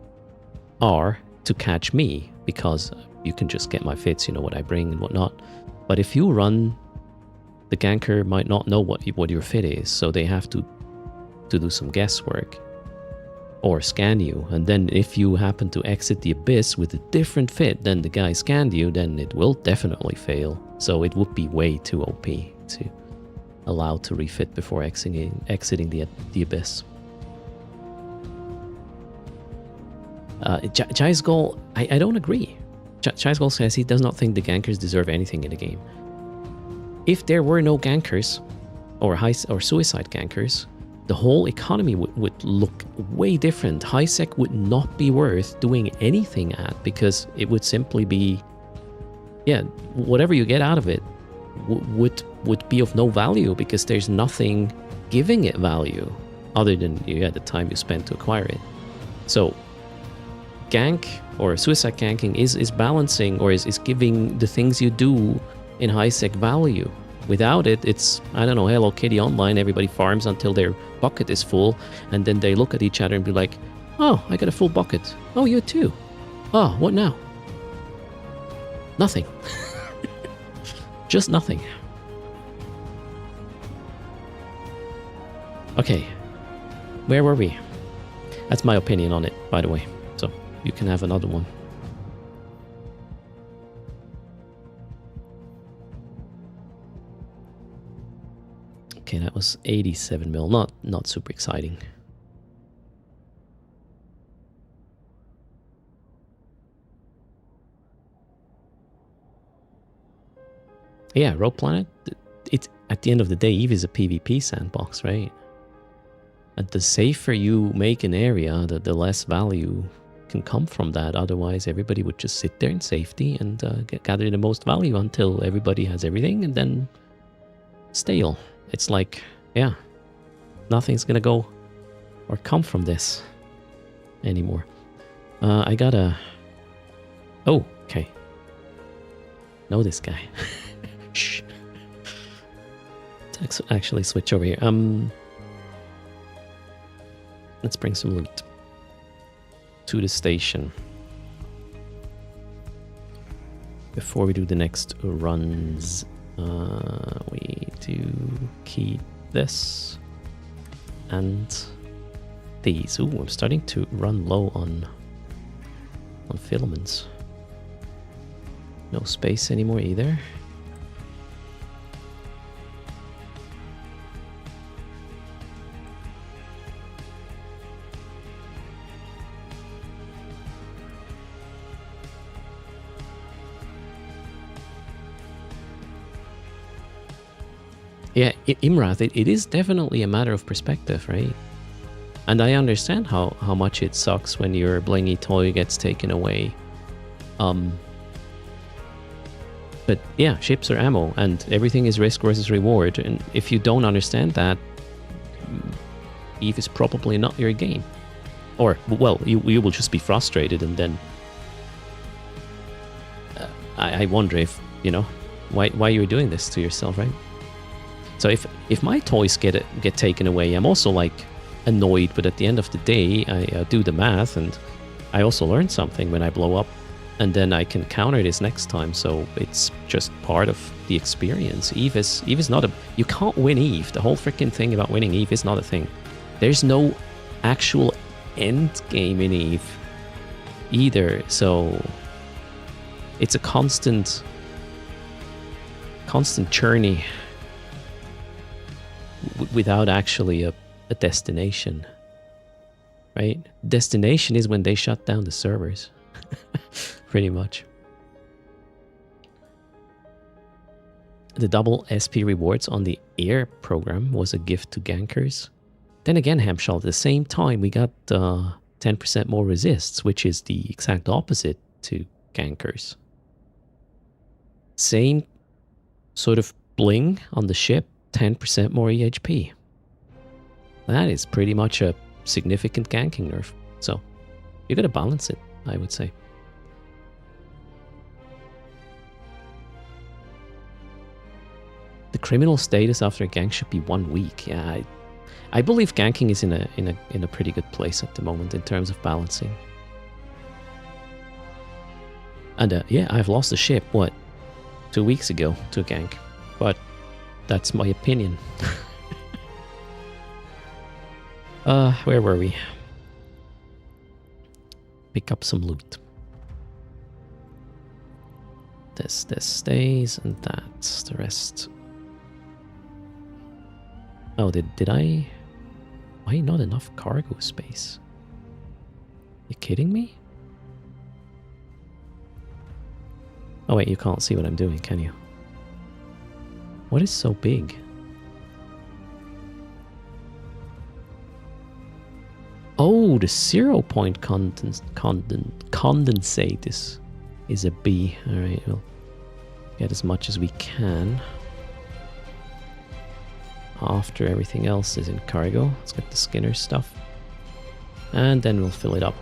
to catch me, because you can just get my fits, you know, what I bring and whatnot. But if you run... the ganker might not know what your fit is, so they have to do some guesswork or scan you. And then if you happen to exit the Abyss with a different fit than the guy scanned you, then it will definitely fail. So it would be way too OP allowed to refit before exiting the abyss. Jai's goal, I don't agree. Jai's goal says he does not think the gankers deserve anything in the game. If there were no gankers, or suicide gankers, the whole economy would look way different. High sec would not be worth doing anything at, because it would simply be, yeah, whatever you get out of it would be of no value, because there's nothing giving it value other than the time you spent to acquire it. So gank or suicide ganking is balancing, or is giving the things you do in high sec value. Without it, it's, I don't know, Hello Kitty Online, everybody farms until their bucket is full, and then they look at each other and be like, oh, I got a full bucket. Oh, you too. Oh, what now? Nothing. Just nothing. Okay, where were we? That's my opinion on it, by the way, so you can have another one. Okay, that was 87 mil. Not super exciting. Yeah, Rogue Planet. It's at the end of the day, Eve is a PvP sandbox, right? And the safer you make an area, the less value can come from that. Otherwise, everybody would just sit there in safety and gather the most value until everybody has everything, and then stale. It's like, yeah, nothing's gonna go or come from this anymore. I gotta... Oh, okay. Know this guy. Shh. Let's actually switch over here. Let's bring some loot to the station before we do the next runs. We do keep this and these. Ooh, I'm starting to run low on filaments. No space anymore either. Yeah, Imrath, it is definitely a matter of perspective, right? And I understand how much it sucks when your blingy toy gets taken away. But yeah, ships are ammo, and everything is risk versus reward. And if you don't understand that, Eve is probably not your game. Or, well, you will just be frustrated, and then... I wonder if, you know, why you're doing this to yourself, right? So if my toys get taken away, I'm also like annoyed, but at the end of the day, I do the math, and I also learn something when I blow up, and then I can counter this next time. So it's just part of the experience. Eve is not a... You can't win Eve. The whole freaking thing about winning Eve is not a thing. There's no actual end game in Eve either. So it's a constant journey without actually a destination, right? Destination is when they shut down the servers, pretty much. The double SP rewards on the air program was a gift to gankers. Then again, Hamshall, at the same time, we got 10% more resists, which is the exact opposite to gankers. Same sort of bling on the ship, 10% more EHP. That is pretty much a significant ganking nerf. So you gotta balance it, I would say. The criminal status after a gank should be 1 week. Yeah, I believe ganking is in a pretty good place at the moment in terms of balancing. And yeah, I've lost a ship, what, 2 weeks ago to a gank. But that's my opinion. Where were we? Pick up some loot. This stays, and that's the rest. Oh, did I... Why not enough cargo space? You kidding me? Oh wait, you can't see what I'm doing, can you? What is so big? Oh, the 0 point condensate is a B. Alright, we'll get as much as we can. After everything else is in cargo. Let's get the Skinner stuff. And then we'll fill it up.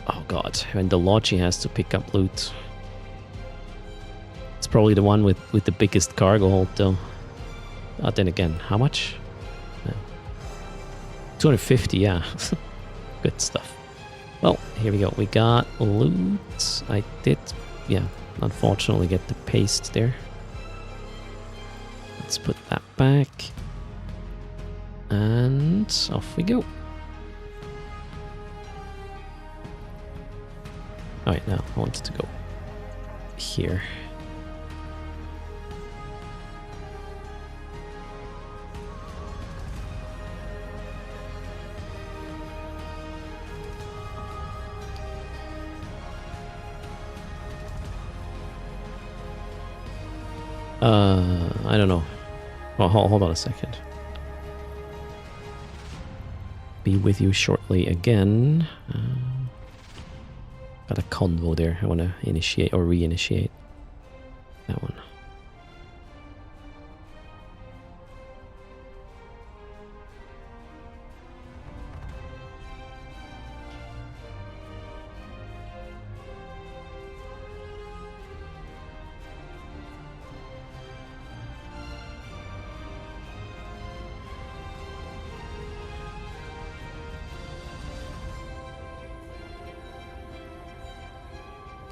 Oh god, and the Logi has to pick up loot. It's probably the one with the biggest cargo hold though. Then again, how much? 250, yeah. Good stuff. Well, here we go. We got loot. I did, yeah, unfortunately get the paste there. Let's put that back. And off we go. Alright, now I wanted to go here. I don't know. Well, hold on a second. Be with you shortly again. Got a convo there. I want to initiate or reinitiate that one.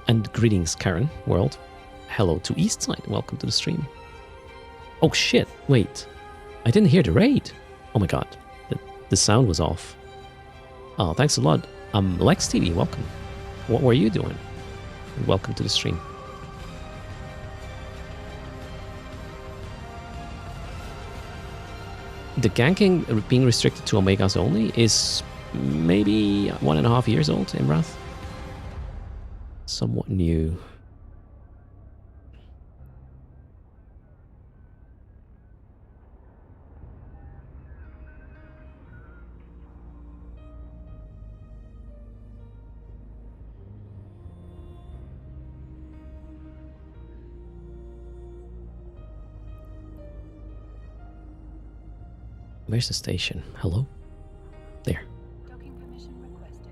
And greetings, Karen, world. Hello to Eastside, welcome to the stream. Oh shit, wait. I didn't hear the raid. Oh my god, the sound was off. Oh, thanks a lot. Lex TV, welcome. What were you doing? And welcome to the stream. The ganking being restricted to Omegas only is maybe 1.5 years old, Imrath. Somewhat new. Where's the station? Hello? There.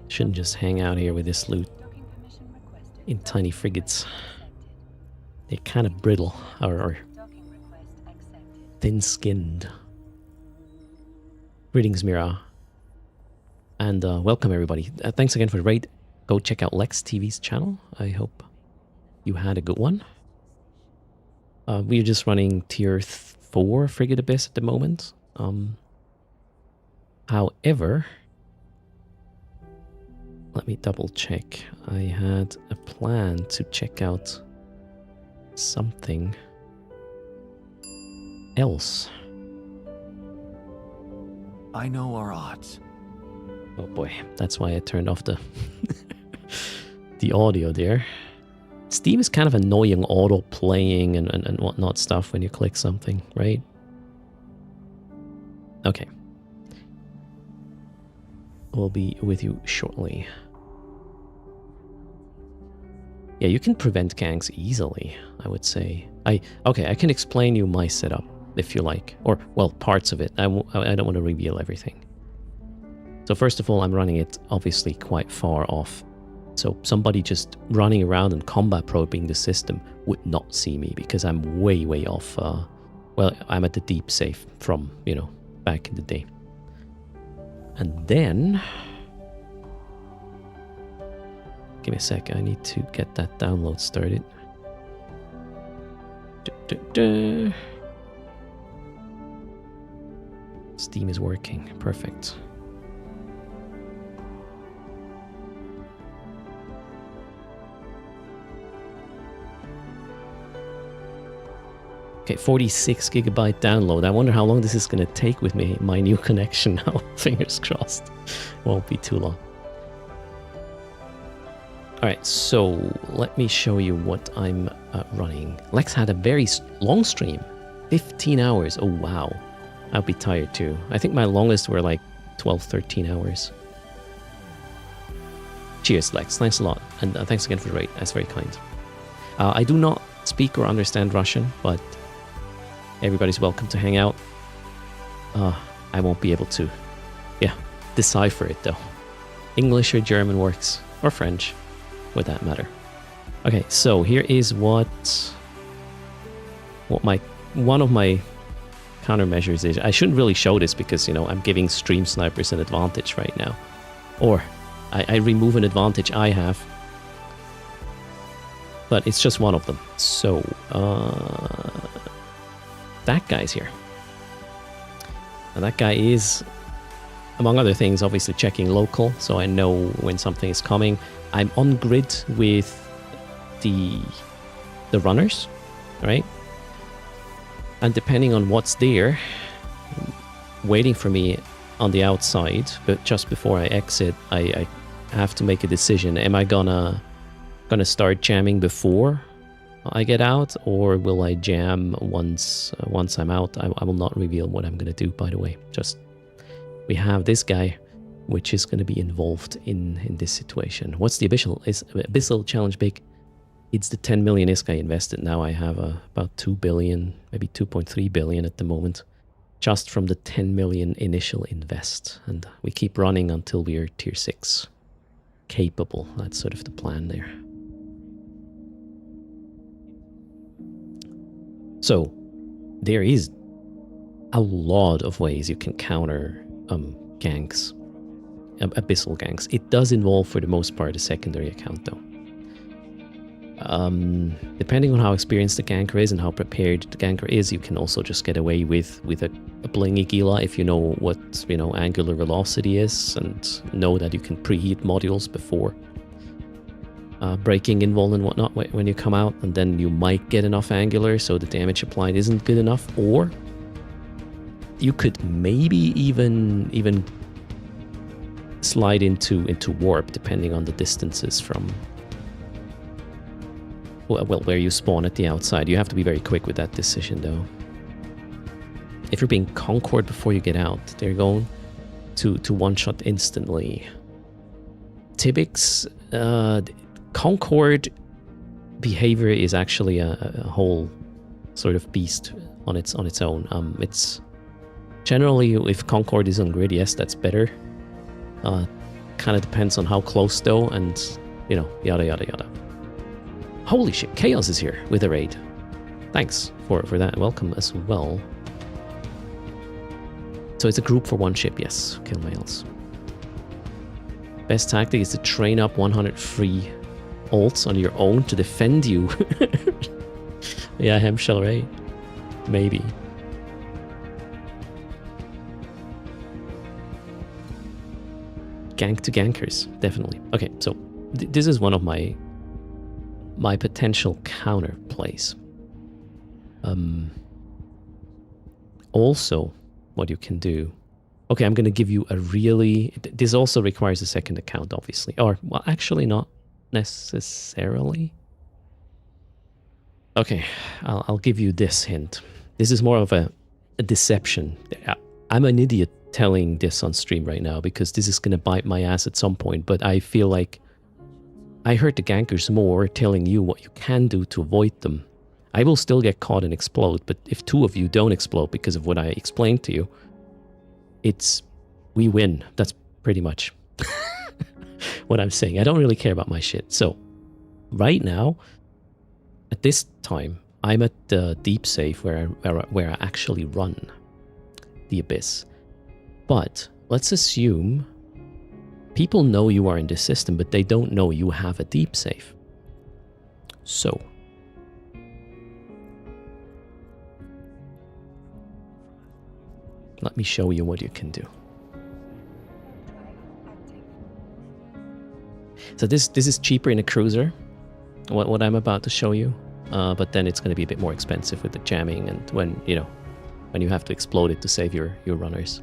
Shouldn't just hang out here with this loot in tiny frigates. They're kind of brittle or thin-skinned. Greetings, Mira. And welcome, everybody. Thanks again for the raid. Go check out Lex TV's channel. I hope you had a good one. We're just running tier 4 Frigate Abyss at the moment. However, let me double check. I had a plan to check out something else. I know our odds. Oh boy, that's why I turned off the the audio there. Steam is kind of annoying auto playing and whatnot stuff when you click something, right? Okay. We'll be with you shortly. Yeah, you can prevent ganks easily, I would say. Okay, I can explain you my setup, if you like. Or, well, parts of it. I don't want to reveal everything. So first of all, I'm running it obviously quite far off. So somebody just running around and combat probing the system would not see me because I'm way, way off. Well, I'm at the deep safe from, you know, back in the day. And then... Give me a sec, I need to get that download started. Steam is working, perfect. Okay, 46 gigabyte download. I wonder how long this is going to take with me, my new connection now. Fingers crossed. Won't be too long. Alright, so let me show you what I'm running. Lex had a very long stream. 15 hours. Oh, wow. I'll be tired too. I think my longest were like 12, 13 hours. Cheers, Lex. Thanks a lot. And thanks again for the raid. That's very kind. I do not speak or understand Russian, but everybody's welcome to hang out. I won't be able to, decipher it though. English or German works, or French, for that matter. Okay, so here is what one of my countermeasures is. I shouldn't really show this because, you know, I'm giving stream snipers an advantage right now. Or I remove an advantage I have. But it's just one of them. So, that guy's here. And that guy is, among other things, obviously checking local, so I know when something is coming. I'm on grid with the runners, right? And depending on what's there, waiting for me on the outside, but just before I exit, I have to make a decision. Am I gonna start jamming before I get out, or will I jam once I'm out? I will not reveal what I'm gonna do, by the way. Just, we have this guy, which is gonna be involved in this situation. What's the abyssal challenge big? It's the 10 million ISK I invested. Now I have about 2 billion, maybe 2.3 billion at the moment, just from the 10 million initial invest. And we keep running until we are tier 6 capable. That's sort of the plan there. So there is a lot of ways you can counter ganks, abyssal ganks. It does involve, for the most part, a secondary account though. Depending on how experienced the ganker is and how prepared the ganker is, you can also just get away with a blingy Gila if you know what, you know, angular velocity is and know that you can preheat modules before breaking invul and whatnot when you come out, and then you might get enough angular so the damage applied isn't good enough, or you could maybe even slide into warp depending on the distances from where you spawn at the outside. You have to be very quick with that decision though. If you're being Concord before you get out, they're going to one-shot instantly. Tibix, Concord behavior is actually a whole sort of beast on its own. It's generally, if Concord is on grid, yes, that's better. Kind of depends on how close though, and you know, yada yada yada. Holy shit, Chaos is here with a raid. Thanks for that. Welcome as well. So it's a group for one ship, yes. Kill males. Best tactic is to train up 100 free ults on your own to defend you. Yeah, Hemshell, right? Maybe. Gank to gankers, definitely. Okay, so this is one of my potential counter plays. Also, what you can do. Okay, I'm going to give you a really... This also requires a second account, obviously. Or, well, actually not necessarily. Okay, I'll give you this hint. This is more of a deception. I'm an idiot telling this on stream right now because this is going to bite my ass at some point, but I feel like I hurt the gankers more telling you what you can do to avoid them. I will still get caught and explode, but if two of you don't explode because of what I explained to you, we win. That's pretty much what I'm saying. I don't really care about my shit. So, right now, at this time, I'm at the deep safe where I actually run the Abyss. But let's assume people know you are in this system, but they don't know you have a deep safe. So, let me show you what you can do. So this is cheaper in a cruiser, what I'm about to show you. but then it's going to be a bit more expensive with the jamming and when you have to explode it to save your runners.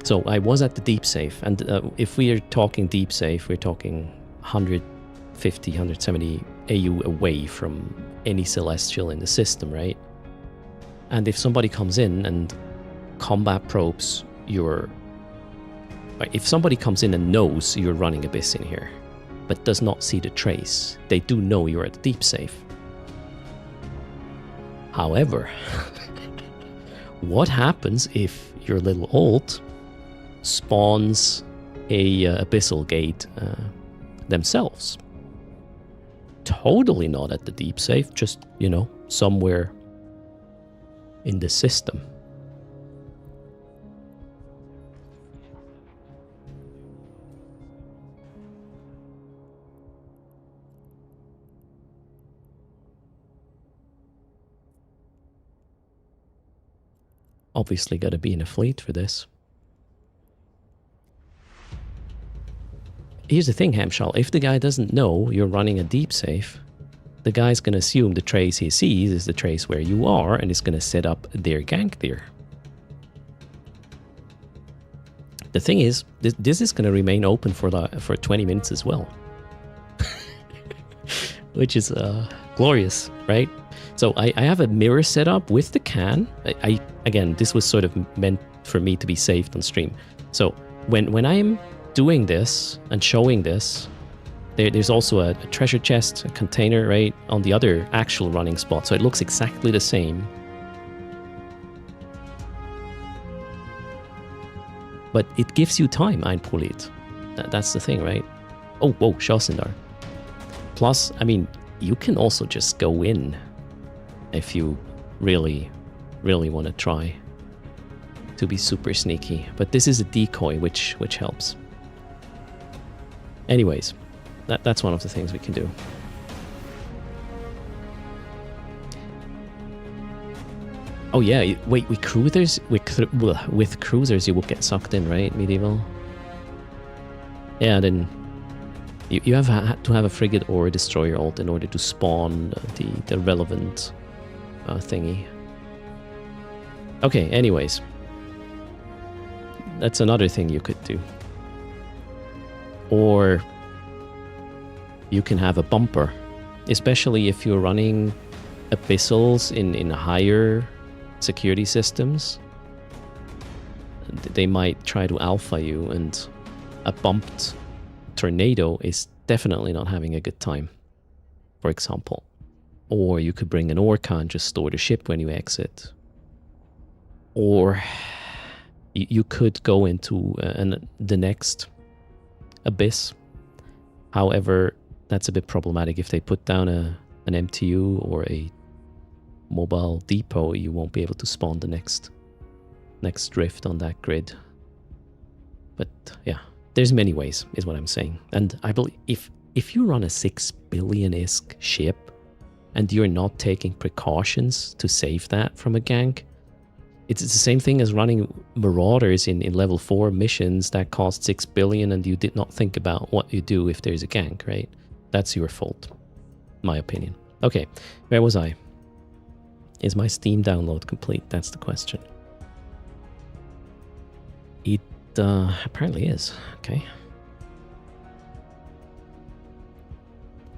So I was at the deep safe, and if we are talking deep safe, we're talking 150, 170 AU away from any celestial in the system, right? And if somebody comes in and combat probes if somebody comes in and knows you're running Abyss in here, but does not see the trace, they do know you're at the deep safe. However, what happens if your little ult spawns a abyssal gate themselves? Totally not at the deep safe, just, somewhere in the system. Obviously got to be in a fleet for this. Here's the thing, Hamshal. If the guy doesn't know you're running a deep safe, the guy's going to assume the trace he sees is the trace where you are and is going to set up their gank there. The thing is, this is going to remain open for 20 minutes as well. Which is glorious, right? So I have a mirror set up with the can. Again, this was sort of meant for me to be saved on stream. So when I'm doing this and showing this, there's also a treasure chest, a container, right, on the other actual running spot. So it looks exactly the same. But it gives you time, Einpolit. That's the thing, right? Oh, whoa, Shosindar. Plus, I mean, you can also just go in if you really, really want to try to be super sneaky. But this is a decoy, which helps. Anyways, that's one of the things we can do. Oh yeah, wait, with cruisers you will get sucked in, right, Medieval? Yeah, then you have to have a frigate or a destroyer ult in order to spawn the relevant thingy. Okay, anyways. That's another thing you could do. Or you can have a bumper, especially if you're running abyssals in higher security systems. They might try to alpha you, and a bumped tornado is definitely not having a good time, for example. Or you could bring an orca and just store the ship when you exit. Or you could go into the next abyss. However, that's a bit problematic. If they put down an MTU or a mobile depot, you won't be able to spawn the next drift on that grid. But yeah, there's many ways, is what I'm saying. And I believe if you run a 6 billion-isk ship and you're not taking precautions to save that from a gank, it's the same thing as running Marauders in level 4 missions that cost 6 billion and you did not think about what you do if there's a gank, right? That's your fault, my opinion. Okay, where was I? Is my Steam download complete? That's the question. It apparently is. Okay.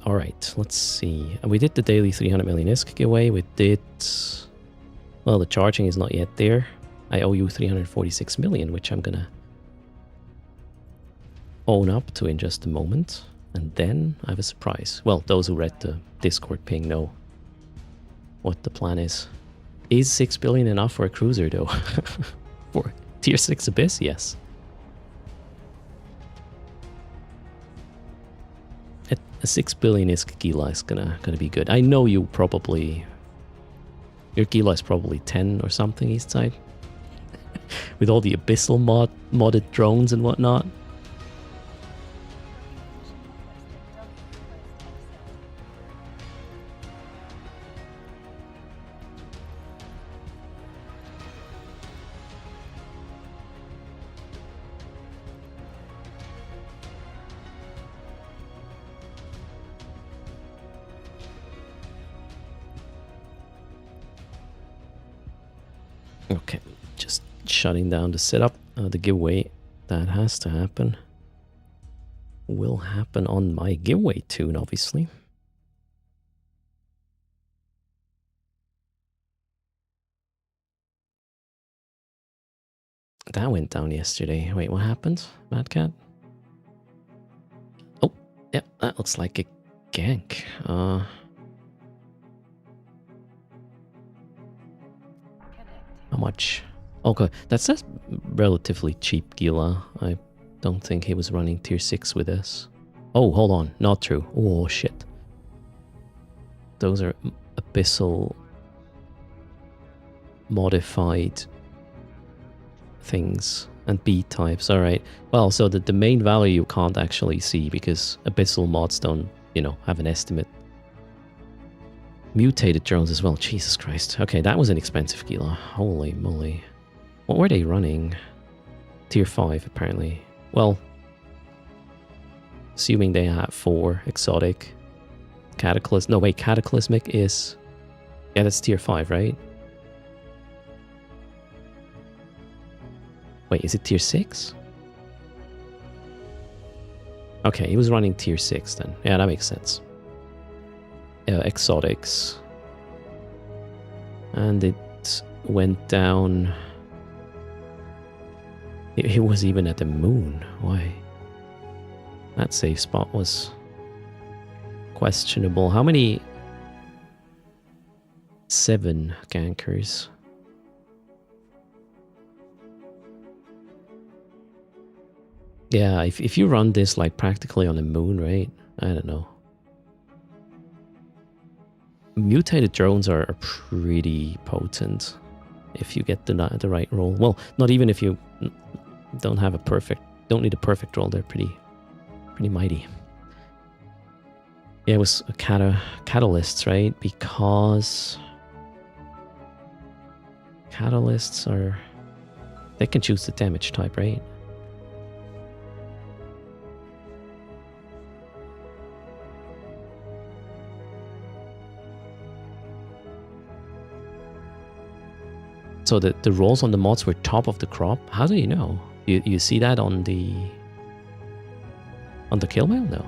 Alright, let's see. We did the daily 300 million ISK giveaway. We did... Well, the charging is not yet there. I owe you 346 million, which I'm gonna own up to in just a moment. And then I have a surprise. Well, those who read the Discord ping know what the plan is. Is 6 billion enough for a cruiser, though? For tier 6 Abyss? Yes. A 6 billion ISK Gila is gonna be good. I know you probably... Your Gila is probably 10 or something east side. With all the abyssal modded drones and whatnot. Okay, just shutting down the setup. The giveaway that has to happen will happen on my giveaway tune, obviously. That went down yesterday. Wait, what happened, Mad Cat? Oh, yeah, that looks like a gank. How much? Okay, that's a relatively cheap Gila. I don't think he was running tier 6 with us. Oh, hold on. Not true. Oh, shit. Those are abyssal modified things and B types. All right. Well, so the main value you can't actually see because abyssal mods don't, you know, have an estimate. Mutated drones as well. Jesus Christ. Okay, that was an expensive Gila. Holy moly. What were they running? Tier 5, apparently. Well, assuming they have 4 exotic. Cataclysm. No, wait, Cataclysmic is... Yeah, that's tier 5, right? Wait, is it tier 6? Okay, he was running tier 6 then. Yeah, that makes sense. Exotics. And it went down... It was even at the moon. Why? That safe spot was questionable. How many? 7 gankers. Yeah, if you run this like practically on the moon, right? I don't know. Mutated drones are pretty potent if you get the right roll. Well, not even if you don't have a perfect, don't need a perfect roll. They're pretty mighty. Yeah, it was a catalysts, right? Because catalysts are, they can choose the damage type, right? So the rolls on the mods were top of the crop. How do you know? You see that on the kill mail? No.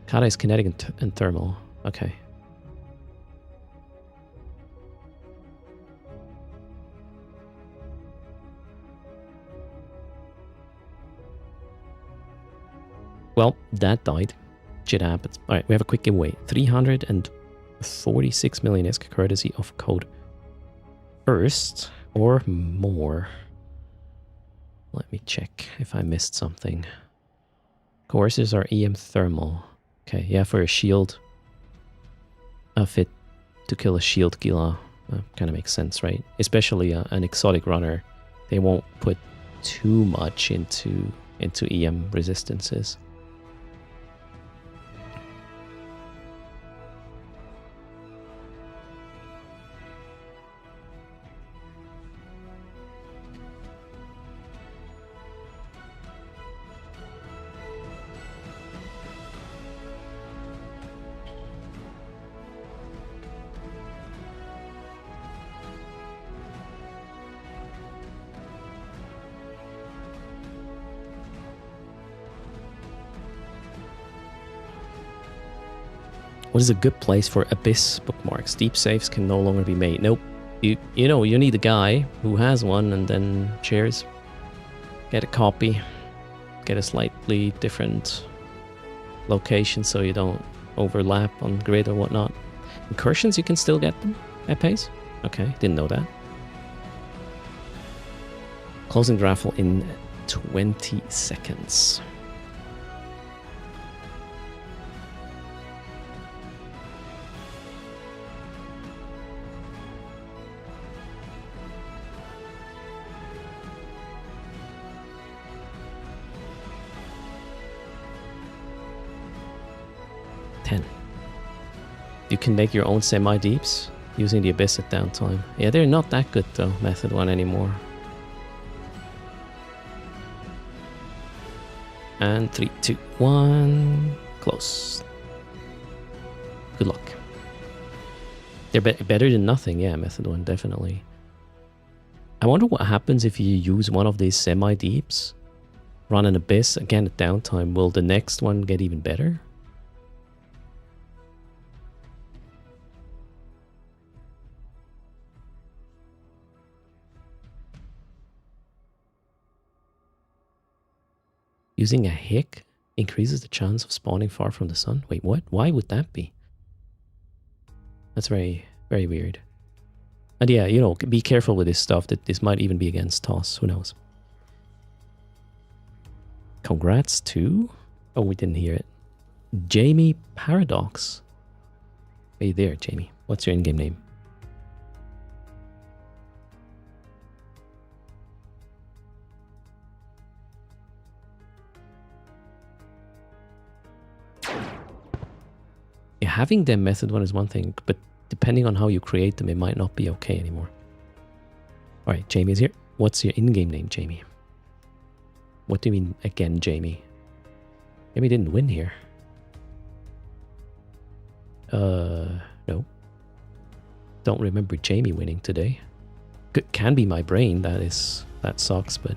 Kata is kinetic and thermal. Okay. Well, that died. Shit happens. Alright, we have a quick giveaway. 346 million is courtesy of code Erst or more. Let me check if I missed something. Courses are EM thermal. Okay, yeah, for a shield. A fit to kill a shield Gila. Kind of makes sense, right? Especially an exotic runner. They won't put too much into EM resistances. What is a good place for Abyss bookmarks? Deep saves can no longer be made. Nope. You know, you need a guy who has one and then shares. Get a copy. Get a slightly different location so you don't overlap on grid or whatnot. Incursions, you can still get them at pace? Okay, didn't know that. Closing the raffle in 20 seconds. You can make your own semi-deeps using the Abyss at downtime. Yeah, they're not that good though, Method 1 anymore. And 3, 2, 1... Close. Good luck. They're better than nothing, yeah, Method 1, definitely. I wonder what happens if you use one of these semi-deeps, run an abyss, again at downtime. Will the next one get even better? Using a hick increases the chance of spawning far from the sun. Wait, what? Why would that be? That's very, very weird. And yeah, you know, be careful with this stuff. That this might even be against toss. Who knows? Congrats to... Oh, we didn't hear it. Jamie Paradox. Hey there, Jamie. What's your in-game name? Yeah, having them method one is one thing, but depending on how you create them, it might not be okay anymore. Alright, Jamie's here. What's your in-game name, Jamie? What do you mean, again, Jamie? Jamie didn't win here. No. Don't remember Jamie winning today. Can be my brain, that sucks, but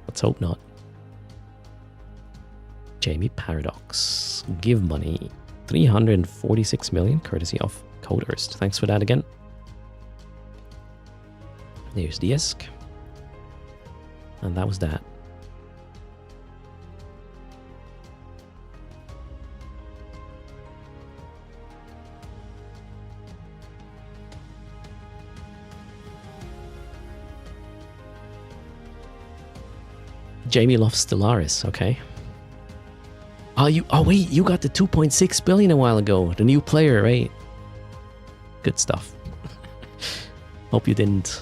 let's hope not. Jamie Paradox. Give money. 346 million, courtesy of Code Erst. Thanks for that again. There's the ISK. And that was that. Jamie loves Stellaris, okay. Oh wait, you got the 2.6 billion a while ago. The new player, right? Good stuff. Hope you didn't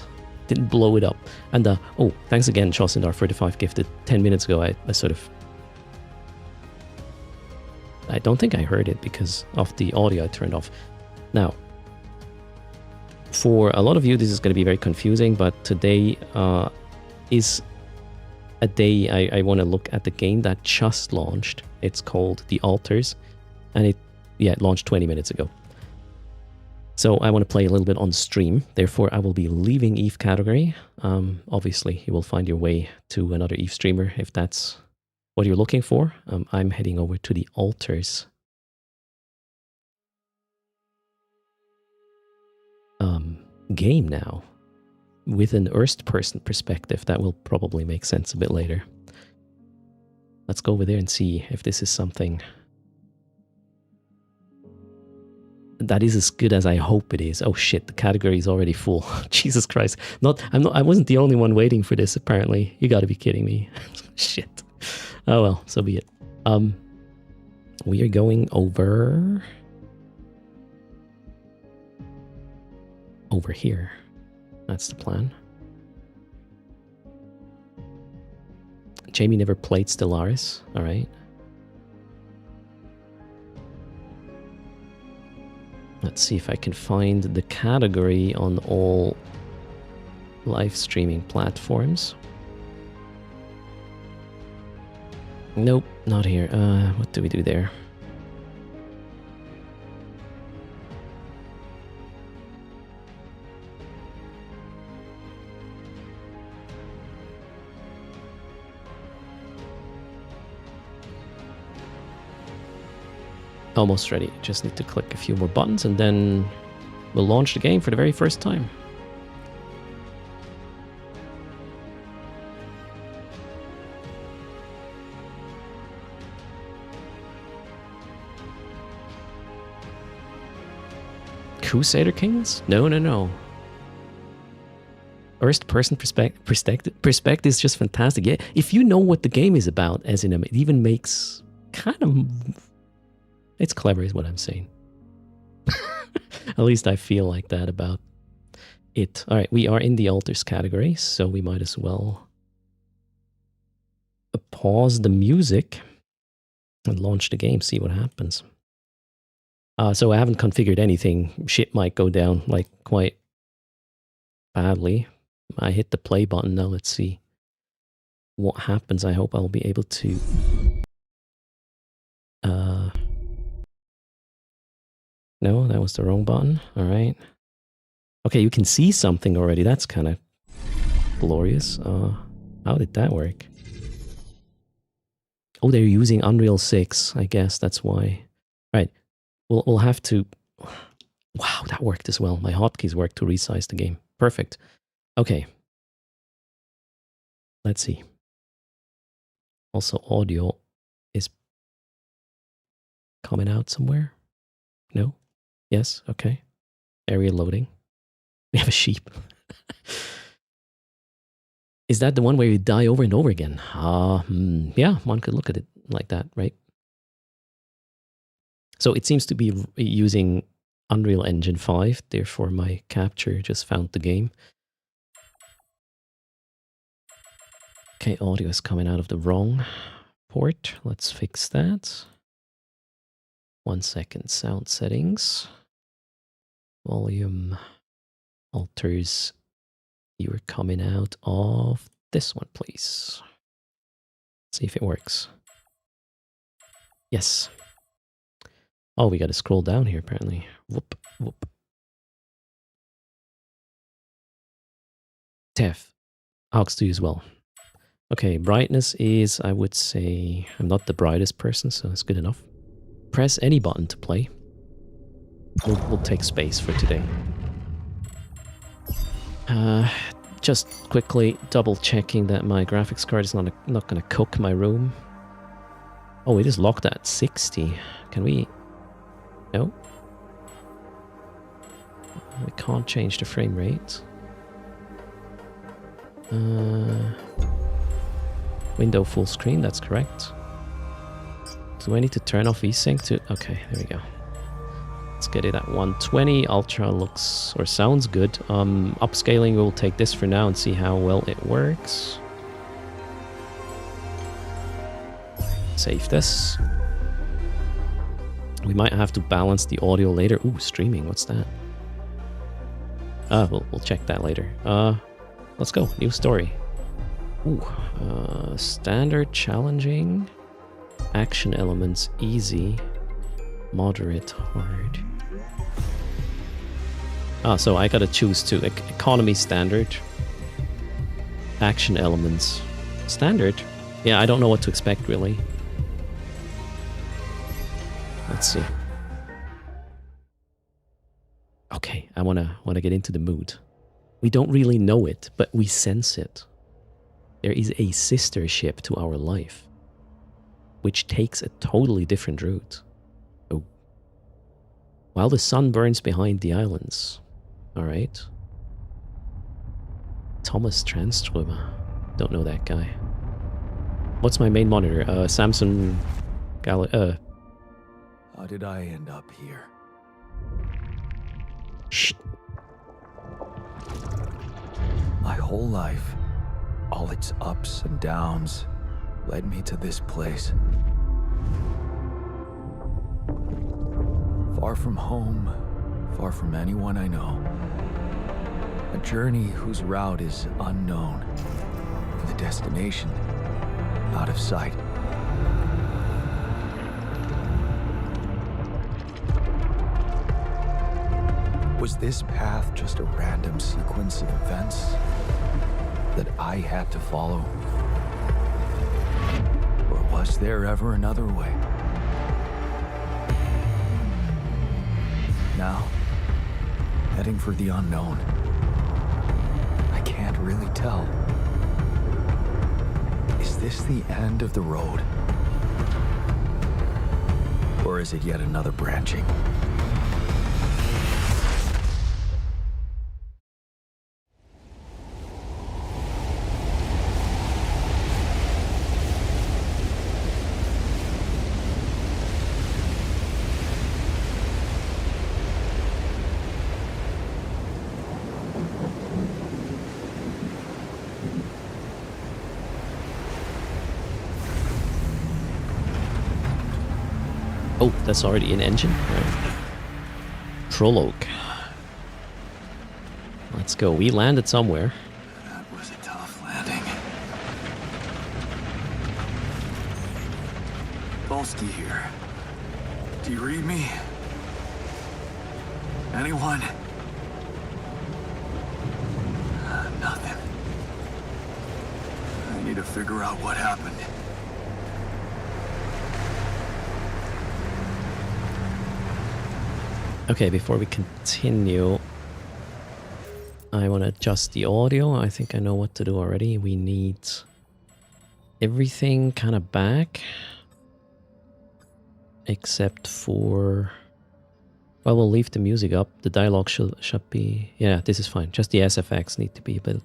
blow it up. And oh, thanks again, Chosindar, for the 5 gifted 10 minutes ago. I don't think I heard it because of the audio I turned off. Now, for a lot of you, this is going to be very confusing, but today is a day I want to look at the game that just launched. It's called The Altars, and it launched 20 minutes ago. So I want to play a little bit on stream. Therefore, I will be leaving EVE category. Obviously, you will find your way to another EVE streamer if that's what you're looking for. I'm heading over to The Altars. Game now, with an Erst person perspective. That will probably make sense a bit later. Let's go over there and see if this is something that is as good as I hope it is. Oh shit, the category is already full. Jesus Christ. I wasn't the only one waiting for this, apparently. You gotta be kidding me. Shit. Oh well, so be it. We are going over here. That's the plan. Jamie never played Stellaris. All right. Let's see if I can find the category on all live streaming platforms. Nope, not here. What do we do there? Almost ready. Just need to click a few more buttons and then we'll launch the game for the very first time. Crusader Kings? No. Erst person perspective is just fantastic. Yeah, if you know what the game is about, as in it even makes kind of... It's clever is what I'm saying. At least I feel like that about it. All right, we are in the altars category, so we might as well pause the music and launch the game, see what happens. So I haven't configured anything. Shit might go down like quite badly. I hit the play button now. Let's see what happens. I hope I'll be able to... No, that was the wrong button. All right. Okay, you can see something already. That's kind of glorious. How did that work? Oh, they're using Unreal 6. I guess that's why. Right. We'll have to... Wow, that worked as well. My hotkeys worked to resize the game. Perfect. Okay. Let's see. Also, audio is coming out somewhere. No? Yes? Okay. Area loading. We have a sheep. Is that the one where you die over and over again? Yeah, one could look at it like that, right? So it seems to be using Unreal Engine 5, therefore my capture just found the game. Okay, audio is coming out of the wrong port. Let's fix that. 1 second, sound settings. Volume alters. You're coming out of this one, please. See if it works. Yes. Oh, we got to scroll down here apparently. Whoop, whoop. Tef. Aux to you as well. Okay, brightness is, I would say, I'm not the brightest person, so it's good enough. Press any button to play. We'll take space for today. Just quickly double checking that my graphics card is not going to cook my room. Oh, it is locked at 60. Can we... No? We can't change the frame rate. Window full screen, that's correct. Do I need to turn off VSync to... Okay, there we go. Let's get it at 120. Ultra looks or sounds good. Upscaling, we'll take this for now and see how well it works. Save this. We might have to balance the audio later. Ooh, streaming, what's that? We'll check that later. Let's go, new story. Ooh, standard, challenging, action elements, easy, moderate, hard. So I gotta choose two. Economy, standard, action elements, standard. Yeah, I don't know what to expect really. Let's see. Okay, I wanna get into the mood. We don't really know it, but we sense it. There is a sister ship to our life, which takes a totally different route. Oh. While the sun burns behind the islands. Alright. Thomas Tranströmer. Don't know that guy. What's my main monitor? Samsung How did I end up here? Shh. My whole life, all its ups and downs, led me to this place. Far from home, far from anyone I know. A journey whose route is unknown, and the destination out of sight. Was this path just a random sequence of events that I had to follow? Or was there ever another way? Now, heading for the unknown. I can't really tell. Is this the end of the road? Or is it yet another branching? Oh, that's already in engine? Right. Prologue. Let's go. We landed somewhere. That was a tough landing. Polsky here. Do you read me? Anyone? to figure out what happened. Okay, before we continue, I want to adjust the audio. I think I know what to do already. We need everything kind of back, except for... Well, we'll leave the music up. The dialogue should be... Yeah, this is fine. Just the SFX need to be a bit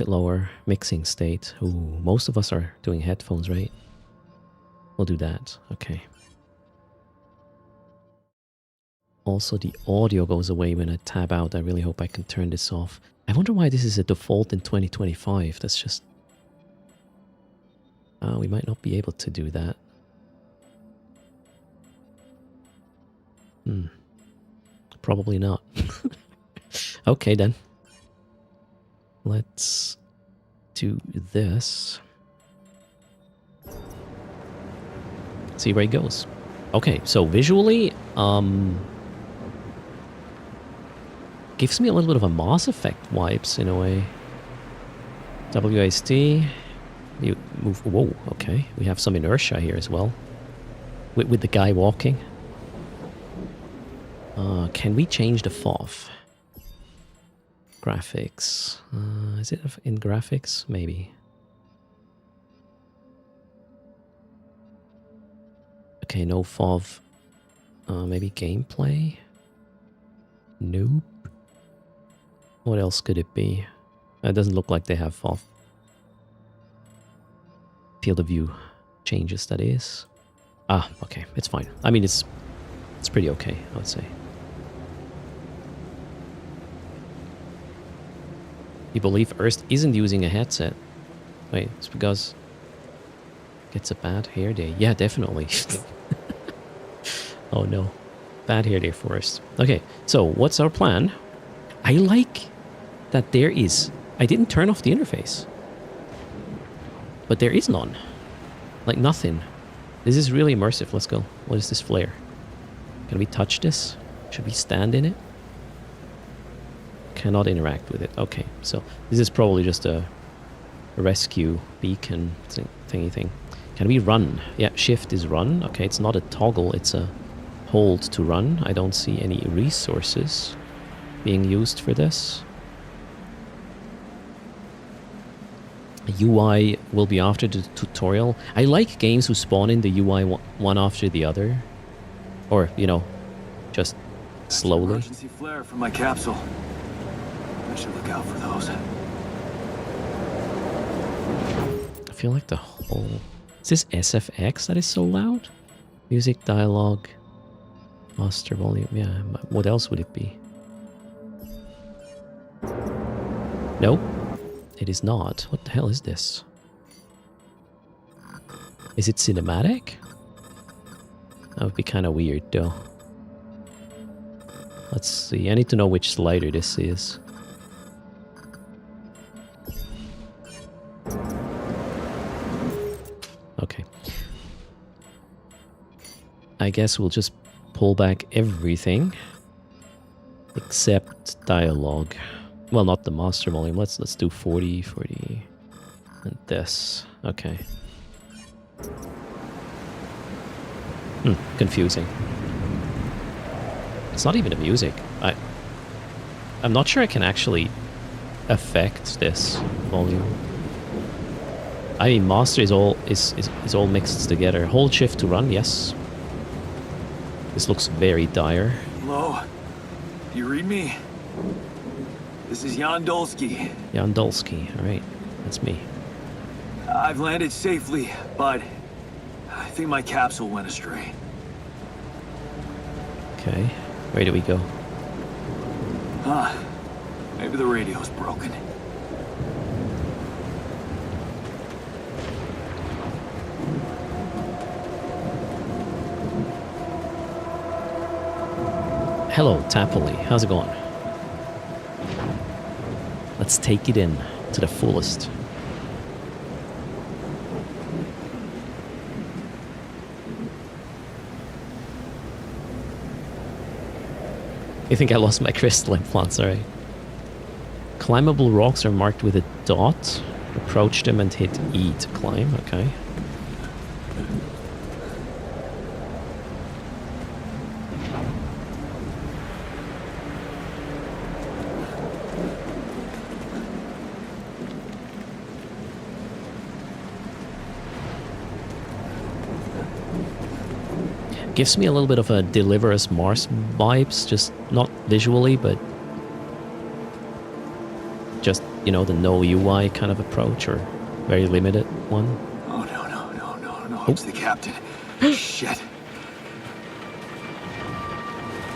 lower. Mixing state. Ooh, most of us are doing headphones, right? We'll do that. Okay. Also, the audio goes away when I tab out. I really hope I can turn this off. I wonder why this is a default in 2025. That's just... we might not be able to do that. Probably not. Okay, then. Let's do this. See where it goes. Okay, so visually, gives me a little bit of a Mass Effect vibes in a way. WASD. You move. Whoa, okay. We have some inertia here as well. With the guy walking. Can we change the FOV? Graphics. Is it in graphics? Maybe. Okay, no FOV. Maybe gameplay? Nope. What else could it be? It doesn't look like they have FOV. Field of view changes, that is. Ah, okay, it's fine. I mean, it's pretty okay, I would say. You believe Erst isn't using a headset? Wait, it's because it gets a bad hair day. Yeah, definitely. Oh no, bad hair day for Erst. Okay, so what's our plan? I like that there is... I didn't turn off the interface. But there is none. Like nothing. This is really immersive. Let's go. What is this flare? Can we touch this? Should we stand in it? Cannot interact with it. Okay, so this is probably just a rescue beacon thingy thing. Can we run? Yeah, shift is run. Okay, it's not a toggle, it's a hold to run. I don't see any resources being used for this. UI will be after the tutorial. I like games who spawn in the UI one after the other. Or, you know, just slowly. Emergency flare from my capsule. I should look out for those. I feel like the whole... Is this SFX that is so loud? Music, dialogue, master volume. Yeah, what else would it be? Nope. It is not. What the hell is this? Is it cinematic? That would be kind of weird, though. Let's see. I need to know which slider this is. Okay. I guess we'll just pull back everything except dialogue. Well, not the master volume. Let's do 40, 40, and this. Okay. Confusing. It's not even the music. I'm not sure I can actually affect this volume. I mean, master is all mixed together. Hold shift to run. Yes. This looks very dire. Hello. Do you read me? This is Jan Dolsky. Jan Dolsky. All right, that's me. I've landed safely, but I think my capsule went astray. Okay, where do we go? Maybe the radio's broken. Hello, Tapley. How's it going? Let's take it in to the fullest. I think I lost my crystal implants, alright. Climbable rocks are marked with a dot. Approach them and hit E to climb, okay. Gives me a little bit of a Deliver Us Mars vibes, just not visually, but just, you know, the no UI kind of approach, or very limited one. Oh, no. It's the captain. Shit.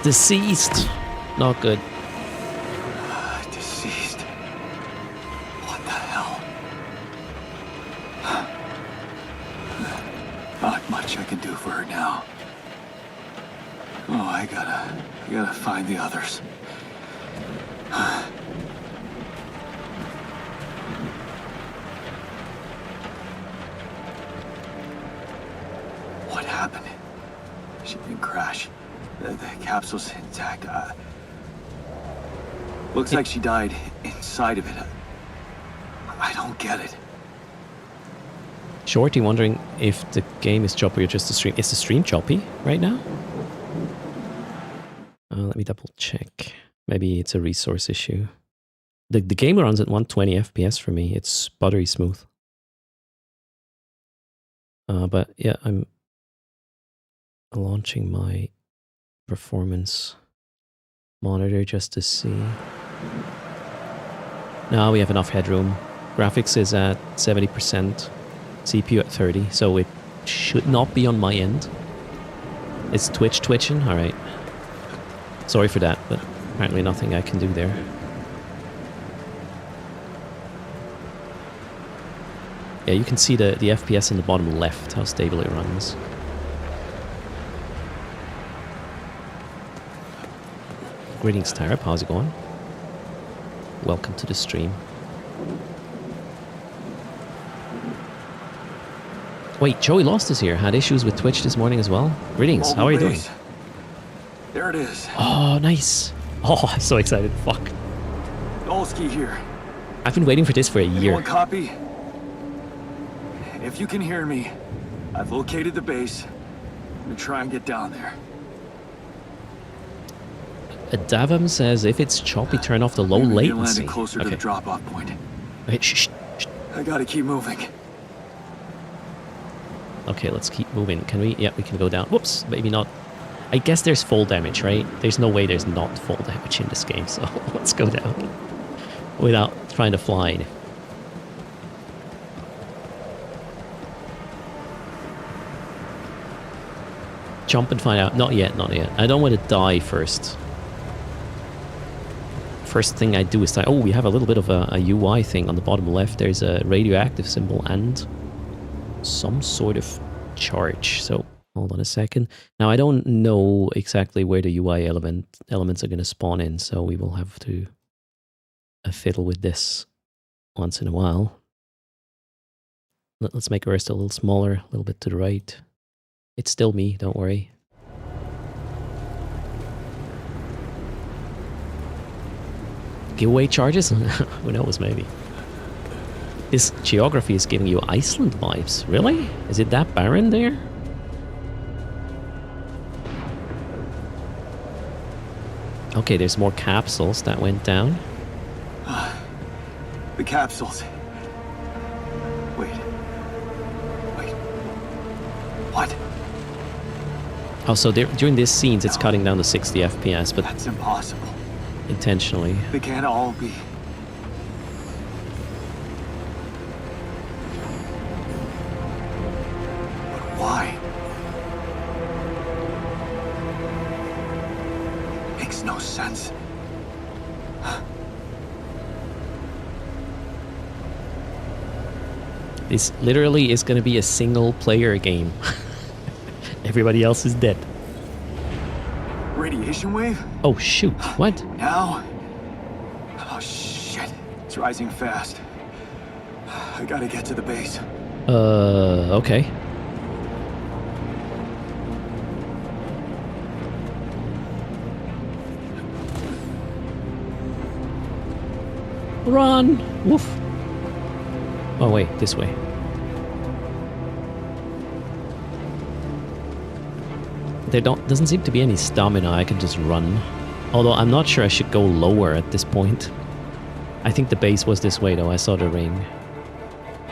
Deceased. Not good. Deceased. What the hell? Not much I can do for her now. Oh, I gotta find the others. What happened? She didn't crash. The capsule's intact. Looks like she died inside of it. I don't get it. Shorty wondering if the game is choppy or just the stream. Is the stream choppy right now? Let me double check. Maybe it's a resource issue. The game runs at 120 FPS for me. It's buttery smooth. But yeah, I'm launching my performance monitor just to see. Now we have enough headroom. Graphics is at 70%, CPU at 30, so it should not be on my end. Is Twitch twitching? All right. Sorry for that, but apparently nothing I can do there. Yeah, you can see the FPS in the bottom left, how stable it runs. Greetings, Tyrip. How's it going? Welcome to the stream. Wait, Joey Lost is here. Had issues with Twitch this morning as well. Greetings. How are you doing? There it is. Oh, nice. Oh, I'm so excited. Fuck. Olski here. I've been waiting for this for a year. One copy. If you can hear me, I've located the base. I'm gonna try and get down there. Davam says if it's choppy, turn off the low latency. Landing closer to the drop-off point. Okay, shh. I gotta keep moving. Okay, let's keep moving. Can we? Yeah, we can go down. Whoops, maybe not. I guess there's fall damage, right? There's no way there's not fall damage in this game, so let's go down without trying to fly. Jump and find out. Not yet, not yet. I don't want to die first. First thing I do is die. Oh, we have a little bit of a UI thing on the bottom left. There's a radioactive symbol and some sort of charge. So hold on a second. Now I don't know exactly where the UI elements are going to spawn in, so we will have to fiddle with this once in a while. Let's make Erst a little smaller, a little bit to the right. It's still me, don't worry. Giveaway charges? Who knows, maybe. This geography is giving you Iceland vibes. Really? Is it that barren there? Okay, there's more capsules that went down. The capsules. Wait. What? Oh, so during these scenes, it's cutting down to 60 FPS, but that's impossible. Intentionally. They can't all be. But why? Makes no sense. This literally is going to be a single player game. Everybody else is dead. Radiation wave? Oh shoot, what? Now? Oh shit. It's rising fast. I gotta get to the base. Okay. Run! Woof. Oh wait, this way. There doesn't seem to be any stamina. I can just run. Although I'm not sure I should go lower at this point. I think the base was this way though. I saw the ring.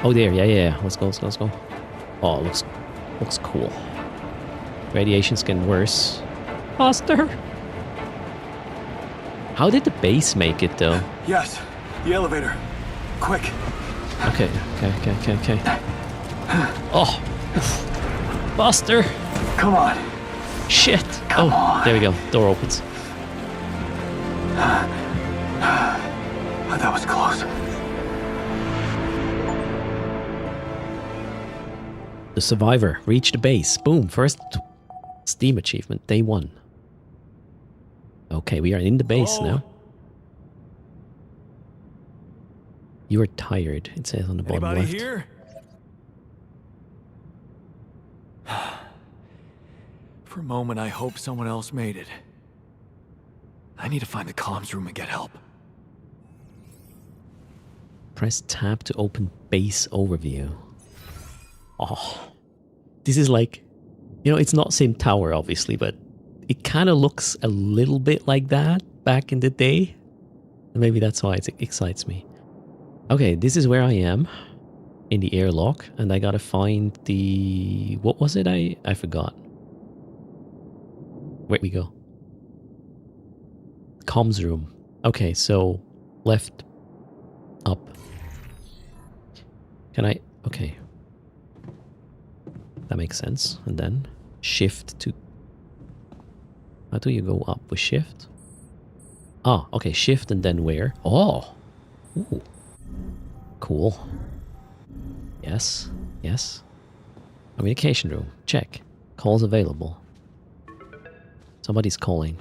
Oh there, yeah. Let's go. Oh, looks cool. Radiation's getting worse. Faster. How did the base make it though? Yes, the elevator. Quick. Okay. Oh, faster. Come on. Shit. Come on. There we go. Door opens. That was close. The survivor reached the base. Boom. First Steam achievement. Day 1. Okay, we are in the base now. You are tired, it says on the bottom left. Here? For a moment, I hope someone else made it. I need to find the comms room and get help. Press tab to open base overview. Oh, this is like, you know, it's not same tower obviously, but it kind of looks a little bit like that back in the day. And maybe that's why it excites me. Okay, this is where I am in the airlock, and I gotta find the... what was it? I forgot. Where we go? Comms room. Okay, so left, up. Can I... okay. That makes sense. And then shift to... how do you go up with shift? Ah, okay, shift and then where? Oh! Ooh. Cool. Yes. Communication room. Check. Calls available. Somebody's calling.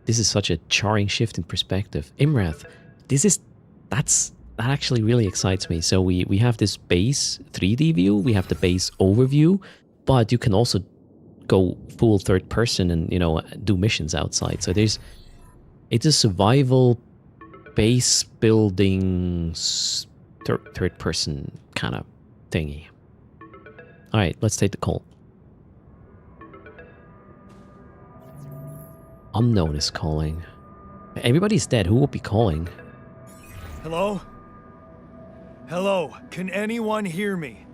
This is such a jarring shift in perspective. Imrath, that actually really excites me. So we have this base 3D view, we have the base overview, but you can also go full third person and, you know, do missions outside. So it's a survival base building third person kind of thingy. All right, let's take the call. Unknown is calling. Everybody's dead. Who will be calling? Hello? Hello? Can anyone hear me?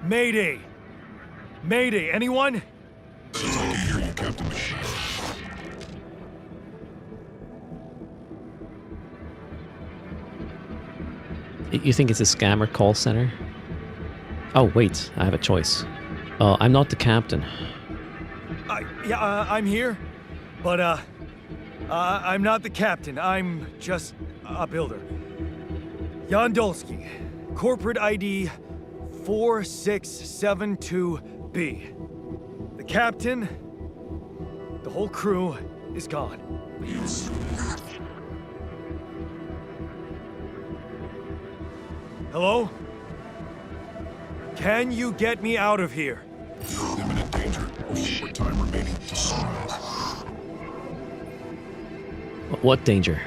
Mayday! Mayday, anyone? Says I can hear you, Captain. You think it's a scammer call center? Oh, wait. I have a choice. I'm not the captain. I'm here, but I'm not the captain. I'm just a builder. Yandolski, corporate ID 4672B. The captain, the whole crew is gone. Hello? Can you get me out of here? You're in imminent danger. Short time remaining to sunrise. What danger?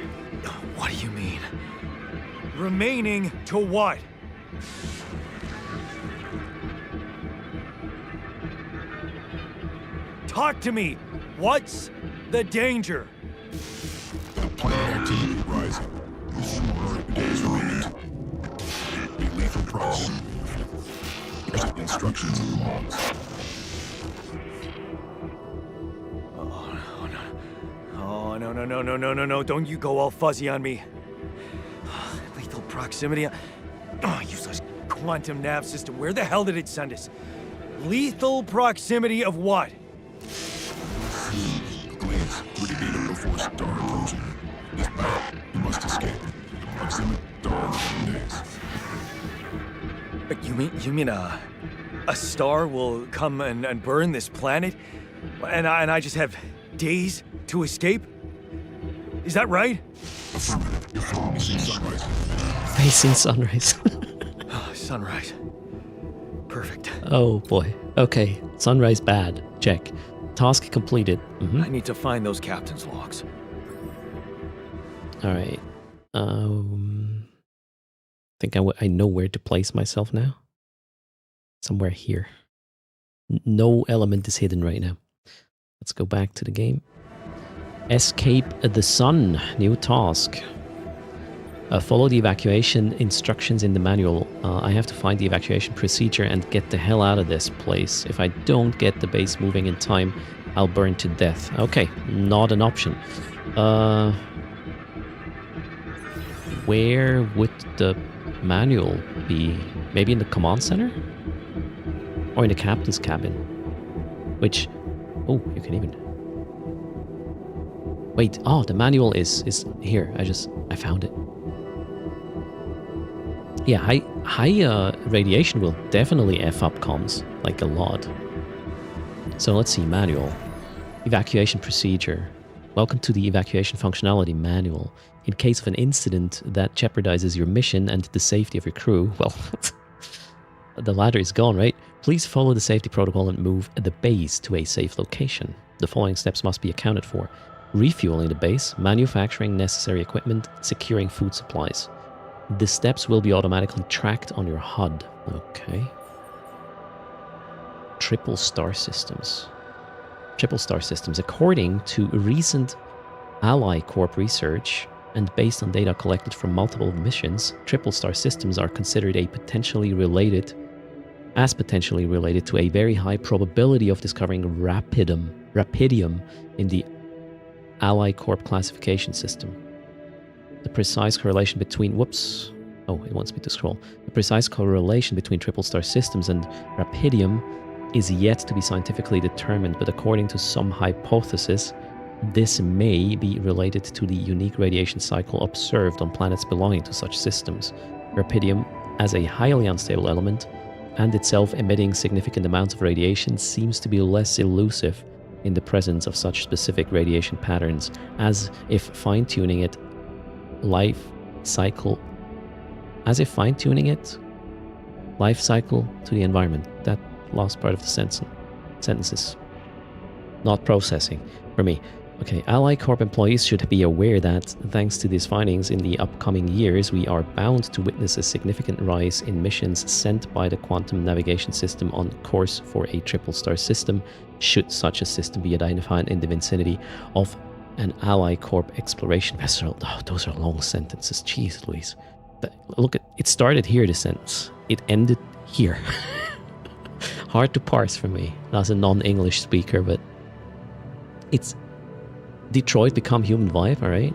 What do you mean? Remaining to what? Talk to me! What's the danger? The planet activity rising. 4 days remaining. Be lethal proximity. Instructions and logs. Oh, no. Don't you go all fuzzy on me. Lethal proximity. Oh, useless quantum nav system. Where the hell did it send us? Lethal proximity of what? Glaze 3 meters before star approaching. This battle, you must escape. Proximate dawn 10 days. You mean a star will come and burn this planet, and I just have days to escape? Is that right? Affirmative. Facing sunrise. Facing sunrise. Sunrise. Perfect. Oh boy. Okay. Sunrise bad. Check. Task completed. I need to find those captain's logs. All right. Think I know where to place myself now. Somewhere here. No element is hidden right now. Let's go back to the game. Escape the sun. New task. Follow the evacuation instructions in the manual. I have to find the evacuation procedure and get the hell out of this place. If I don't get the base moving in time, I'll burn to death. Okay, not an option. Where would the manual be? Maybe in the command center? Or in the captain's cabin? Which... Oh, you can even... Wait, oh, the manual is here. I found it. Yeah, high radiation will definitely F up comms, like a lot. So let's see, manual. Evacuation procedure. Welcome to the evacuation functionality manual. In case of an incident that jeopardizes your mission and the safety of your crew, well, the ladder is gone, right? Please follow the safety protocol and move the base to a safe location. The following steps must be accounted for. Refueling the base, manufacturing necessary equipment, securing food supplies. The steps will be automatically tracked on your HUD. Okay. Triple star systems. Triple star systems. According to recent Ally Corp research and based on data collected from multiple missions, triple star systems are considered potentially related to a very high probability of discovering rapidium in the Ally Corp classification system. The precise correlation between... Whoops. Oh, it wants me to scroll. The precise correlation between triple star systems and rapidium is yet to be scientifically determined, but according to some hypothesis, this may be related to the unique radiation cycle observed on planets belonging to such systems. Rapidium, as a highly unstable element, and itself emitting significant amounts of radiation, seems to be less elusive in the presence of such specific radiation patterns, as if fine-tuning it life cycle to the environment. That last part of the sentences not processing for me. Okay, Ally Corp employees should be aware that thanks to these findings in the upcoming years, we are bound to witness a significant rise in missions sent by the quantum navigation system on course for a triple star system, should such a system be identified in the vicinity of an Ally Corp exploration vessel. Oh, those are long sentences. Jeez Louise. But look, it started here, the sentence. It ended here. Hard to parse for me as a non-English speaker, but it's Detroit become human vibe, all right?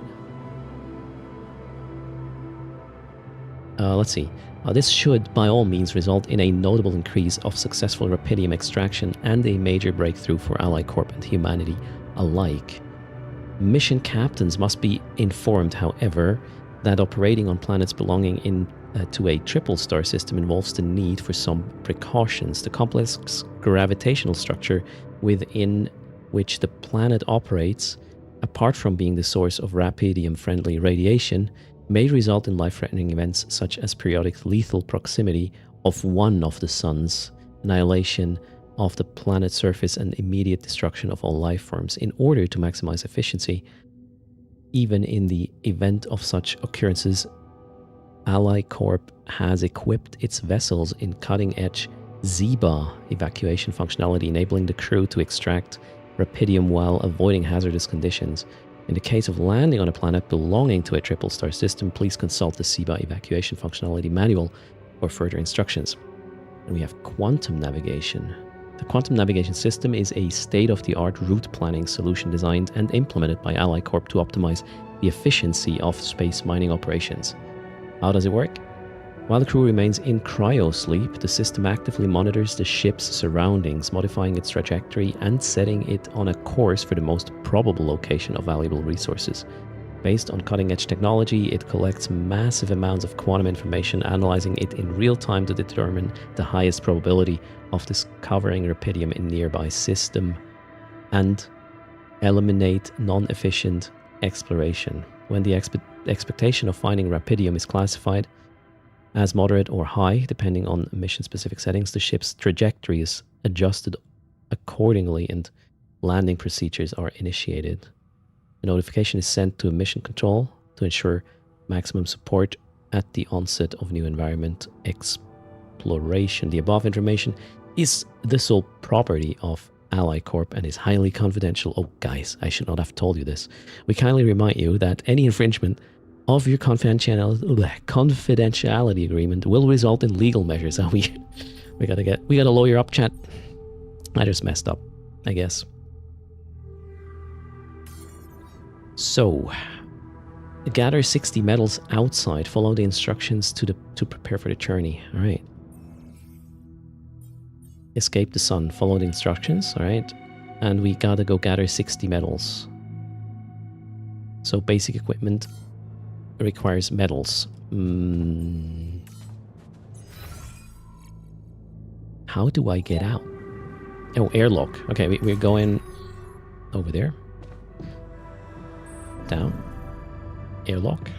Let's see. This should, by all means, result in a notable increase of successful rapidium extraction and a major breakthrough for Ally Corp and humanity alike. Mission captains must be informed, however, that operating on planets belonging to a triple star system involves the need for some precautions. The complex gravitational structure within which the planet operates, apart from being the source of rapidium-friendly radiation, may result in life-threatening events such as periodic lethal proximity of one of the suns, annihilation of the planet's surface, and immediate destruction of all life forms. In order to maximize efficiency, even in the event of such occurrences, Ally Corp has equipped its vessels in cutting-edge Ziba evacuation functionality, enabling the crew to extract rapidium while avoiding hazardous conditions. In the case of landing on a planet belonging to a triple star system, please consult the Ziba evacuation functionality manual for further instructions. And we have quantum navigation. The quantum navigation system is a state-of-the-art route planning solution designed and implemented by Ally Corp to optimize the efficiency of space mining operations. How does it work? While the crew remains in cryosleep, the system actively monitors the ship's surroundings, modifying its trajectory and setting it on a course for the most probable location of valuable resources. Based on cutting-edge technology, it collects massive amounts of quantum information, analyzing it in real time to determine the highest probability of discovering rapidium in nearby system and eliminate non-efficient exploration. When the expectation of finding rapidium is classified as moderate or high, depending on mission-specific settings, the ship's trajectory is adjusted accordingly and landing procedures are initiated. A notification is sent to mission control to ensure maximum support at the onset of new environment exploration. The above information is the sole property of Ally Corp and is highly confidential. Oh, guys, I should not have told you this. We kindly remind you that any infringement of your confidentiality agreement will result in legal measures. Oh, we gotta lawyer up, chat. I just messed up, I guess. So, gather 60 medals outside. Follow the instructions to prepare for the journey. All right. Escape the sun. Follow the instructions. All right. And we gotta go gather 60 medals. So basic equipment requires medals. How do I get out? Oh, airlock. Okay, we're going over there. Down. Airlock.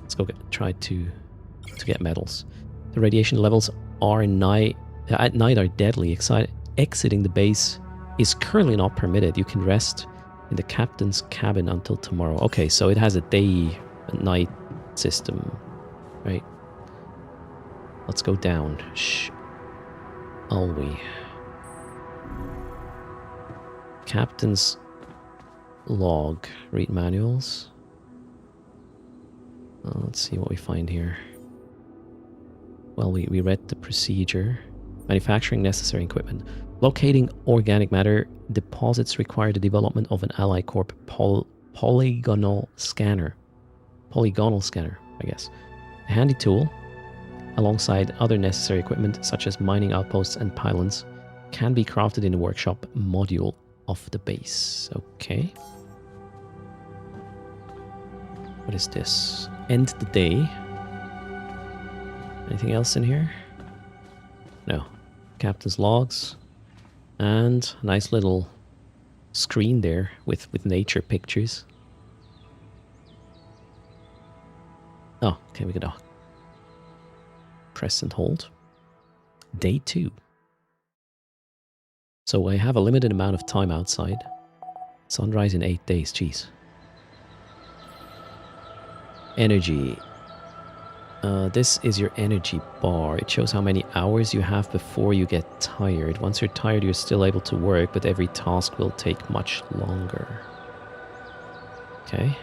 Let's go try to get medals. The radiation levels are at night are deadly. Exiting the base is currently not permitted. You can rest in the captain's cabin until tomorrow. Okay, so it has a day and night system, right? Let's go down. Shall we? Captain's log. Read manuals. Let's see what we find here. Well, we read the procedure. Manufacturing necessary equipment. Locating organic matter deposits require the development of an Ally Corp polygonal scanner. Polygonal scanner, I guess. A handy tool, alongside other necessary equipment such as mining outposts and pylons, can be crafted in the workshop module of the base. Okay. What is this? End the day. Anything else in here? No. Captain's logs. And a nice little screen there with nature pictures. Oh, okay, we gotta press and hold. Day 2. So I have a limited amount of time outside. Sunrise in 8 days, jeez. Energy. This is your energy bar. It shows how many hours you have before you get tired. Once you're tired, you're still able to work, but every task will take much longer. Okay.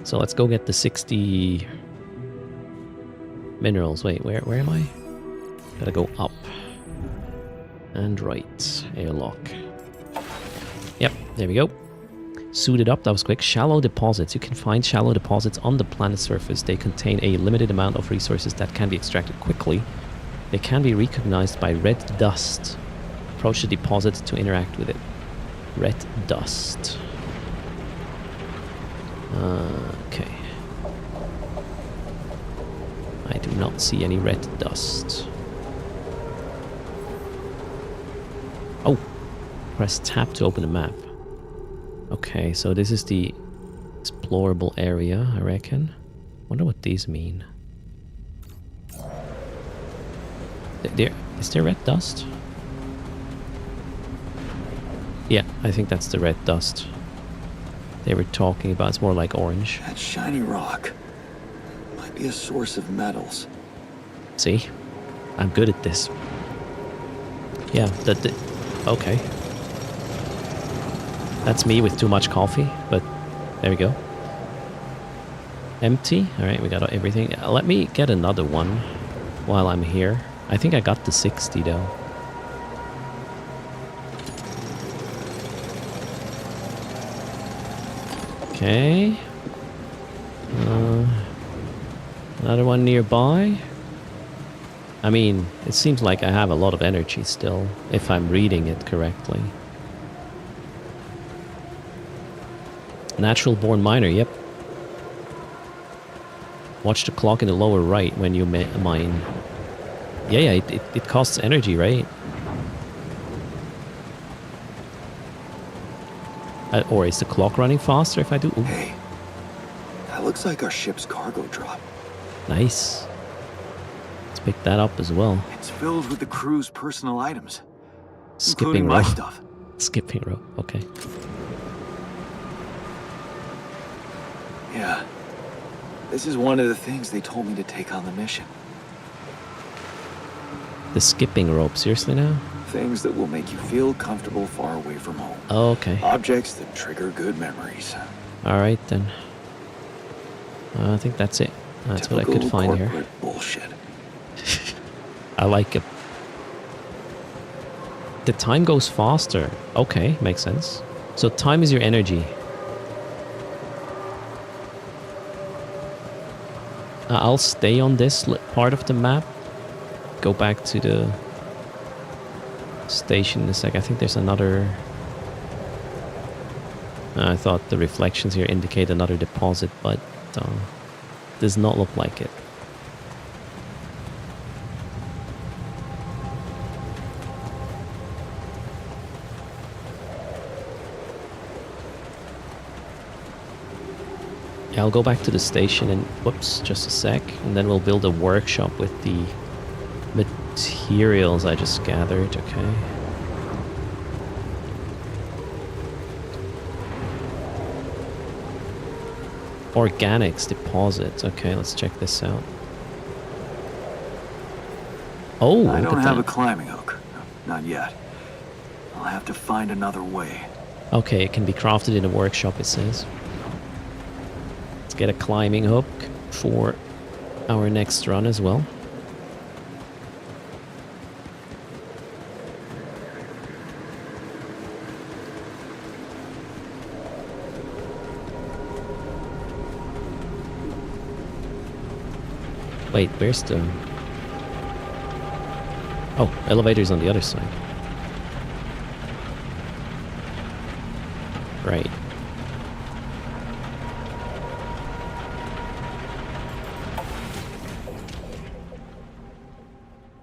So let's go get the 60 minerals. Wait, where am I? Gotta go up. And right. Airlock. Yep, there we go. Suited up, that was quick. Shallow deposits. You can find shallow deposits on the planet's surface. They contain a limited amount of resources that can be extracted quickly. They can be recognized by red dust. Approach the deposit to interact with it. Red dust. Okay. I do not see any red dust. Oh! Press tab to open the map. Okay, so this is the explorable area, I reckon. Wonder what these mean. Is there red dust? Yeah, I think that's the red dust they were talking about. It's more like orange. That shiny rock might be a source of metals. See? I'm good at this. Yeah, okay. That's me with too much coffee, but there we go. Empty. Alright, we got everything. Let me get another one while I'm here. I think I got the 60 though. Okay. Another one nearby. I mean, it seems like I have a lot of energy still, if I'm reading it correctly. Natural born miner, yep. Watch the clock in the lower right when you mine. Yeah, it costs energy, right? Or is the clock running faster if I do? Ooh. Hey, that looks like our ship's cargo drop. Nice. pick that up as well. It's filled with the crew's personal items, Skipping including my rope. stuff. Skipping rope, okay. Yeah. This is one of the things they told me to take on the mission. The skipping rope, seriously now? Things that will make you feel comfortable far away from home. Oh, okay. Objects that trigger good memories. Alright then. I think that's it. That's what I could Typical find here. corporate bullshit. I like it. The time goes faster. Okay, makes sense. So time is your energy. I'll stay on this part of the map. Go back to the station in a sec. I think there's another... I thought the reflections here indicate another deposit, but does not look like it. Yeah, I'll go back to the station in, whoops, just a sec, and then we'll build a workshop with the materials I just gathered, okay. Organics deposits, okay, let's check this out. Oh, I look don't at have that. a climbing hook. Not yet. I'll have to find another way. Okay, it can be crafted in a workshop, it says. Let's get a climbing hook for our next run as well. Wait, where's the... Oh, elevator's on the other side. Right.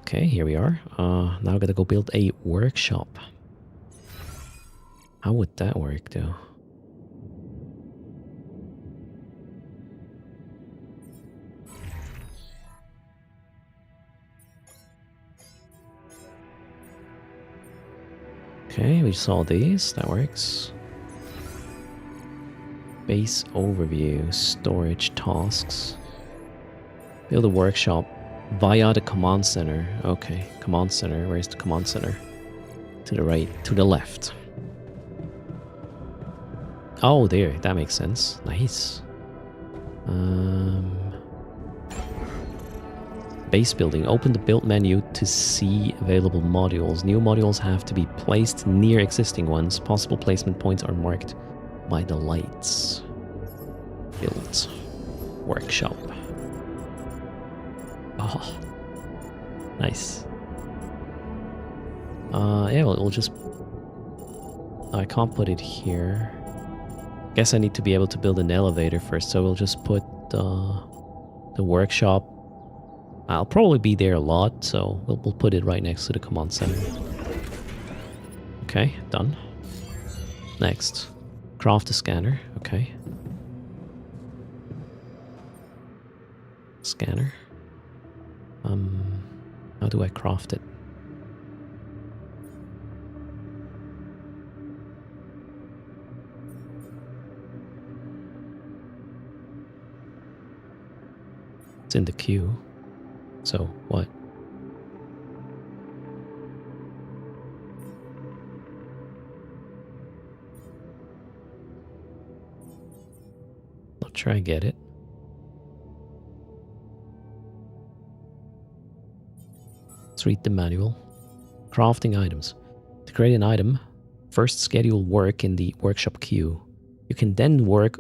Okay, here we are. Now I gotta go build a workshop. How would that work, though? Okay, we saw these. That works. Base overview, storage tasks. Build a workshop via the command center. Okay, command center. Where's the command center? To the right, to the left. Oh, there. That makes sense. Nice. Base building. Open the build menu to see available modules. New modules have to be placed near existing ones. Possible placement points are marked by the lights. Build. Workshop. Oh. Nice. Yeah, we'll just... I can't put it here. Guess I need to be able to build an elevator first, so we'll just put the workshop. I'll probably be there a lot, so we'll put it right next to the command center. Okay, done. Next. Craft a scanner. Okay. Scanner. How do I craft it? It's in the queue. So, what? I'll try and get it. Let's read the manual. Crafting items. To create an item, first schedule work in the workshop queue. You can then work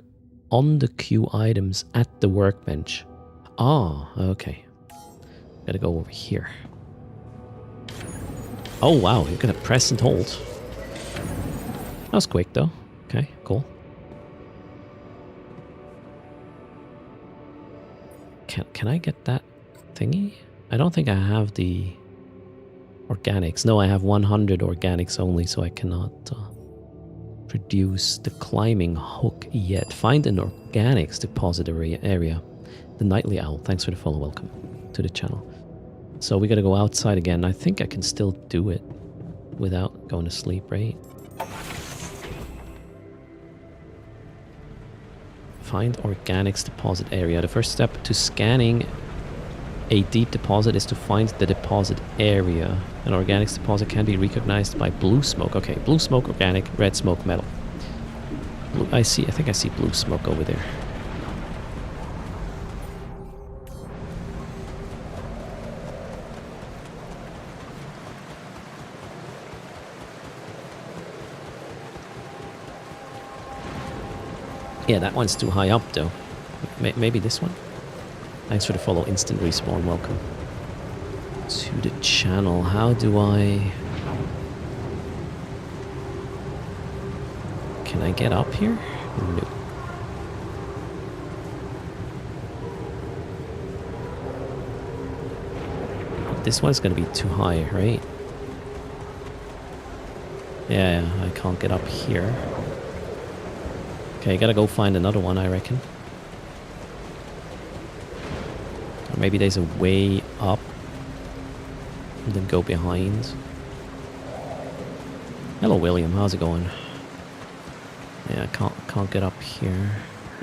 on the queue items at the workbench. Ah, okay. Gotta go over here. Oh wow, you're gonna press and hold. That was quick though. Okay, cool. Can I get that thingy? I don't think I have the organics. No, I have 100 organics only, so I cannot produce the climbing hook yet. Find an organics depository area. The Nightly Owl, thanks for the follow, welcome to the channel. So we gotta go outside again. I think I can still do it without going to sleep, right? Find organics deposit area. The first step to scanning a deep deposit is to find the deposit area. An organics deposit can be recognized by blue smoke. Okay, blue smoke, organic, red smoke, metal. Blue, I think I see blue smoke over there. Yeah, that one's too high up though. Maybe this one? Thanks for the follow. Instant respawn. Welcome to the channel. How do I... Can I get up here? No. This one's gonna be too high, right? Yeah, I can't get up here. Okay, gotta go find another one, I reckon. Or maybe there's a way up and then go behind. Hello, William. How's it going? Yeah, I can't get up here.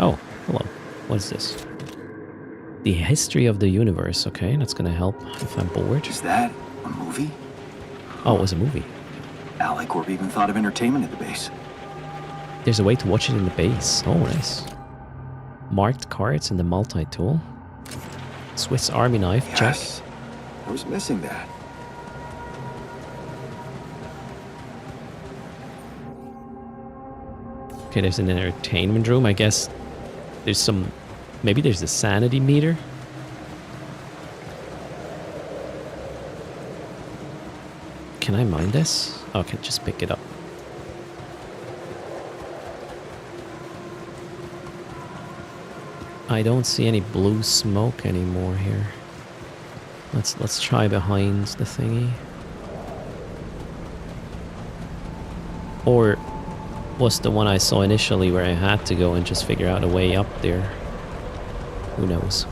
Oh, hello. What is this? The history of the universe. Okay, that's gonna help if I'm bored. Is that a movie? Oh, it was a movie. AliCorp even thought of entertainment at the base. There's a way to watch it in the base. Oh, nice. Marked cards in the multi-tool. Swiss Army knife, Yes. check. I was missing that. Okay, there's an entertainment room. I guess there's some... Maybe there's a sanity meter. Can I mine this? Oh, I can just pick it up. I don't see any blue smoke anymore here. Let's try behind the thingy. Or was the one I saw initially where I had to go and just figure out a way up there? Who knows?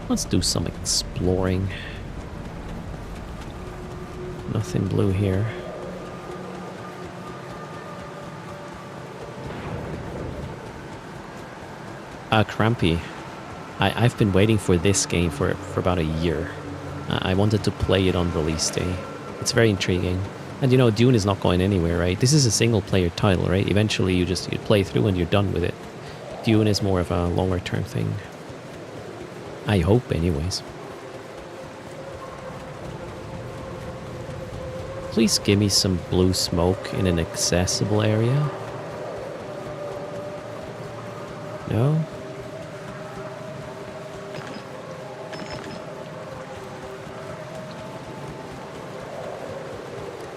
Let's do some exploring. Nothing blue here. Crampy. I've been waiting for this game for about a year. I wanted to play it on release day. It's very intriguing. And you know, Dune is not going anywhere, right? This is a single player title, right? Eventually you play through and you're done with it. Dune is more of a longer term thing. I hope anyways. Please give me some blue smoke in an accessible area. No?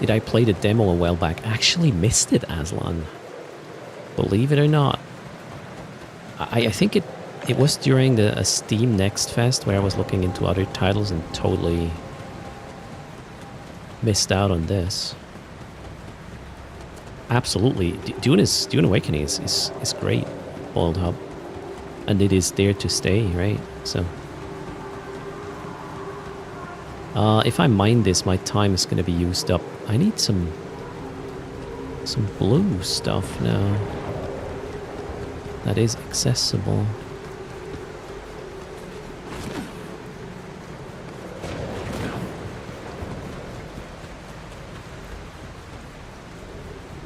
Did I play the demo a while back? I actually missed it, Aslan. Believe it or not. I think it was during a Steam Next Fest where I was looking into other titles and totally missed out on this. Absolutely. Dune Awakening is great, Boiled Hub. And it is there to stay, right? So... if I mine this, my time is going to be used up. I need some blue stuff now. That is accessible.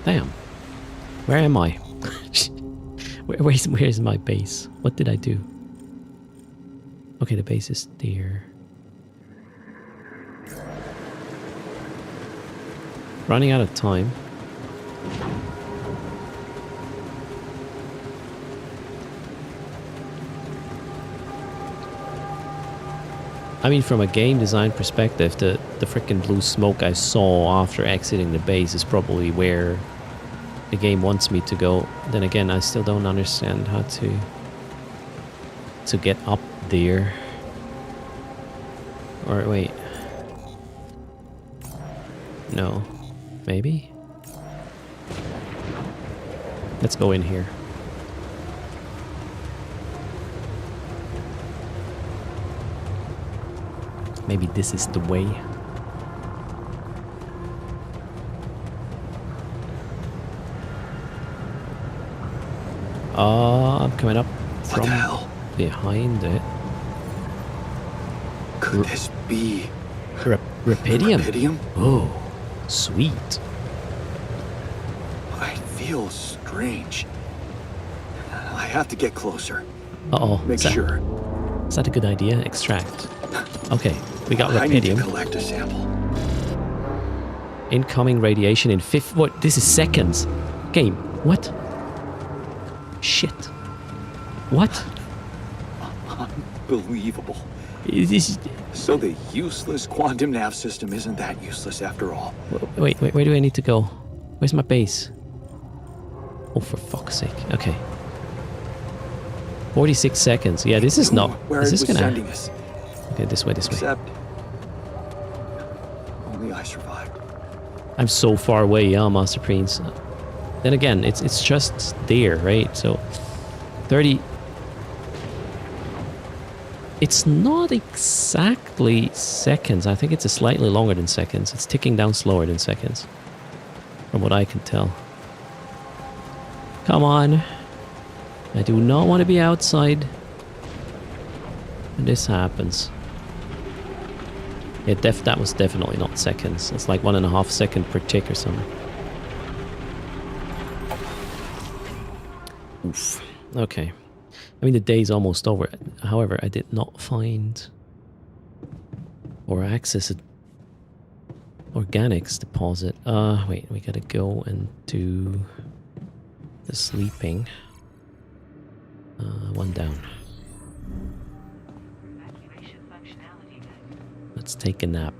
Damn. Where am I? Where's my base? What did I do? Okay, the base is there. Running out of time. I mean, from a game design perspective, the frickin' blue smoke I saw after exiting the base is probably where the game wants me to go. Then again, I still don't understand how to get up there. Or wait. No. Maybe? Let's go in here. Maybe this is the way. I'm coming up What from the hell? behind it. Could this be Rapidium. Rapidium? Oh, sweet. I feel strange. I have to get closer. Uh-oh. Make sure. Is that a good idea? Extract. Okay, we got I need to Rapidium. collect a sample. Incoming radiation in what? This is seconds. Game. What? Shit. What? Unbelievable. Is this... So the useless quantum nav system isn't that useless after all. Wait, where do I need to go? Where's my base? Oh, for fuck's sake. Okay. 46 seconds. Yeah, this is not... Where Is it this was gonna... sending us. Okay, this way. Except only I survived. I'm so far away, yeah, Master Prince. Then again, it's just there, right? So 30. It's not exactly seconds. I think it's a slightly longer than seconds. It's ticking down slower than seconds, from what I can tell. Come on. I do not want to be outside when this happens. Yeah, that was definitely not seconds. It's like 1.5 seconds per tick or something. Oof. Okay. I mean, the day's almost over. However, I did not find or access an organics deposit. Wait, we gotta go and do the sleeping. One down. Let's take a nap.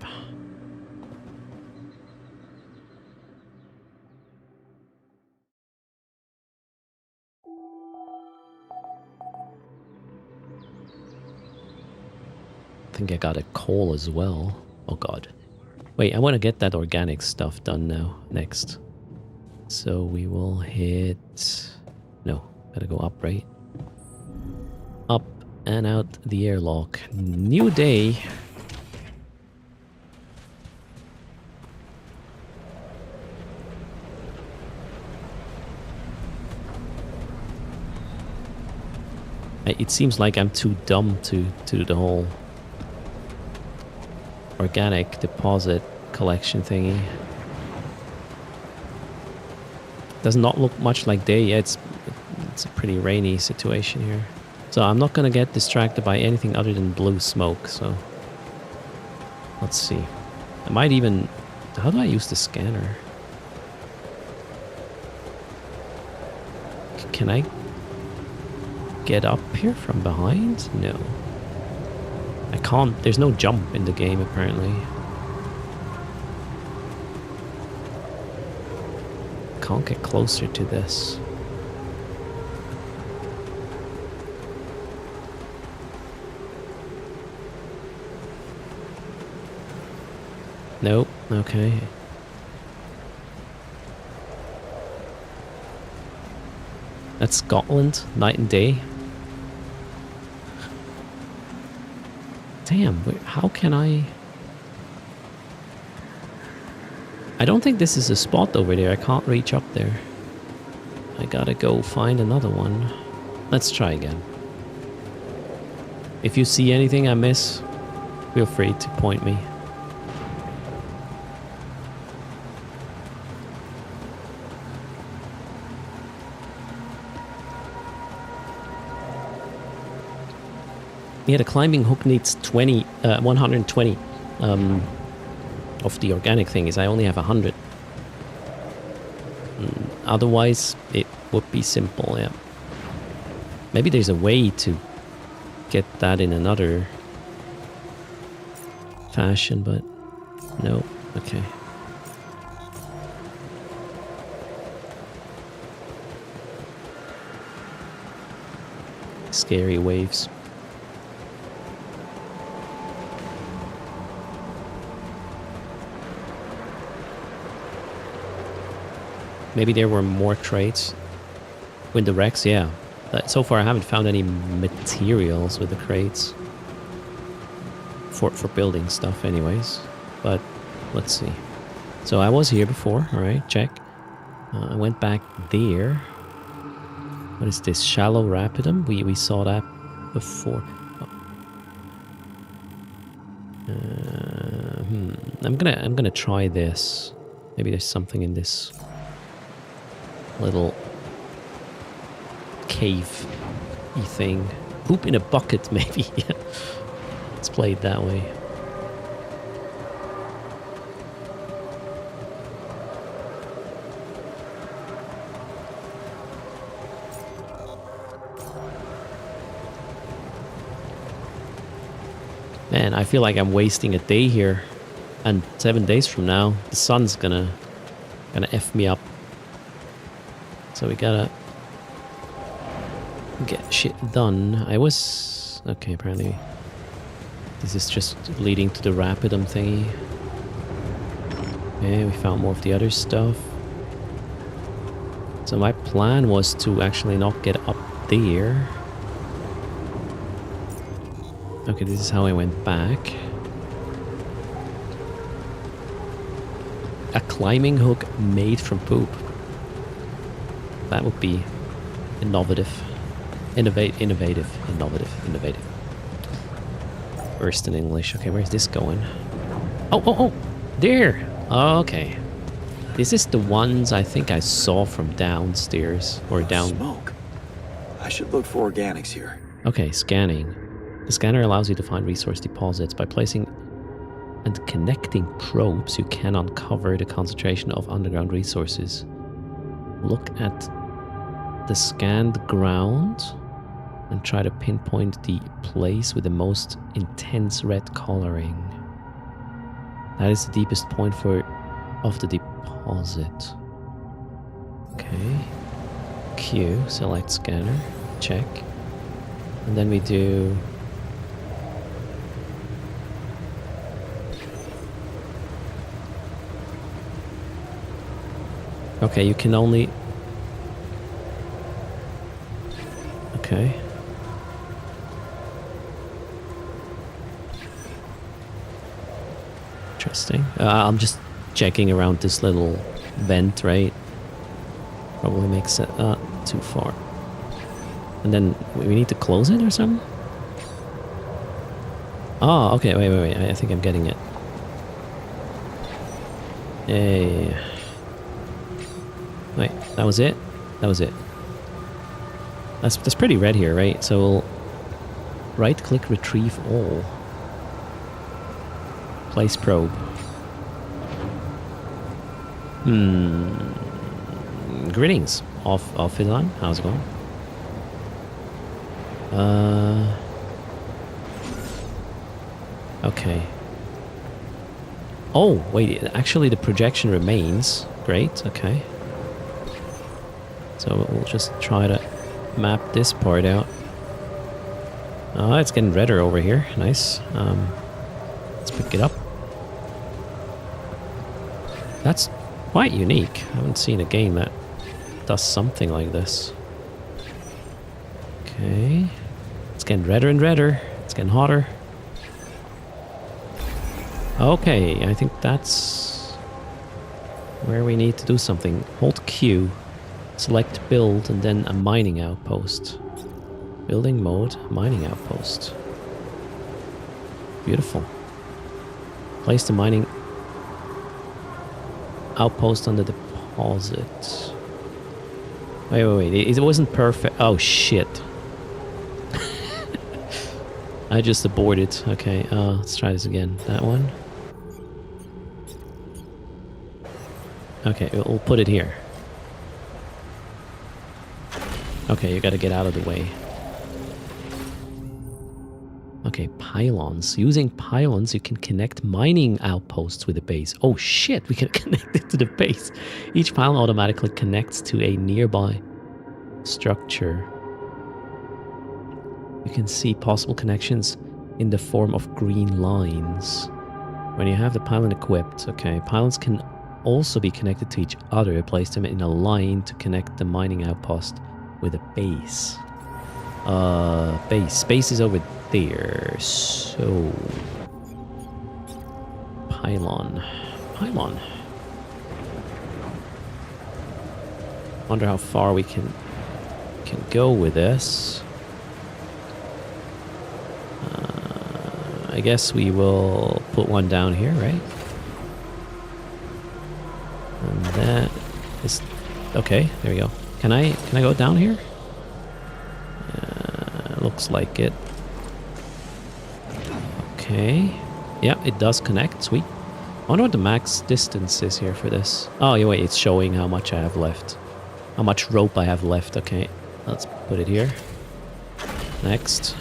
I think I got a coal as well. Oh god. Wait, I want to get that organic stuff done now, next. So we will hit... No, gotta go up, right? Up and out the airlock. New day. It seems like I'm too dumb to do the whole organic deposit collection thingy. Does not look much like day. Yeah, it's a pretty rainy situation here. So I'm not gonna get distracted by anything other than blue smoke, so let's see. I might even... How do I use the scanner? Can I get up here from behind? No. I can't. There's no jump in the game, apparently. Can't get closer to this. Nope. Okay. That's Scotland, night and day. Damn, how can I... I don't think this is a spot over there. I can't reach up there. I gotta go find another one. Let's try again. If you see anything I miss, feel free to point me. Yeah, the climbing hook needs 120 of the organic things. I only have 100. Otherwise, it would be simple, yeah. Maybe there's a way to get that in another fashion, but no. Okay. Scary waves. Maybe there were more crates with the wrecks, yeah. But so far I haven't found any materials with the crates. for building stuff anyways. But let's see. So I was here before, alright, check. I went back there. What is this? Shallow Rapidum? We saw that before. I'm gonna try this. Maybe there's something in this little cave-y thing. Poop in a bucket, maybe. Yeah. Let's play it that way. Man, I feel like I'm wasting a day here, and 7 days from now, the sun's gonna F me up. So we gotta get shit done. Okay, apparently this is just leading to the Rapidum thingy. Okay, we found more of the other stuff. So my plan was to actually not get up there. Okay, this is how I went back. A climbing hook made from poop. That would be innovative. Innovative. Erst in English. Okay, where's this going? Oh! There! Okay. This is the ones I think I saw from downstairs. Or down... Smoke. I should look for organics here. Okay, scanning. The scanner allows you to find resource deposits. By placing and connecting probes, you can uncover the concentration of underground resources. Look at the scanned ground and try to pinpoint the place with the most intense red coloring. That is the deepest point of the deposit. Okay. Q, select scanner, check. And then we do... Okay, you can only... Okay. Interesting. I'm just checking around this little vent, right? Probably makes it too far. And then we need to close it or something? Oh, okay, wait. I think I'm getting it. Hey. Wait, that was it? That was it. That's pretty red here, right? So we'll right-click retrieve all. Place probe. Greetings, off it on. How's it going? Okay. Oh, wait, actually the projection remains. Great, okay. So we'll just try to map this part out. Oh, it's getting redder over here. Nice. Let's pick it up. That's quite unique. I haven't seen a game that does something like this. Okay. It's getting redder and redder. It's getting hotter. Okay, I think that's where we need to do something. Hold Q. Select build and then a mining outpost. Building mode, mining outpost. Beautiful. Place the mining outpost on the deposit. Wait. It wasn't perfect. Oh shit. I just aborted. Okay, let's try this again. That one. Okay, we'll put it here. Okay, you gotta get out of the way. Okay, pylons. Using pylons, you can connect mining outposts with the base. Oh shit, we can connect it to the base. Each pylon automatically connects to a nearby structure. You can see possible connections in the form of green lines. When you have the pylon equipped, okay, pylons can also be connected to each other. Place them in a line to connect the mining outpost with a base. Base is over there. So pylon. Pylon. Wonder how far we can go with this. I guess we will put one down here, right? And that is okay. There we go. Can I go down here? Looks like it. Okay. Yeah, it does connect. Sweet. I wonder what the max distance is here for this. Oh, yeah, wait. It's showing how much I have left. How much rope I have left. Okay. Let's put it here. Next.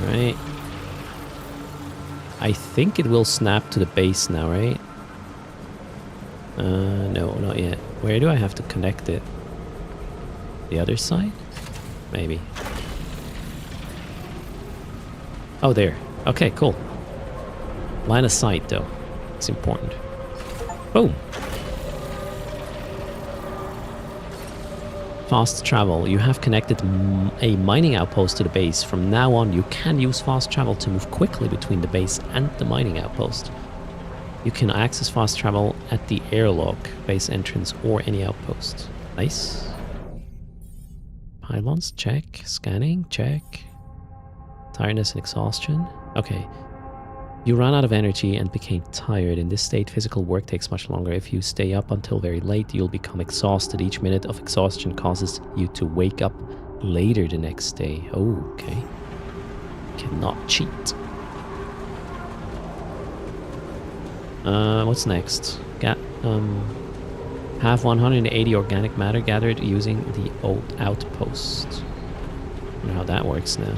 Right. I think it will snap to the base now, right? No, not yet. Where do I have to connect it? The other side? Maybe. Oh, there. Okay, cool. Line of sight, though. It's important. Boom. Fast travel. You have connected a mining outpost to the base. From now on, you can use fast travel to move quickly between the base and the mining outpost. You can access fast travel at the airlock, base entrance, or any outpost. Nice. Pylons, check. Scanning, check. Tiredness and exhaustion. Okay. You ran out of energy and became tired. In this state, physical work takes much longer. If you stay up until very late, you'll become exhausted. Each minute of exhaustion causes you to wake up later the next day. Oh, okay. Cannot cheat. What's next? Have 180 organic matter gathered using the old outpost. I wonder how that works now.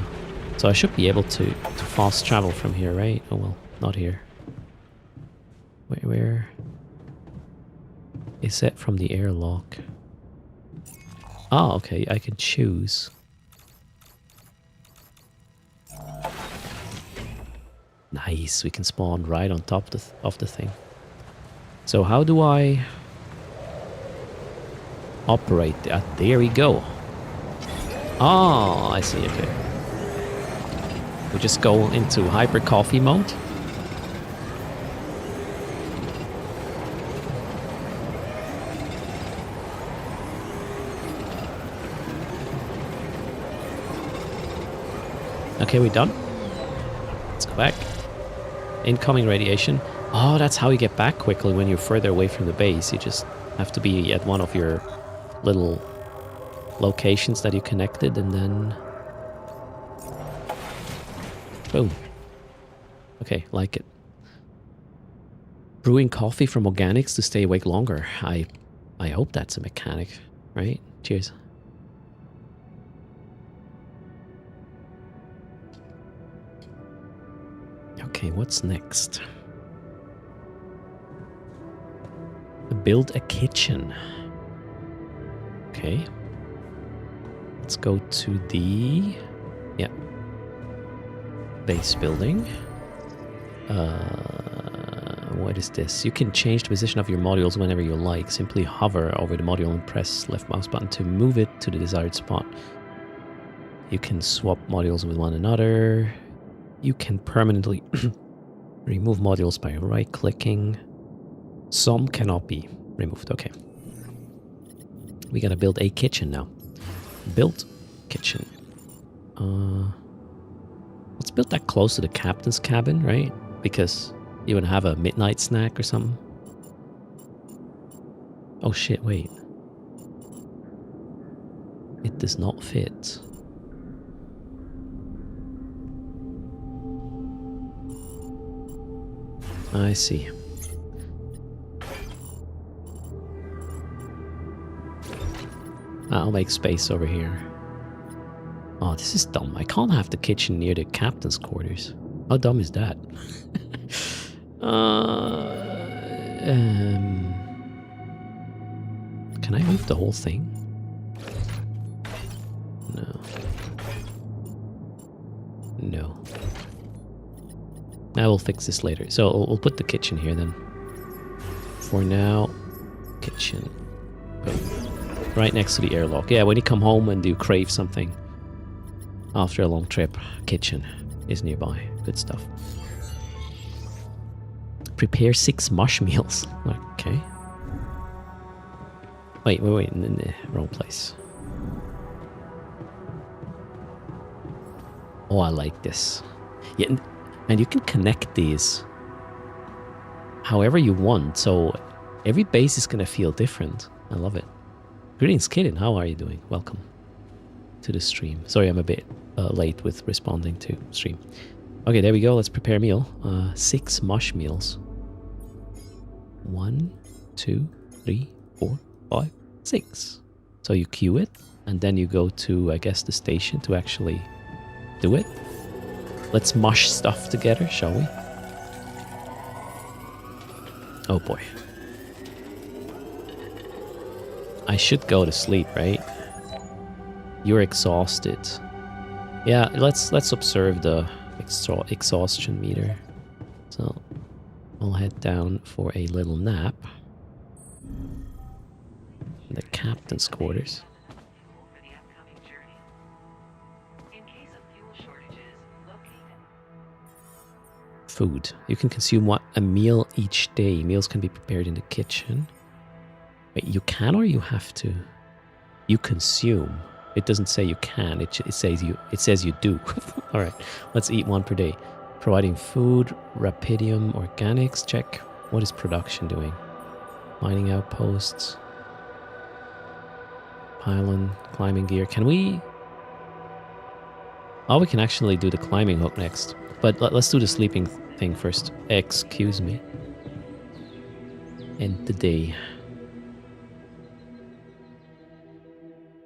So I should be able to fast travel from here, right? Oh well, not here. Where is it from the airlock? Oh, okay, I can choose. Nice, we can spawn right on top of the thing. So how do I operate that? There we go. Oh, I see, okay. We just go into hyper coffee mode. Okay, we're done. Let's go back. Incoming radiation. Oh, that's how you get back quickly when you're further away from the base. You just have to be at one of your little locations that you connected and then... Boom. Okay, like it. Brewing coffee from organics to stay awake longer. I hope that's a mechanic, right? Cheers. Okay, what's next? Build a kitchen. Okay. Let's go to the... Yeah. Base building. What is this? You can change the position of your modules whenever you like. Simply hover over the module and press left mouse button to move it to the desired spot. You can swap modules with one another. You can permanently remove modules by right-clicking. Some cannot be removed. Okay. We gotta build a kitchen now. Build kitchen. Let's build that close to the captain's cabin, right? Because you would have a midnight snack or something. Oh shit, wait. It does not fit. I see. I'll make space over here. Oh, this is dumb. I can't have the kitchen near the captain's quarters. How dumb is that? Can I move the whole thing? No. No. I will fix this later. So we'll put the kitchen here then. For now, kitchen. Boom. Right next to the airlock. Yeah, when you come home and you crave something after a long trip, kitchen is nearby. Good stuff. Prepare 6 mush meals. Okay. Wait, in the wrong place. Oh, I like this. Yeah, and you can connect these however you want, so every base is gonna feel different. I love it. Greetings, Kaden. How are you doing? Welcome to the stream. Sorry, I'm a bit late with responding to stream. Okay, there we go. Let's prepare a meal. 6 mush meals. 1, 2, 3, 4, 5, 6. So you queue it, and then you go to, I guess, the station to actually do it. Let's mush stuff together, shall we? Oh boy. I should go to sleep, right? You're exhausted. Yeah, let's observe the exhaustion meter. So I'll head down for a little nap in the captain's quarters. Food. You can consume a meal each day. Meals can be prepared in the kitchen. Wait, you can or you have to? You consume. It doesn't say you can. It says you do. All right. Let's eat 1 per day. Providing food, Rapidium Organics. Check. What is production doing? Mining outposts. Pylon, climbing gear. Can we? Oh, we can actually do the climbing hook next. But let's do the sleeping thing first. Excuse me. End the day.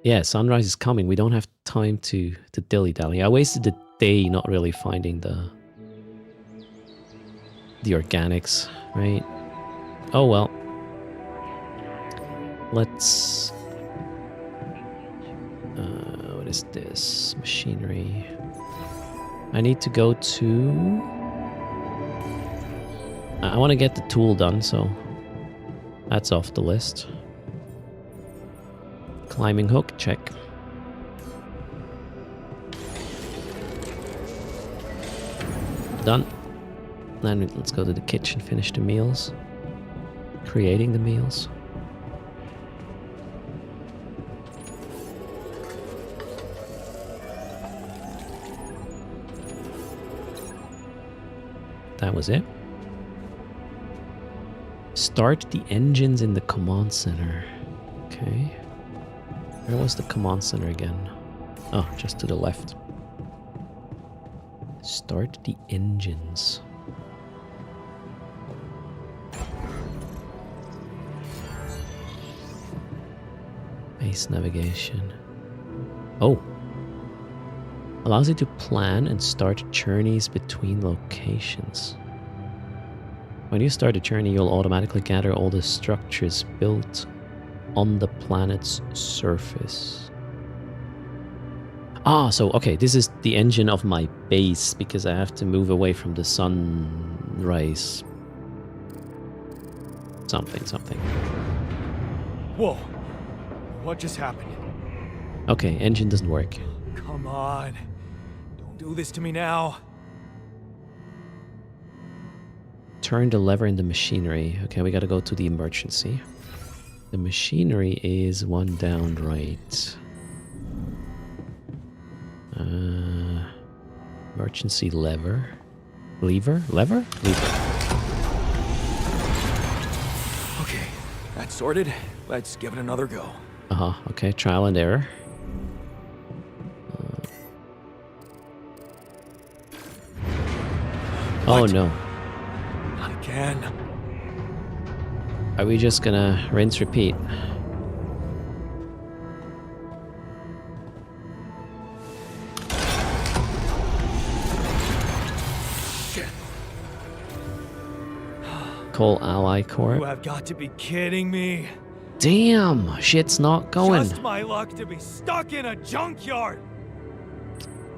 Yeah, sunrise is coming. We don't have time to dilly-dally. I wasted the day not really finding the organics, right? Oh well. Let's... what is this? Machinery. I need to go to... I want to get the tool done, so that's off the list. Climbing hook, check. Done. Then let's go to the kitchen, finish the meals. Creating the meals. That was it. Start the engines in the command center. Okay. Where was the command center again? Oh, just to the left. Start the engines. Base navigation. Oh. Allows you to plan and start journeys between locations. When you start a journey, you'll automatically gather all the structures built on the planet's surface. Ah, so, okay, this is the engine of my base, because I have to move away from the sunrise. Something. Whoa. What just happened? Okay, engine doesn't work. Come on. Don't do this to me now. Turn the lever in the machinery. Okay, we gotta go to the emergency. The machinery is 1 down right. Emergency lever. Lever? Okay, that's sorted. Let's give it another go. Okay, trial and error. Oh What? no. Not again. Are we just gonna rinse repeat? Shit. Call Ally Corps. You have got to be kidding me. Damn, shit's not going. Just my luck to be stuck in a junkyard.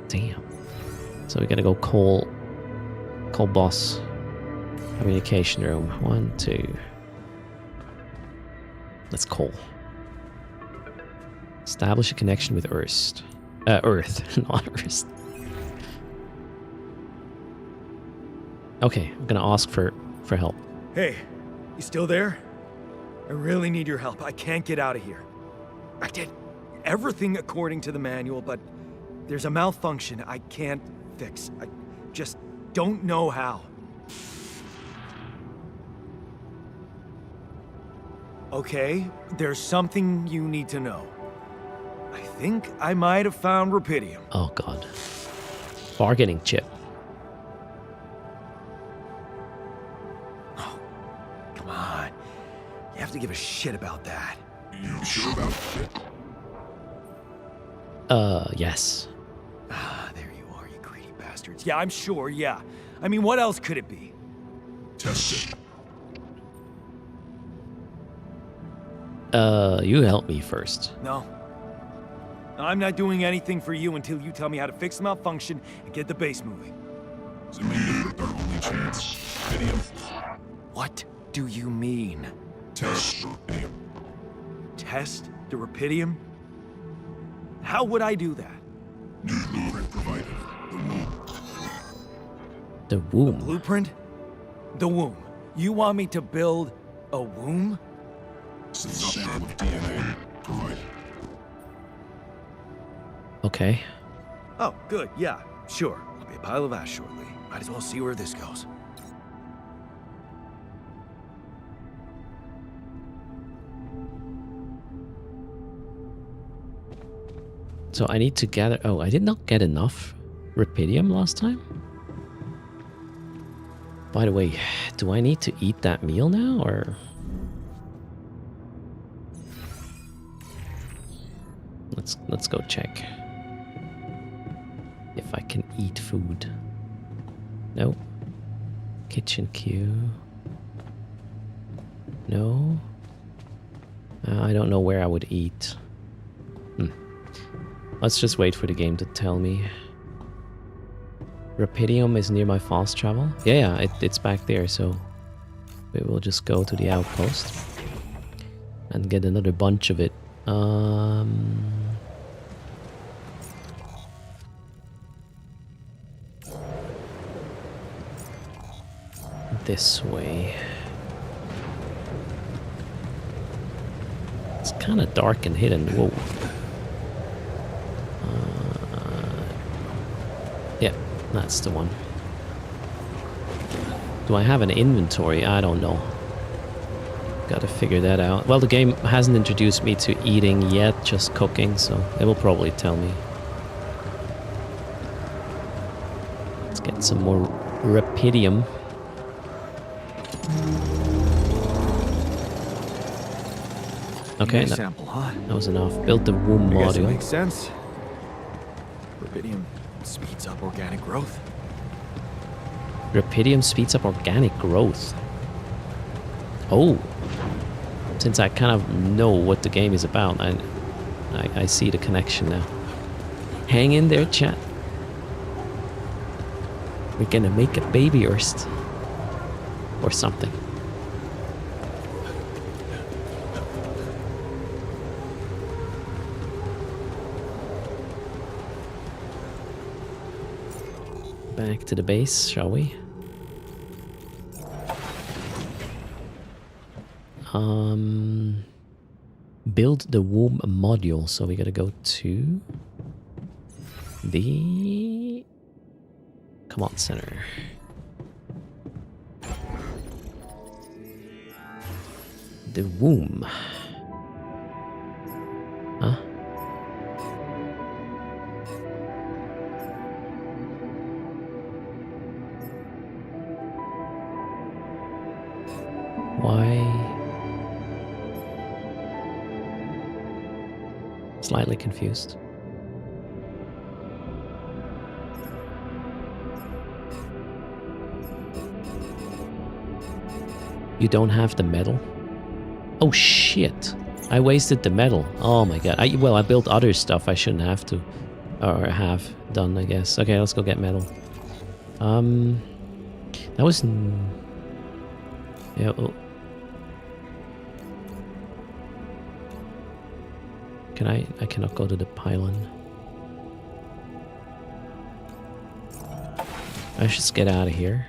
Damn. So we gotta go call boss. Communication room. 1, 2. Let's call. Establish a connection with Erst. Earth, not Erst. Okay, I'm gonna ask for help. Hey, you still there? I really need your help. I can't get out of here. I did everything according to the manual, but there's a malfunction I can't fix. I just don't know how. Okay, there's something you need to know. I think I might have found rupidium. Oh god. Bargaining chip. Oh, come on. You have to give a shit about that. You sure about it? Yes. Ah, there you are, you greedy bastards. Yeah, I'm sure, yeah. I mean, what else could it be? Test it. You help me first. No. I'm not doing anything for you until you tell me how to fix the malfunction and get the base moving. Does it mean that our only chance? Video. What do you mean? Test video. Test the rupidium? How would I do that? New blueprint provided. The womb. The womb. Blueprint? The womb. You want me to build a womb? Sample of DNA provided. Okay. Oh, good, yeah, sure. I'll be a pile of ash shortly. Might as well see where this goes. So I need to gather... Oh, I did not get enough rupidium last time? By the way, do I need to eat that meal now, or... Let's go check. If I can eat food. No. Kitchen queue. No. I don't know where I would eat. Let's just wait for the game to tell me. Rupidium is near my fast travel. Yeah, it's back there, so we will just go to the outpost and get another bunch of it. This way. It's kind of dark and hidden. Whoa. Yeah, that's the one. Do I have an inventory? I don't know. Gotta figure that out. Well, the game hasn't introduced me to eating yet, just cooking, so it will probably tell me. Let's get some more rupidium. Okay, Nice sample, huh? that was enough. Build the womb I guess it module. makes sense. Rupidium speeds up organic growth. Rupidium speeds up organic growth. Oh. Since I kind of know what the game is about, I see the connection now. Hang in there, chat. We're gonna make a baby Erst. Or something. Back to the base, shall we? Build the womb module. So we gotta go to the command center. The womb. Huh? Why? Slightly confused. You don't have the metal? Oh shit. I wasted the metal. Oh my god. Well, I built other stuff I shouldn't have to. Or have done, I guess. Okay, let's go get metal. That was... Yeah, oh. Can I cannot go to the pylon. I should just get out of here.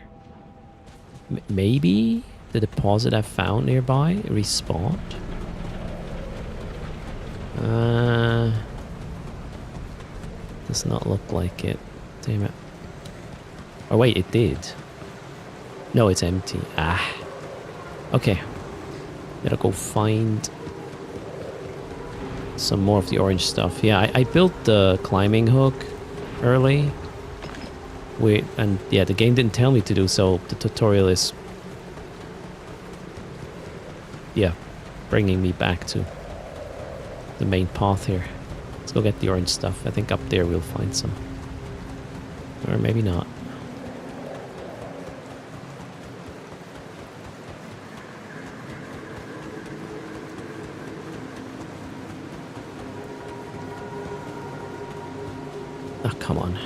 Maybe the deposit I found nearby respawned? Does not look like it. Damn it. Oh wait, it did. No, it's empty. Ah. Okay. Gotta go find some more of the orange stuff. Yeah, I built the climbing hook early. And yeah, the game didn't tell me to do so. The tutorial is, yeah, bringing me back to the main path here. Let's go get the orange stuff. I think up there we'll find some. Or maybe not. Oh, come on.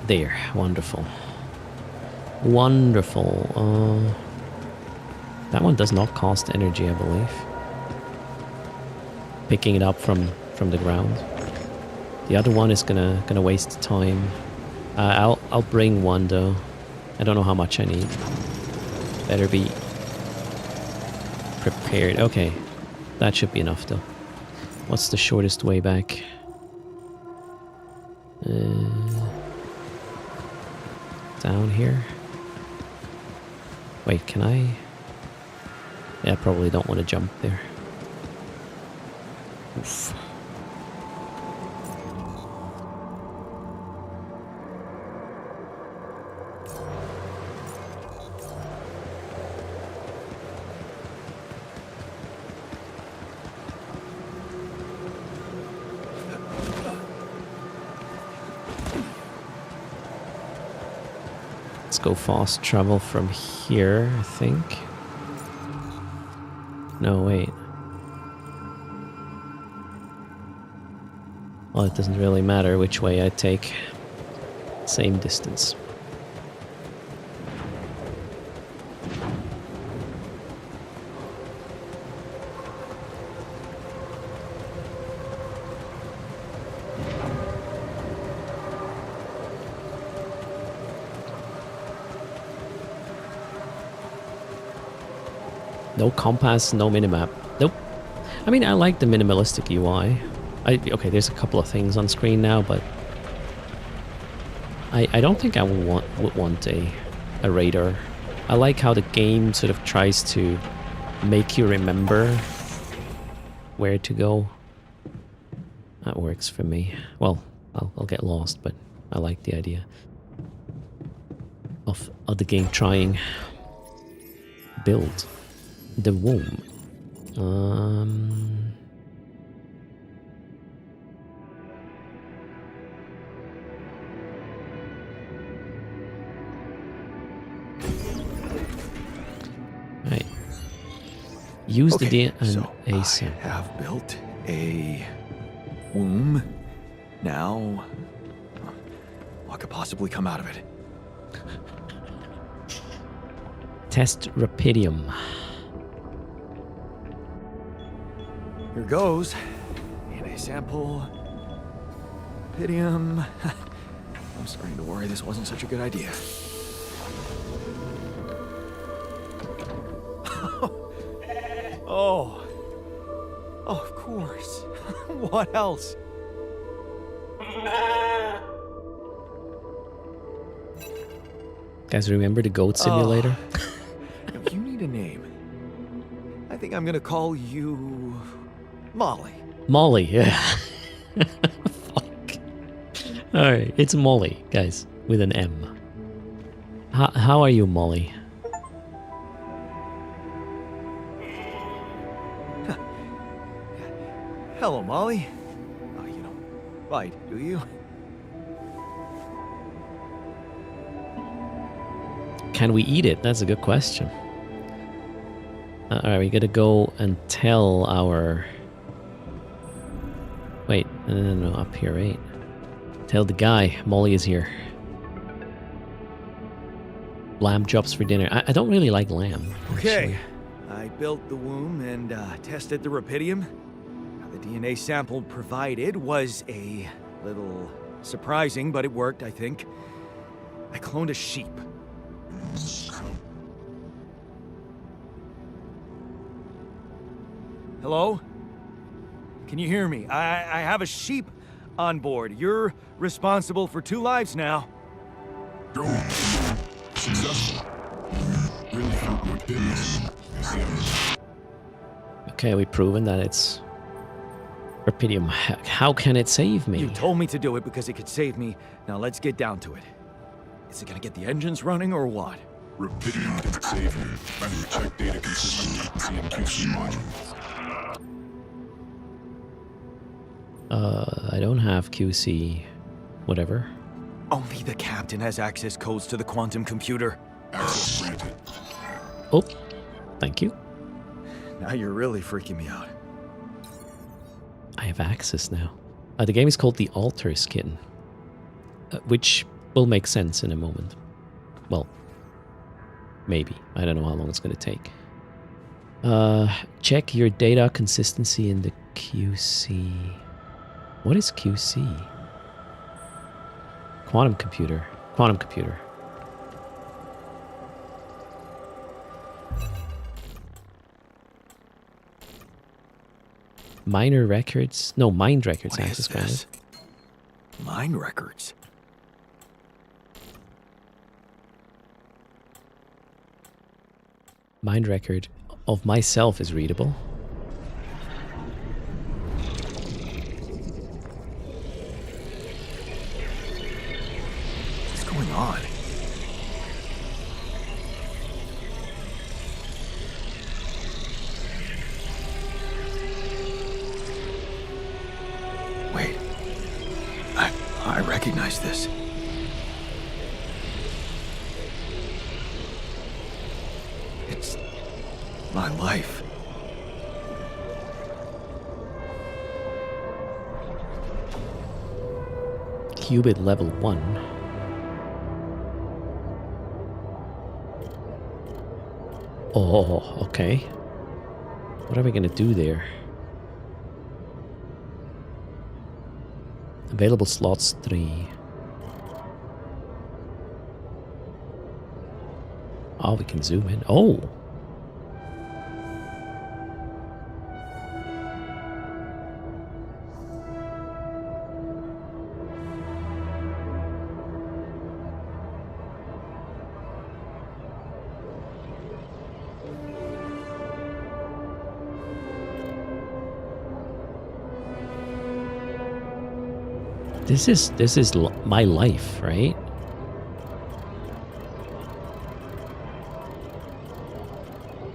There, wonderful. Wonderful. That one does not cost energy, I believe. Picking it up from the ground. The other one is gonna waste time. I'll bring one though. I don't know how much I need. Better be prepared. Okay, that should be enough though. What's the shortest way back? Down here. Wait, can I? Yeah, I probably don't want to jump there. Oof. Let's go fast travel from here, I think. No, wait. Well, it doesn't really matter which way I take. Same distance. No compass, no minimap. Nope. I mean, I like the minimalistic UI. Okay, there's a couple of things on screen now, but I don't think I would want a radar. I like how the game sort of tries to make you remember where to go. That works for me. Well, I'll get lost, but I like the idea of the game trying. Build the womb. Right. Use the DNA I sample. have built a womb. Now, what could possibly come out of it? Test rapidium. Here goes. DNA sample. Rapidium. I'm starting to worry this wasn't such a good idea. Oh, of course. What else? Guys, remember the goat simulator? You need a name. I think I'm gonna call you Molly. Molly, yeah. Fuck. Alright, it's Molly, guys, with an M. How are you, Molly? Hello, Molly. You don't bite, do you? Can we eat it? That's a good question. Alright, we gotta go and tell our... Wait, no, up here, right? Tell the guy, Molly is here. lamb chops for dinner. I don't really like lamb. Okay. actually. I built the womb and tested the rapidium. The DNA sample provided was a little surprising, but it worked, I think. I cloned a sheep. Hello? Can you hear me? I have a sheep on board. You're responsible for 2 lives now. Go. Successful. Really felt my business. Okay, we've proven that it's Rapidium. How can it save me? You told me to do it because it could save me. Now let's get down to it. Is it gonna get the engines running or what? Rapidium can save you. And check data consistently. CMQC modules. I don't have QC, whatever. Only the captain has access codes to the quantum computer. Access granted. Oh, thank you. Now you're really freaking me out. I have access now. The game is called the Alter Skin, which will make sense in a moment. Well, maybe. I don't know how long it's going to take. Check your data consistency in the QC. What is QC? Quantum computer. Quantum computer. Minor records? No, mind records. What Access is granted. this? Mine records. Mind record of myself is readable. What's going on? Wait. I recognize this. It's my life. Qubit level 1. Oh, okay. What are we gonna do there? Available slots 3. Oh, we can zoom in. Oh! This is my life, right?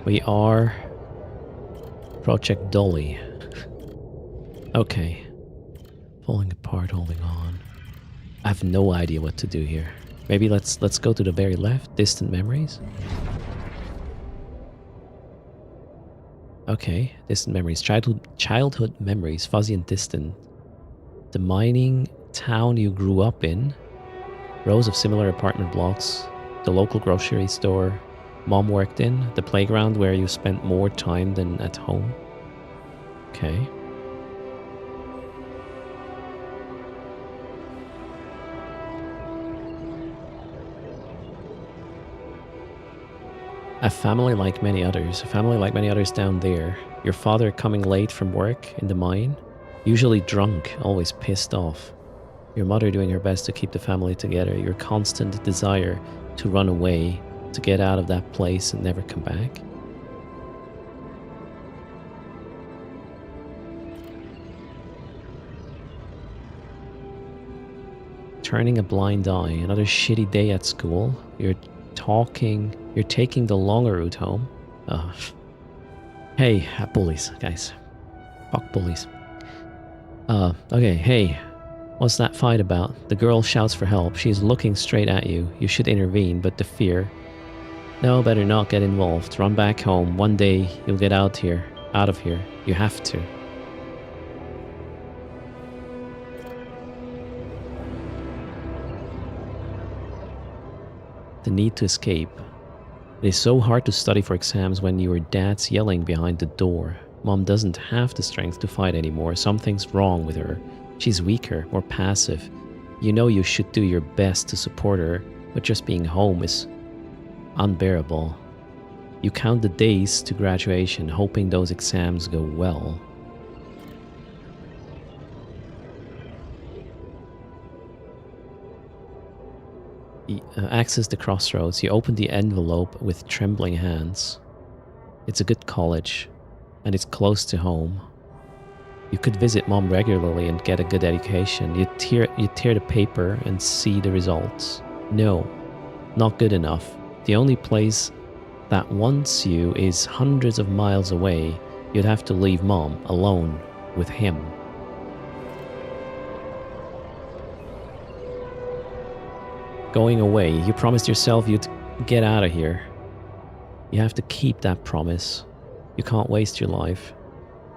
We are Project Dolly. Okay. Falling apart, holding on. I have no idea what to do here. Maybe let's go to the very left. Distant memories. Okay, distant memories. Childhood memories, fuzzy and distant. The mining town you grew up in. Rows of similar apartment blocks. The local grocery store Mom worked in. The playground where you spent more time than at home. Okay. A family like many others. A family like many others down there. Your father coming late from work in the mine. Usually drunk, always pissed off. Your mother doing her best to keep the family together. Your constant desire to run away, to get out of that place and never come back. Turning a blind eye. Another shitty day at school. You're taking the longer route home. Hey, bullies, guys. Fuck bullies. Okay, hey. What's that fight about? The girl shouts for help. She's looking straight at you. You should intervene, but the fear. No, better not get involved. Run back home. One day, you'll get out of here. You have to. the need to escape. It is so hard to study for exams when your dad's yelling behind the door. Mom doesn't have the strength to fight anymore. Something's wrong with her. She's weaker, more passive. You know you should do your best to support her, but just being home is unbearable. You count the days to graduation, hoping those exams go well. Access the crossroads. You open the envelope with trembling hands. It's a good college, and it's close to home. You could visit Mom regularly and get a good education. You tear the paper and see the results. No, not good enough. The only place that wants you is hundreds of miles away. You'd have to leave Mom alone with him. Going away. You promised yourself you'd get out of here. You have to keep that promise. You can't waste your life.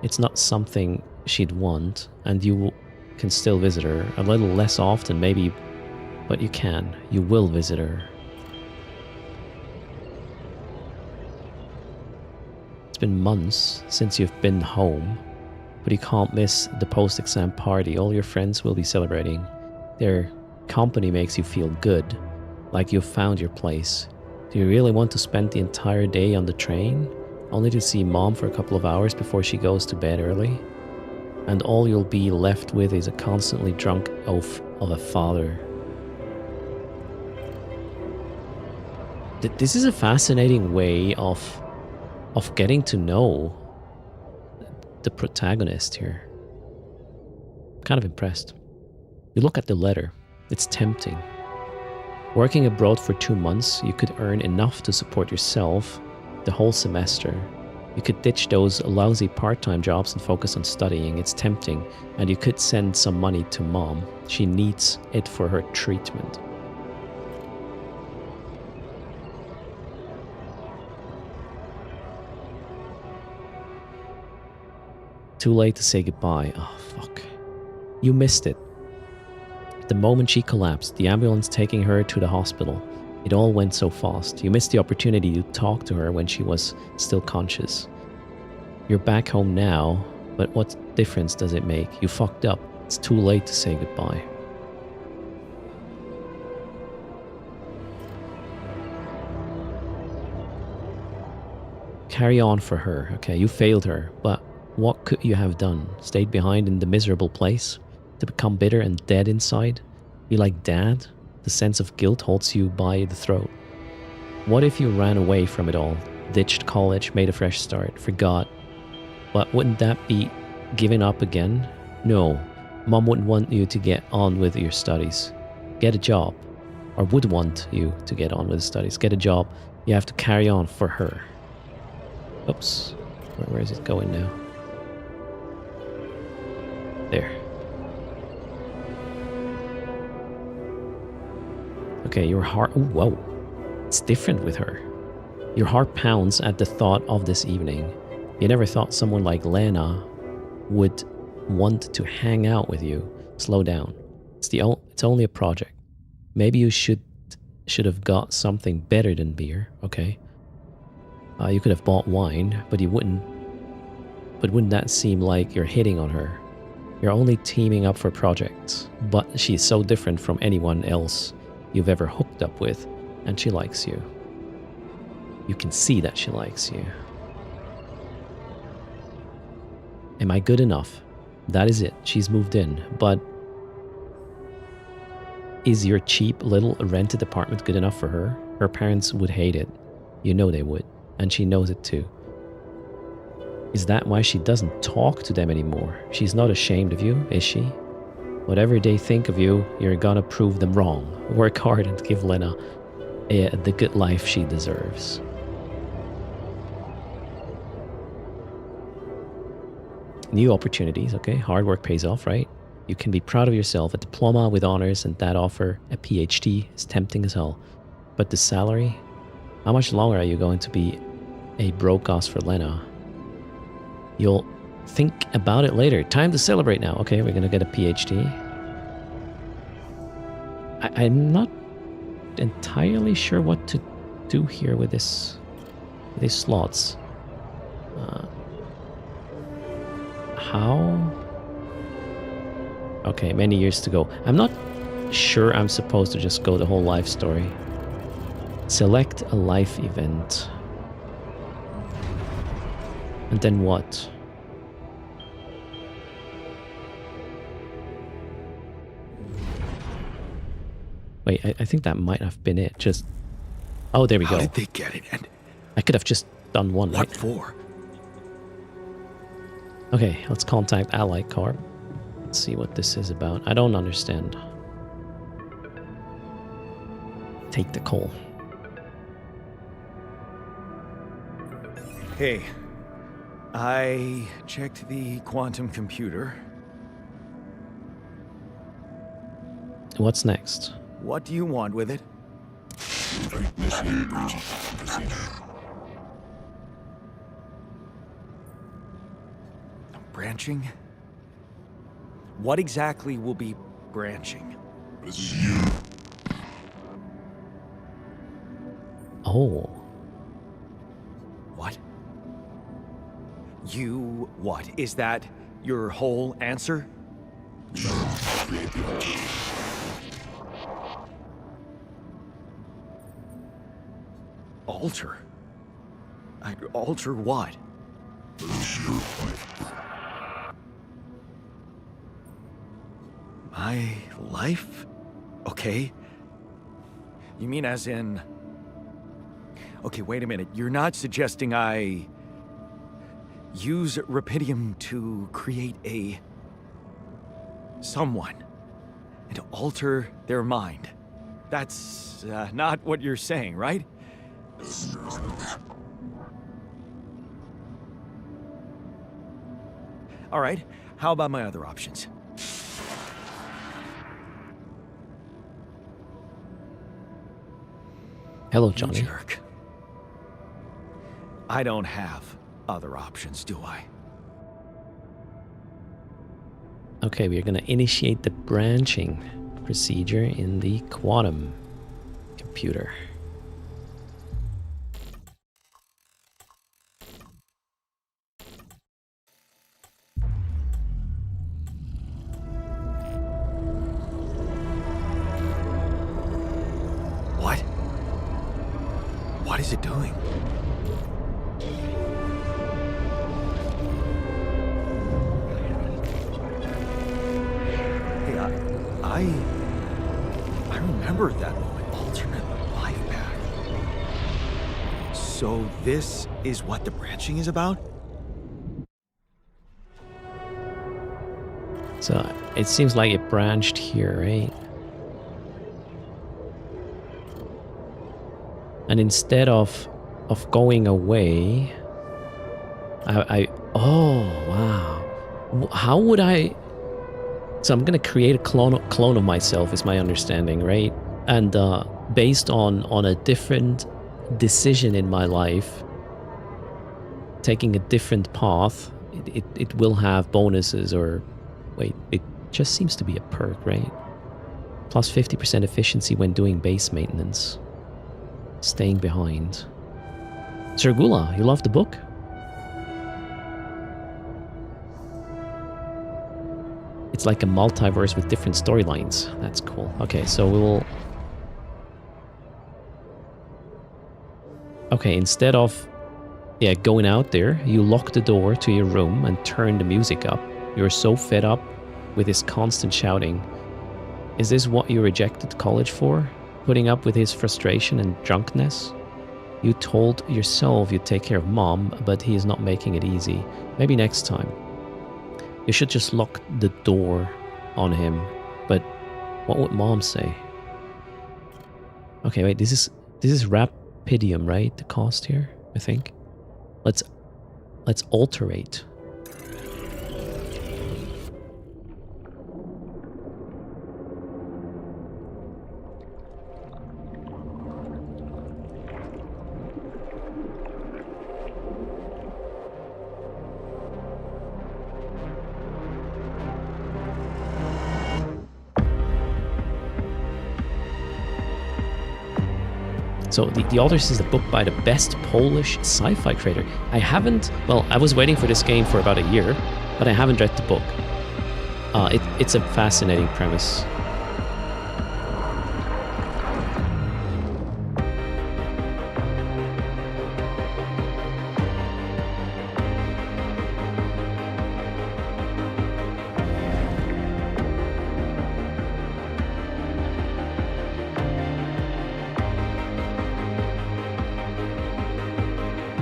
It's not something she'd want, and you can still visit her. A little less often, maybe, but you can. You will visit her. It's been months since you've been home, but you can't miss the post-exam party. All your friends will be celebrating. Their company makes you feel good, like you've found your place. Do you really want to spend the entire day on the train, only to see Mom for a couple of hours before she goes to bed early? And all you'll be left with is a constantly drunk oaf of a father. This is a fascinating way of getting to know the protagonist here. I'm kind of impressed. You look at the letter. It's tempting. Working abroad for 2 months, you could earn enough to support yourself the whole semester. You could ditch those lousy part-time jobs and focus on studying. It's tempting. And you could send some money to Mom. She needs it for her treatment. Too late to say goodbye. Oh, fuck. You missed it. The moment she collapsed, the ambulance taking her to the hospital, it all went so fast. You missed the opportunity to talk to her when she was still conscious. You're back home now, but what difference does it make? You fucked up. It's too late to say goodbye. Carry on for her, okay? You failed her, but what could you have done? Stayed behind in the miserable place? To become bitter and dead inside? Be like Dad? The sense of guilt holds you by the throat. What if you ran away from it all? Ditched college, made a fresh start, forgot? But wouldn't that be giving up again? No. Mom wouldn't want you to get on with your studies. Get a job. Or would want you to get on with the studies. Get a job. You have to carry on for her. Oops. Where is it going now? There. Okay, your heart... Oh, whoa. It's different with her. Your heart pounds at the thought of this evening. You never thought someone like Lena would want to hang out with you. Slow down. It's only a project. Maybe you should have got something better than beer, okay? You could have bought wine, but you wouldn't. But wouldn't that seem like you're hitting on her? You're only teaming up for projects, but she's so different from anyone else you've ever hooked up with, and she likes you. You can see that she likes you. Am I good enough? That is it. She's moved in, but is your cheap little rented apartment good enough for her? Her parents would hate it. You know they would, and she knows it too. Is that why she doesn't talk to them anymore? She's not ashamed of you, is she? Whatever they think of you, you're gonna prove them wrong. Work hard and give Lena the good life she deserves. New opportunities, okay? Hard work pays off, right? You can be proud of yourself. A diploma with honors and that offer, a PhD, is tempting as hell. But the salary? How much longer are you going to be a broke-ass for Lena? You'll think about it later. Time to celebrate now. Okay, we're gonna get a PhD. I'm not entirely sure what to do here with this, with these slots. How? Okay, many years to go. I'm not sure I'm supposed to just go the whole life story. Select a life event. And then what? Wait, I think that might have been it. Just... Oh, there we go. How did they get it? And I could have just done one, what right? for? Okay, let's contact Ally Corp. Let's see what this is about. I don't understand. Take the call. Hey, I checked the quantum computer. What's next? What do you want with it? Initiate branching procedure. Branching? What exactly will be branching? This is you. Oh. What? You what? Is that your whole answer? Create the altar. Alter? Alter what? Lose your life. My life? Okay. You mean as in... Okay, wait a minute. You're not suggesting I... use Rapidium to create a... someone. And to alter their mind. That's not what you're saying, right? All right. How about my other options? Hello, You Johnny. jerk. I don't have other options, do I? Okay, we're gonna initiate the branching procedure in the quantum computer. What? What is it doing? Hey, I remember that moment. Alternate life path. So this is what the branching is about? So it seems like it branched here, right? And instead of going away, oh wow, how would I? So I'm gonna create a clone of myself, is my understanding, right? And based on a different decision in my life, taking a different path, it will have bonuses. Or wait, it just seems to be a perk, right? Plus 50% efficiency when doing base maintenance. Staying behind. Sir Gula, you love the book? It's like a multiverse with different storylines. That's cool. Okay, so we will... Okay, instead of going out there, you lock the door to your room and turn the music up. You're so fed up with his constant shouting. Is this what you rejected college for? Putting up with his frustration and drunkenness? You told yourself you'd take care of Mom, but he is not making it easy. Maybe next time. You should just lock the door on him. But what would Mom say? Okay, wait, this is Rapidium, right? The cost here, I think. Let's alterate. So The Alters is a book by the best Polish sci-fi creator. I was waiting for this game for about a year, but I haven't read the book. It's a fascinating premise.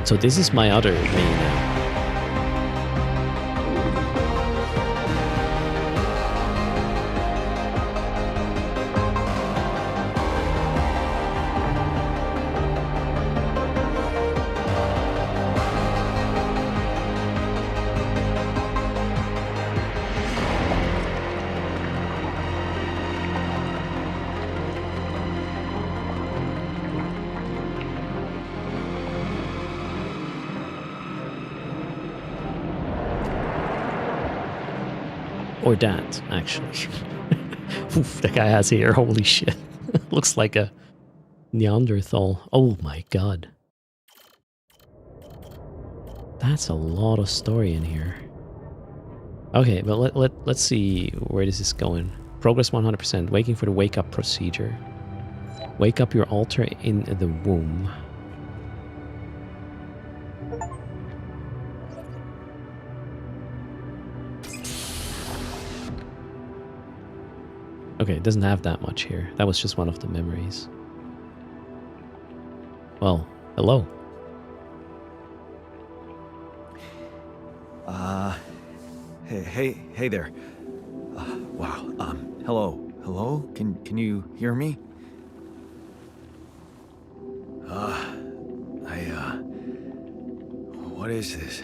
So this is my other main now. Or that, actually. Oof, that guy has hair. Holy shit. Looks like a Neanderthal. Oh my god. That's a lot of story in here. Okay, but let's see where this is going. Progress 100%. Waiting for the wake up procedure. Wake up your alter in the womb. Okay, it doesn't have that much here. That was just one of the memories. Well, hello. Hey there. Wow. Hello? Can you hear me? What is this?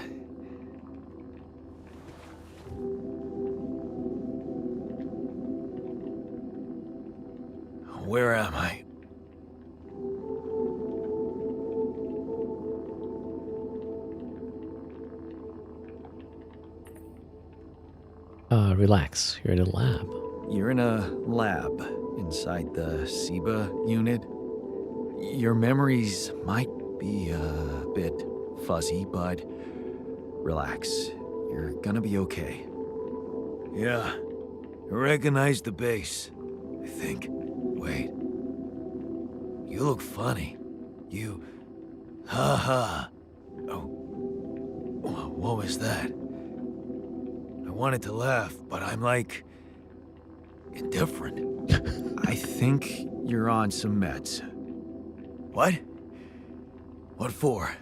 Where am I? Relax. You're in a lab. You're in a lab inside the SIBA unit. Your memories might be a bit fuzzy, but relax. You're gonna be okay. Yeah, I recognize the base, I think. Wait. You look funny. You... Ha. Oh. What was that? I wanted to laugh, but I'm like... indifferent. I think you're on some meds. What? What for?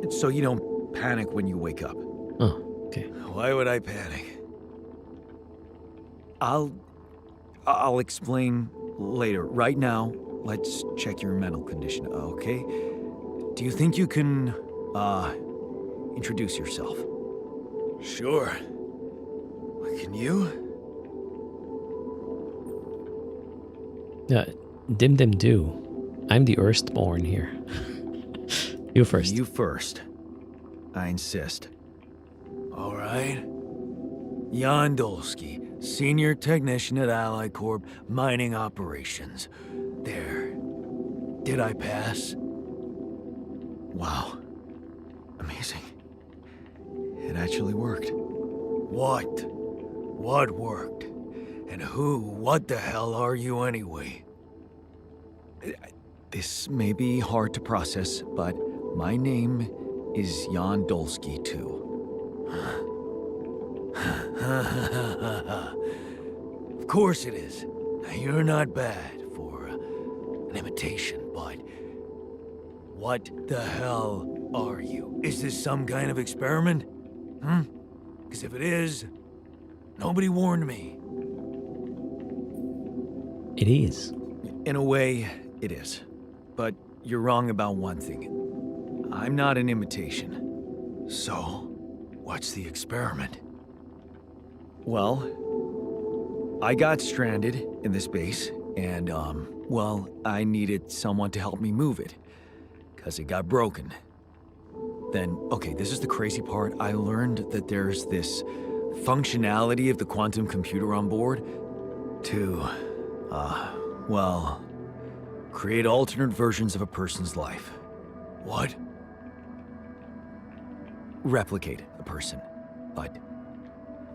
It's so you don't panic when you wake up. Oh, okay. Why would I panic? I'll explain later. Right now, let's check your mental condition, okay? Do you think you can, introduce yourself? Sure. Can you? Dim do. I'm the Erst born here. You first. You first. I insist. All right. Jan Dolsky, Senior Technician at Ally Corp, Mining Operations. There. Did I pass? Wow. Amazing. It actually worked. What? What worked? And what the hell are you anyway? This may be hard to process, but my name is Jan Dolsky, too. Of course it is. Now, you're not bad for an imitation, but what the hell are you? Is this some kind of experiment? Because if it is, nobody warned me. It is. In a way, it is. But you're wrong about one thing. I'm not an imitation. So, what's the experiment? Well, I got stranded in this base, and, I needed someone to help me move it. 'Cause it got broken. Then, okay, this is the crazy part. I learned that there's this functionality of the quantum computer on board to, Create alternate versions of a person's life. What? Replicate a person, but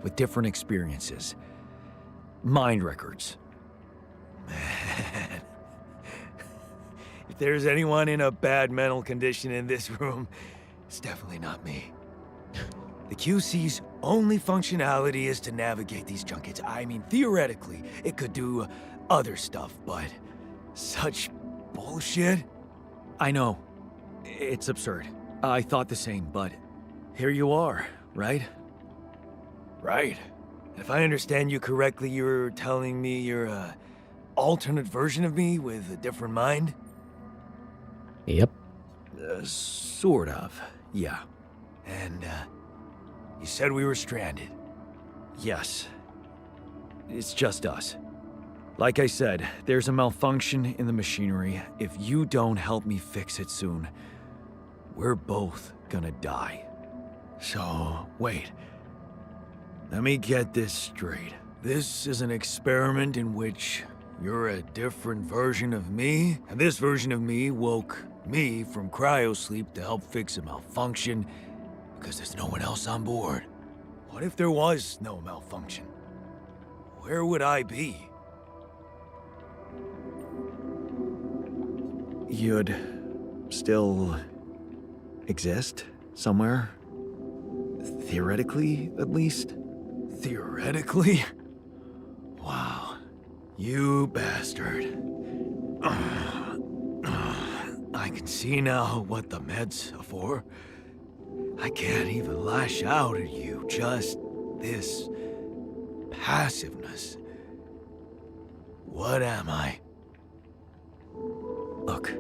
with different experiences. Mind records. Man. If there's anyone in a bad mental condition in this room, it's definitely not me. The QC's only functionality is to navigate these junkets. I mean, theoretically, it could do other stuff, but such bullshit? I know. It's absurd. I thought the same, but here you are, right? Right. If I understand you correctly, you're telling me you're a alternate version of me with a different mind? Yep. Sort of, yeah. And, you said we were stranded. Yes. It's just us. Like I said, there's a malfunction in the machinery. If you don't help me fix it soon, we're both gonna die. So, wait. Let me get this straight. This is an experiment in which you're a different version of me, and this version of me woke me from cryosleep to help fix a malfunction because there's no one else on board. What if there was no malfunction? Where would I be? You'd still exist somewhere? Theoretically, at least? Theoretically? Wow. You bastard. I can see now what the meds are for. I can't even lash out at you, just this passiveness. What am I? Look,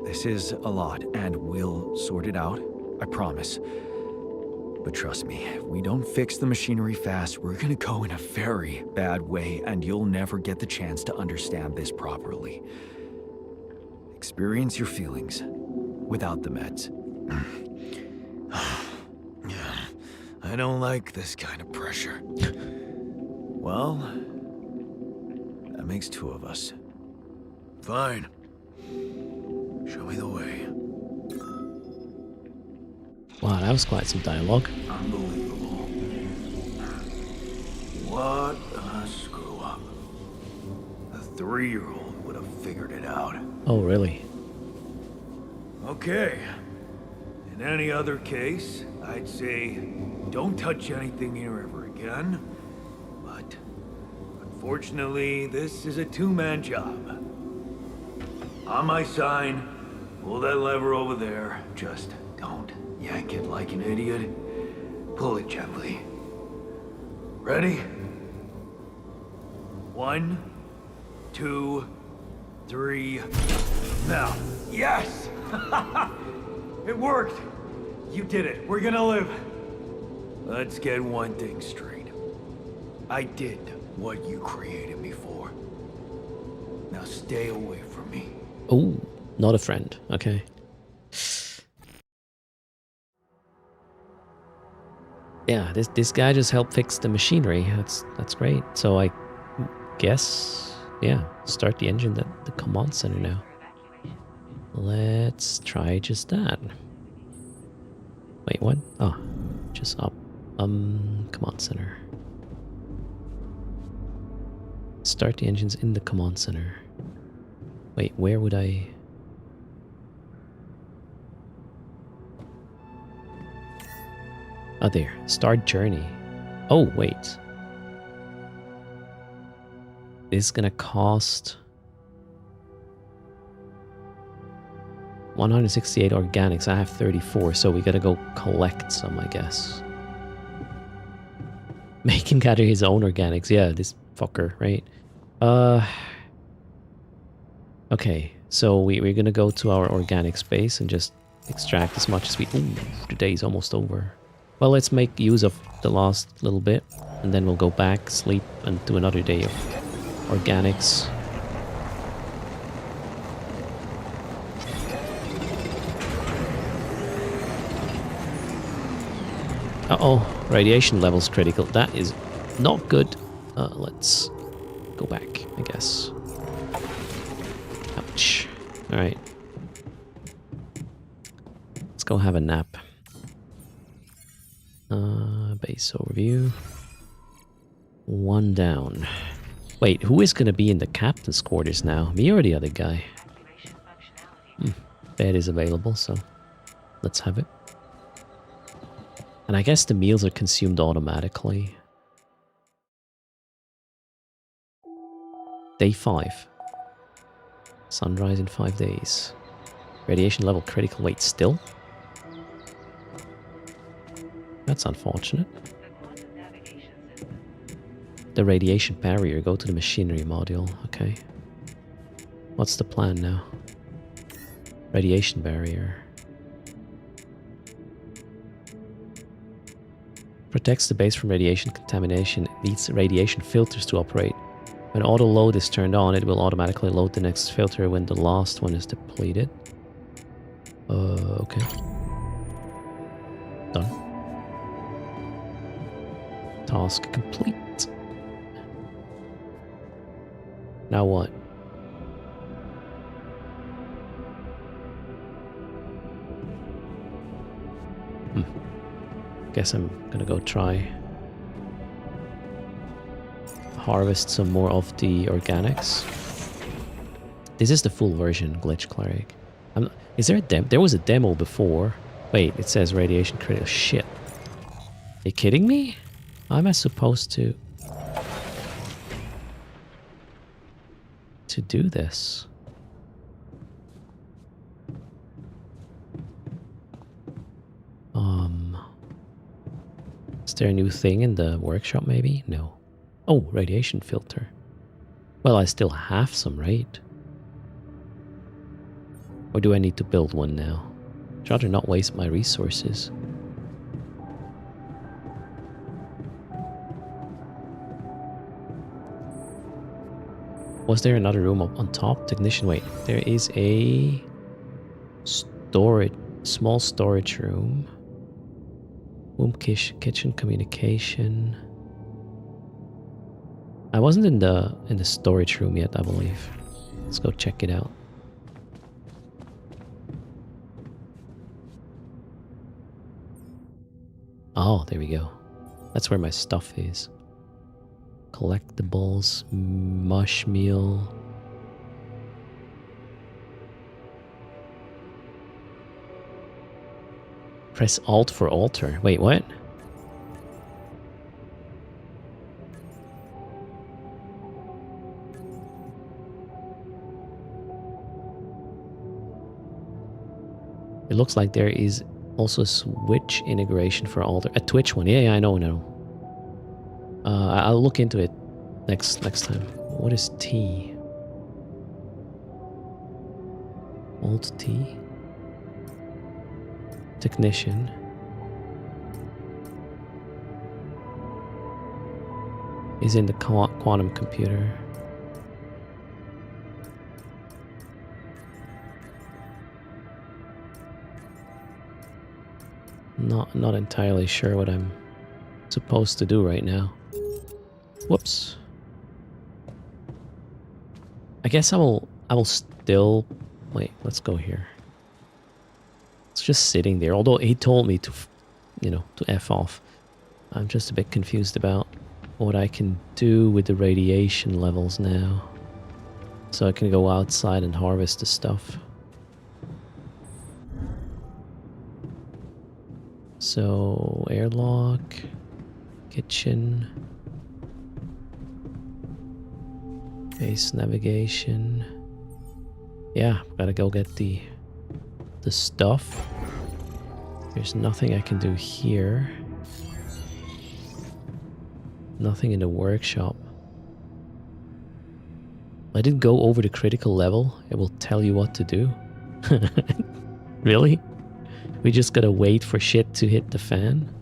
this is a lot, and we'll sort it out, I promise. But trust me, if we don't fix the machinery fast, we're gonna go in a very bad way, and you'll never get the chance to understand this properly. Experience your feelings without the meds. I don't like this kind of pressure. Well, that makes two of us. Fine. Show me the way. Wow, that was quite some dialogue. Unbelievable. What a screw up. A 3-year-old would have figured it out. Oh, really? Okay. In any other case, I'd say don't touch anything here ever again. But unfortunately, this is a two-man job. On my sign, pull that lever over there. Just don't yank it like an idiot. Pull it gently. Ready? 1, 2, 3. Now. Yes! It worked! You did it. We're gonna live. Let's get one thing straight. I did what you created me for. Now stay away from me. Oh, not a friend. Okay. Yeah, this guy just helped fix the machinery. That's great. So I guess, yeah, start the engine at the command center now. Let's try just that. Wait, what? Oh, just up. Command center. Start the engines in the command center. Wait, where would I... Oh, there. Start journey. Oh, wait. This is gonna cost 168 organics. I have 34, so we gotta go collect some, I guess. Make him gather his own organics. Yeah, this fucker, right? Okay, so we're gonna go to our organic space and just extract as much as we... Ooh, the day's almost over. Well, let's make use of the last little bit, and then we'll go back, sleep, and do another day of organics. Uh-oh, radiation level's critical. That is not good. Let's go back, I guess. Yep. glitch. Alright. Let's go have a nap. Base overview. 1 down. Wait, who is gonna be in the captain's quarters now? Me or the other guy? Bed is available, so let's have it. And I guess the meals are consumed automatically. Day 5. Sunrise in 5 days. Radiation level critical. Wait, still? That's unfortunate. The radiation barrier. Go to the machinery module. Okay. What's the plan now? Radiation barrier. Protects the base from radiation contamination. It needs radiation filters to operate. When auto load is turned on, it will automatically load the next filter when the last one is depleted. Okay. Done. Task complete. Now what? Guess I'm gonna go try harvest some more of the organics. This is the full version, Glitch Cleric. Is there a demo? There was a demo before. Wait, it says radiation critical. Shit. Are you kidding me? How am I supposed to do this? Is there a new thing in the workshop maybe? No. Oh, radiation filter. Well, I still have some, right? Or do I need to build one now? I'd rather not waste my resources. Was there another room up on top? Technician, wait. There is a small storage room. Womb kitchen communication. I wasn't in the storage room yet, I believe. Let's go check it out. Oh, there we go. That's where my stuff is. Collectibles, mush meal. Press Alt for altar. Wait, what? It looks like there is also a Switch integration for altar. A Twitch one. Yeah, I know. I'll look into it next time. What is T? Alt T? Technician. Is in the quantum computer. Not entirely sure what I'm supposed to do right now. Whoops. I guess I will still wait, let's go here. It's just sitting there, although he told me to, to F off. I'm just a bit confused about what I can do with the radiation levels now. So I can go outside and harvest the stuff. So, airlock, kitchen, base navigation. Yeah, gotta go get the stuff. There's nothing I can do here. Nothing in the workshop. I didn't go over the critical level. It will tell you what to do. Really? We just gotta wait for shit to hit the fan?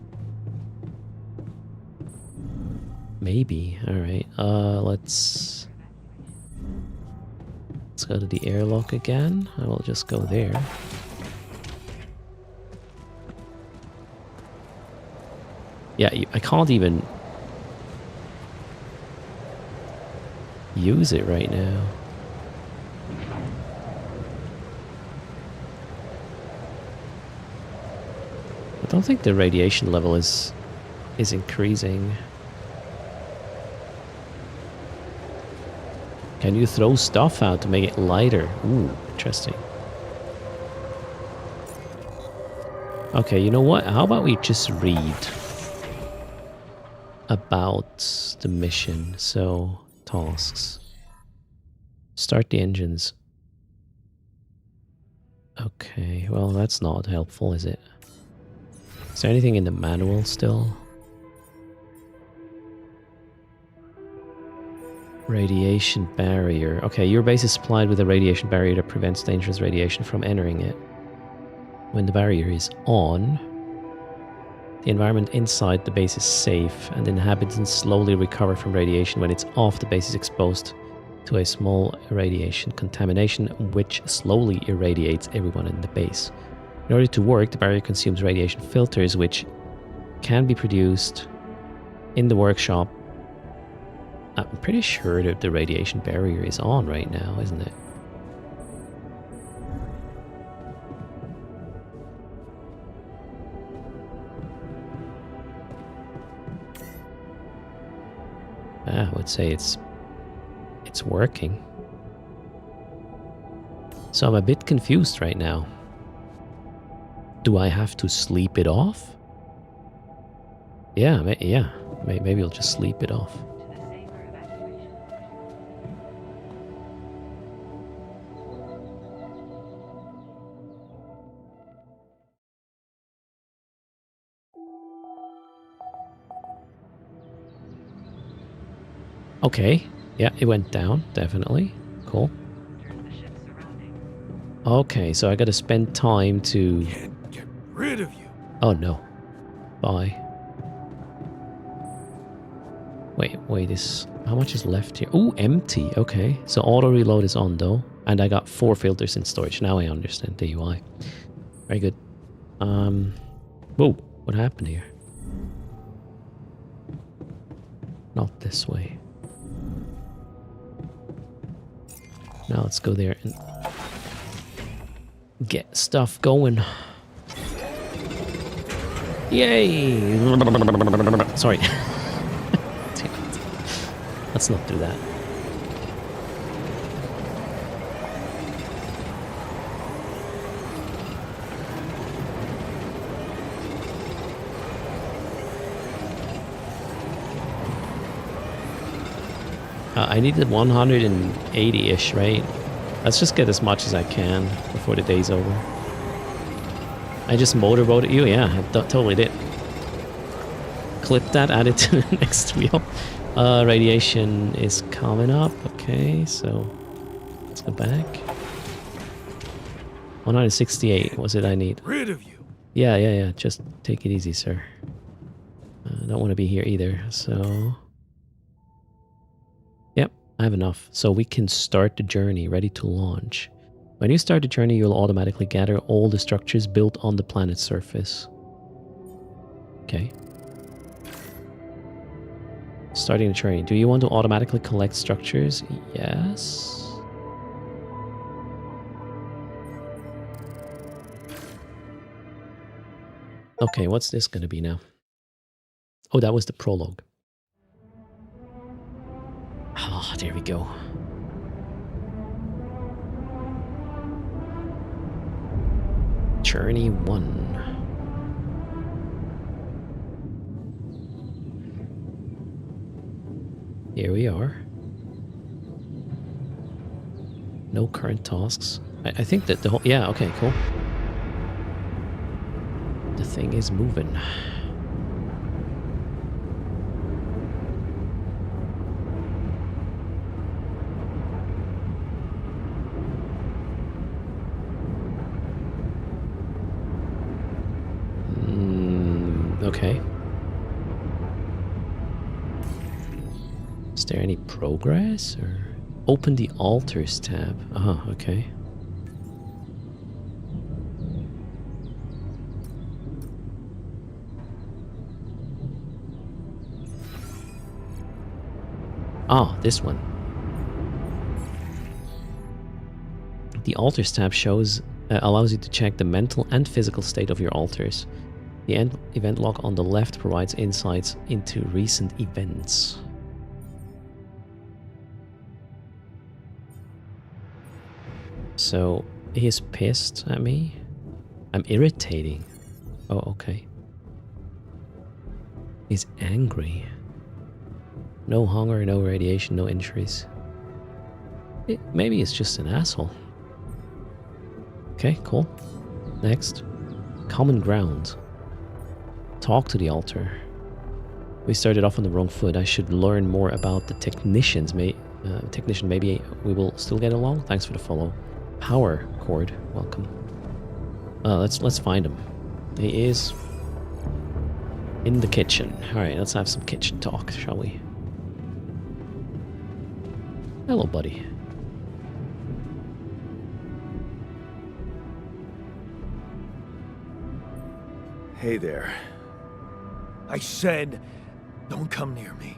Maybe. Alright, let's go to the airlock again. I will just go there. Yeah, I can't even use it right now. don't think the radiation level is increasing. Can you throw stuff out to make it lighter? Ooh, interesting. Okay, you know what? How about we just read about the mission? So, tasks. Start the engines. Okay, well, that's not helpful, is it? Is there anything in the manual still? Radiation barrier. Okay, your base is supplied with a radiation barrier that prevents dangerous radiation from entering it. When the barrier is on, the environment inside the base is safe, and the inhabitants slowly recover from radiation. When it's off, the base is exposed to a small radiation contamination, which slowly irradiates everyone in the base. In order to work, the barrier consumes radiation filters, which can be produced in the workshop. I'm pretty sure that the radiation barrier is on right now, isn't it? I would say it's working. So I'm a bit confused right now. Do I have to sleep it off? Yeah, maybe I'll just sleep it off. Okay, yeah, it went down, definitely. Cool. Okay, so I gotta spend time to... Can't get rid of you. Oh no. Bye. Wait, this... How much is left here? Ooh, empty, okay. So auto reload is on though. And I got 4 filters in storage. Now I understand the UI. Very good. Whoa, what happened here? Not this way. Now let's go there and get stuff going. Yay! Sorry. Damn it. Let's not do that. I needed 180-ish, right? Let's just get as much as I can before the day's over. I just motorboated you? Yeah, I totally did. Clip that, add it to the next wheel. Radiation is coming up. Okay, so let's go back. 168 was it I need? Rid of you. Yeah. Just take it easy, sir. I don't want to be here either, so... Yep, I have enough. So we can start the journey, ready to launch. When you start the journey, you'll automatically gather all the structures built on the planet's surface. Okay. Starting the journey. Do you want to automatically collect structures? Yes. Okay, what's this going to be now? Oh, that was the prologue. Ah, there we go. Journey 1. Here we are. No current tasks. I think that the whole... Yeah, okay, cool. The thing is moving. Okay. Is there any progress or open the altars tab? Okay. This one. The altars tab allows you to check the mental and physical state of your altars. The event log on the left provides insights into recent events. So he's pissed at me. I'm irritating. Oh, okay. He's angry. No hunger, no radiation, no injuries. Maybe it's just an asshole. Okay, cool. Next. Common ground. Talk to the altar. We started off on the wrong foot. I should learn more about the technicians. Technician, maybe we will still get along. Thanks for the follow. Power cord, welcome. Let's find him. He is in the kitchen. All right, let's have some kitchen talk, shall we? Hello, buddy. Hey there. I said, don't come near me.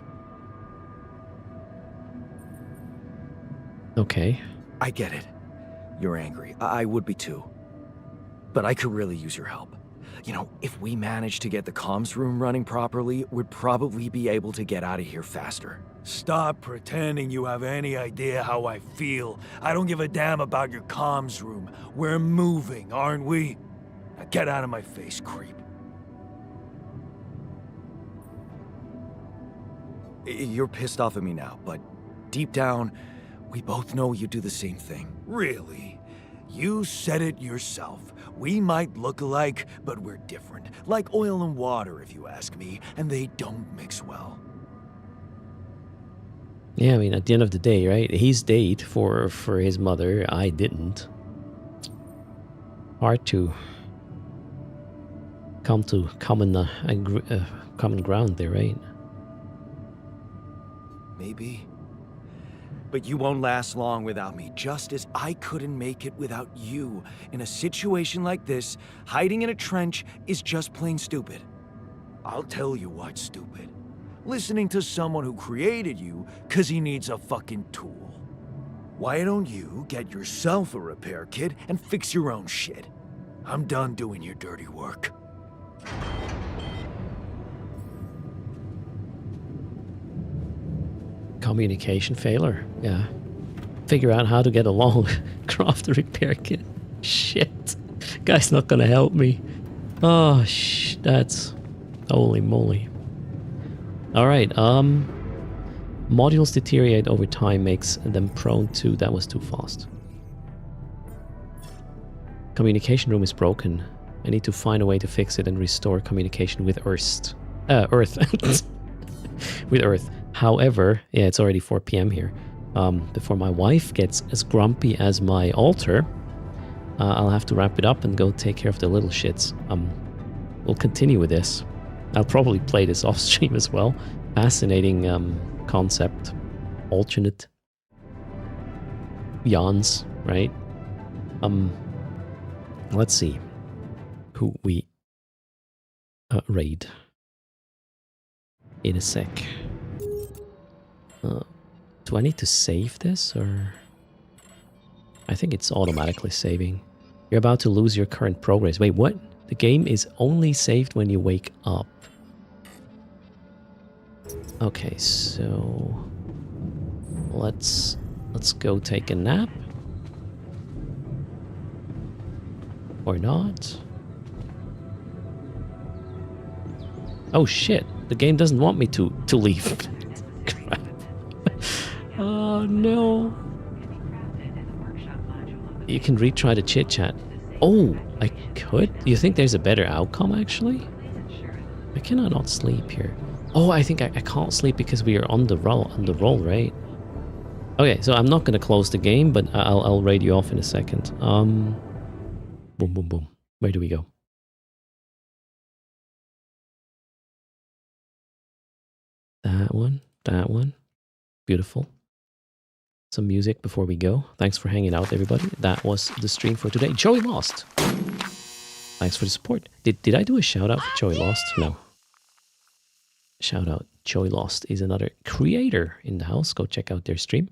Okay. I get it. You're angry. I would be too. But I could really use your help. You know, if we managed to get the comms room running properly, we'd probably be able to get out of here faster. Stop pretending you have any idea how I feel. I don't give a damn about your comms room. We're moving, aren't we? Now get out of my face, creep. You're pissed off at me now, but deep down, we both know you do the same thing. Really? You said it yourself. We might look alike, but we're different. Like oil and water, if you ask me, and they don't mix well. Yeah, I mean, at the end of the day, right? He's date for his mother. I didn't. Hard to come to common ground there, right? Maybe. But you won't last long without me, just as I couldn't make it without you. In a situation like this, hiding in a trench is just plain stupid. I'll tell you what's stupid. Listening to someone who created you because he needs a fucking tool. Why don't you get yourself a repair kit and fix your own shit? I'm done doing your dirty work. Communication failure. Yeah. Figure out how to get along. Craft a repair kit. Shit. Guy's not gonna help me. Oh, that's... Holy moly. Alright, modules deteriorate over time, makes them prone to... That was too fast. Communication room is broken. I need to find a way to fix it and restore communication with Erst. Earth. With Earth. However, yeah, it's already 4 p.m. here. Before my wife gets as grumpy as my altar, I'll have to wrap it up and go take care of the little shits. We'll continue with this. I'll probably play this off stream as well. Fascinating concept. Alternate yawns, right? Let's see who we raid in a sec. Do I need to save this, or... I think it's automatically saving. You're about to lose your current progress. Wait, what? The game is only saved when you wake up. Okay, so... Let's go take a nap. Or not. Oh shit, the game doesn't want me to leave. Crap. Oh no. You can retry the chit chat. Oh, I could? You think there's a better outcome actually? I cannot not sleep here. Oh, I think I can't sleep because we are on the roll, right? Okay, so I'm not gonna close the game, but I'll raid you off in a second. Boom, boom, boom. Where do we go? That one. Beautiful. Some music before we go. Thanks for hanging out, everybody. That was the stream for today. Joey Lost. Thanks for the support. Did I do a shout out for Joey Lost? No. Shout out. Joey Lost is another creator in the house. Go check out their stream.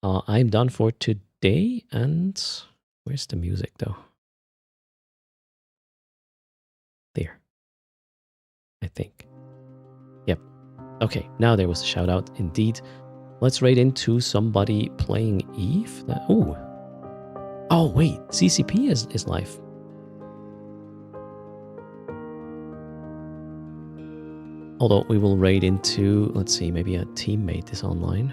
I'm done for today, and where's the music though? There. I think. Yep. Okay, now there was a shout out indeed. Let's raid into somebody playing Eve. Oh. Oh, wait. CCP is live. Although we will raid into, let's see, maybe a teammate is online.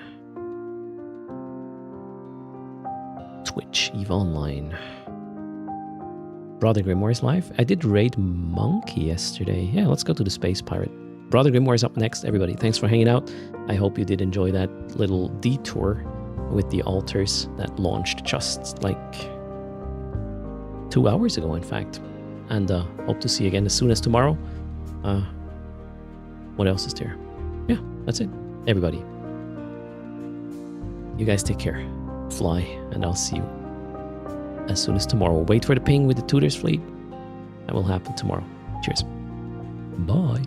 Twitch, Eve Online. Brother Grimoire is live. I did raid Monkey yesterday. Yeah, let's go to the Space Pirate. Brother Grimoire is up next, everybody. Thanks for hanging out. I hope you did enjoy that little detour with the altars that launched just like 2 hours ago, in fact. And hope to see you again as soon as tomorrow. What else is there? Yeah, that's it. Everybody. You guys take care. Fly, and I'll see you as soon as tomorrow. Wait for the ping with the Tutors fleet. That will happen tomorrow. Cheers. Bye.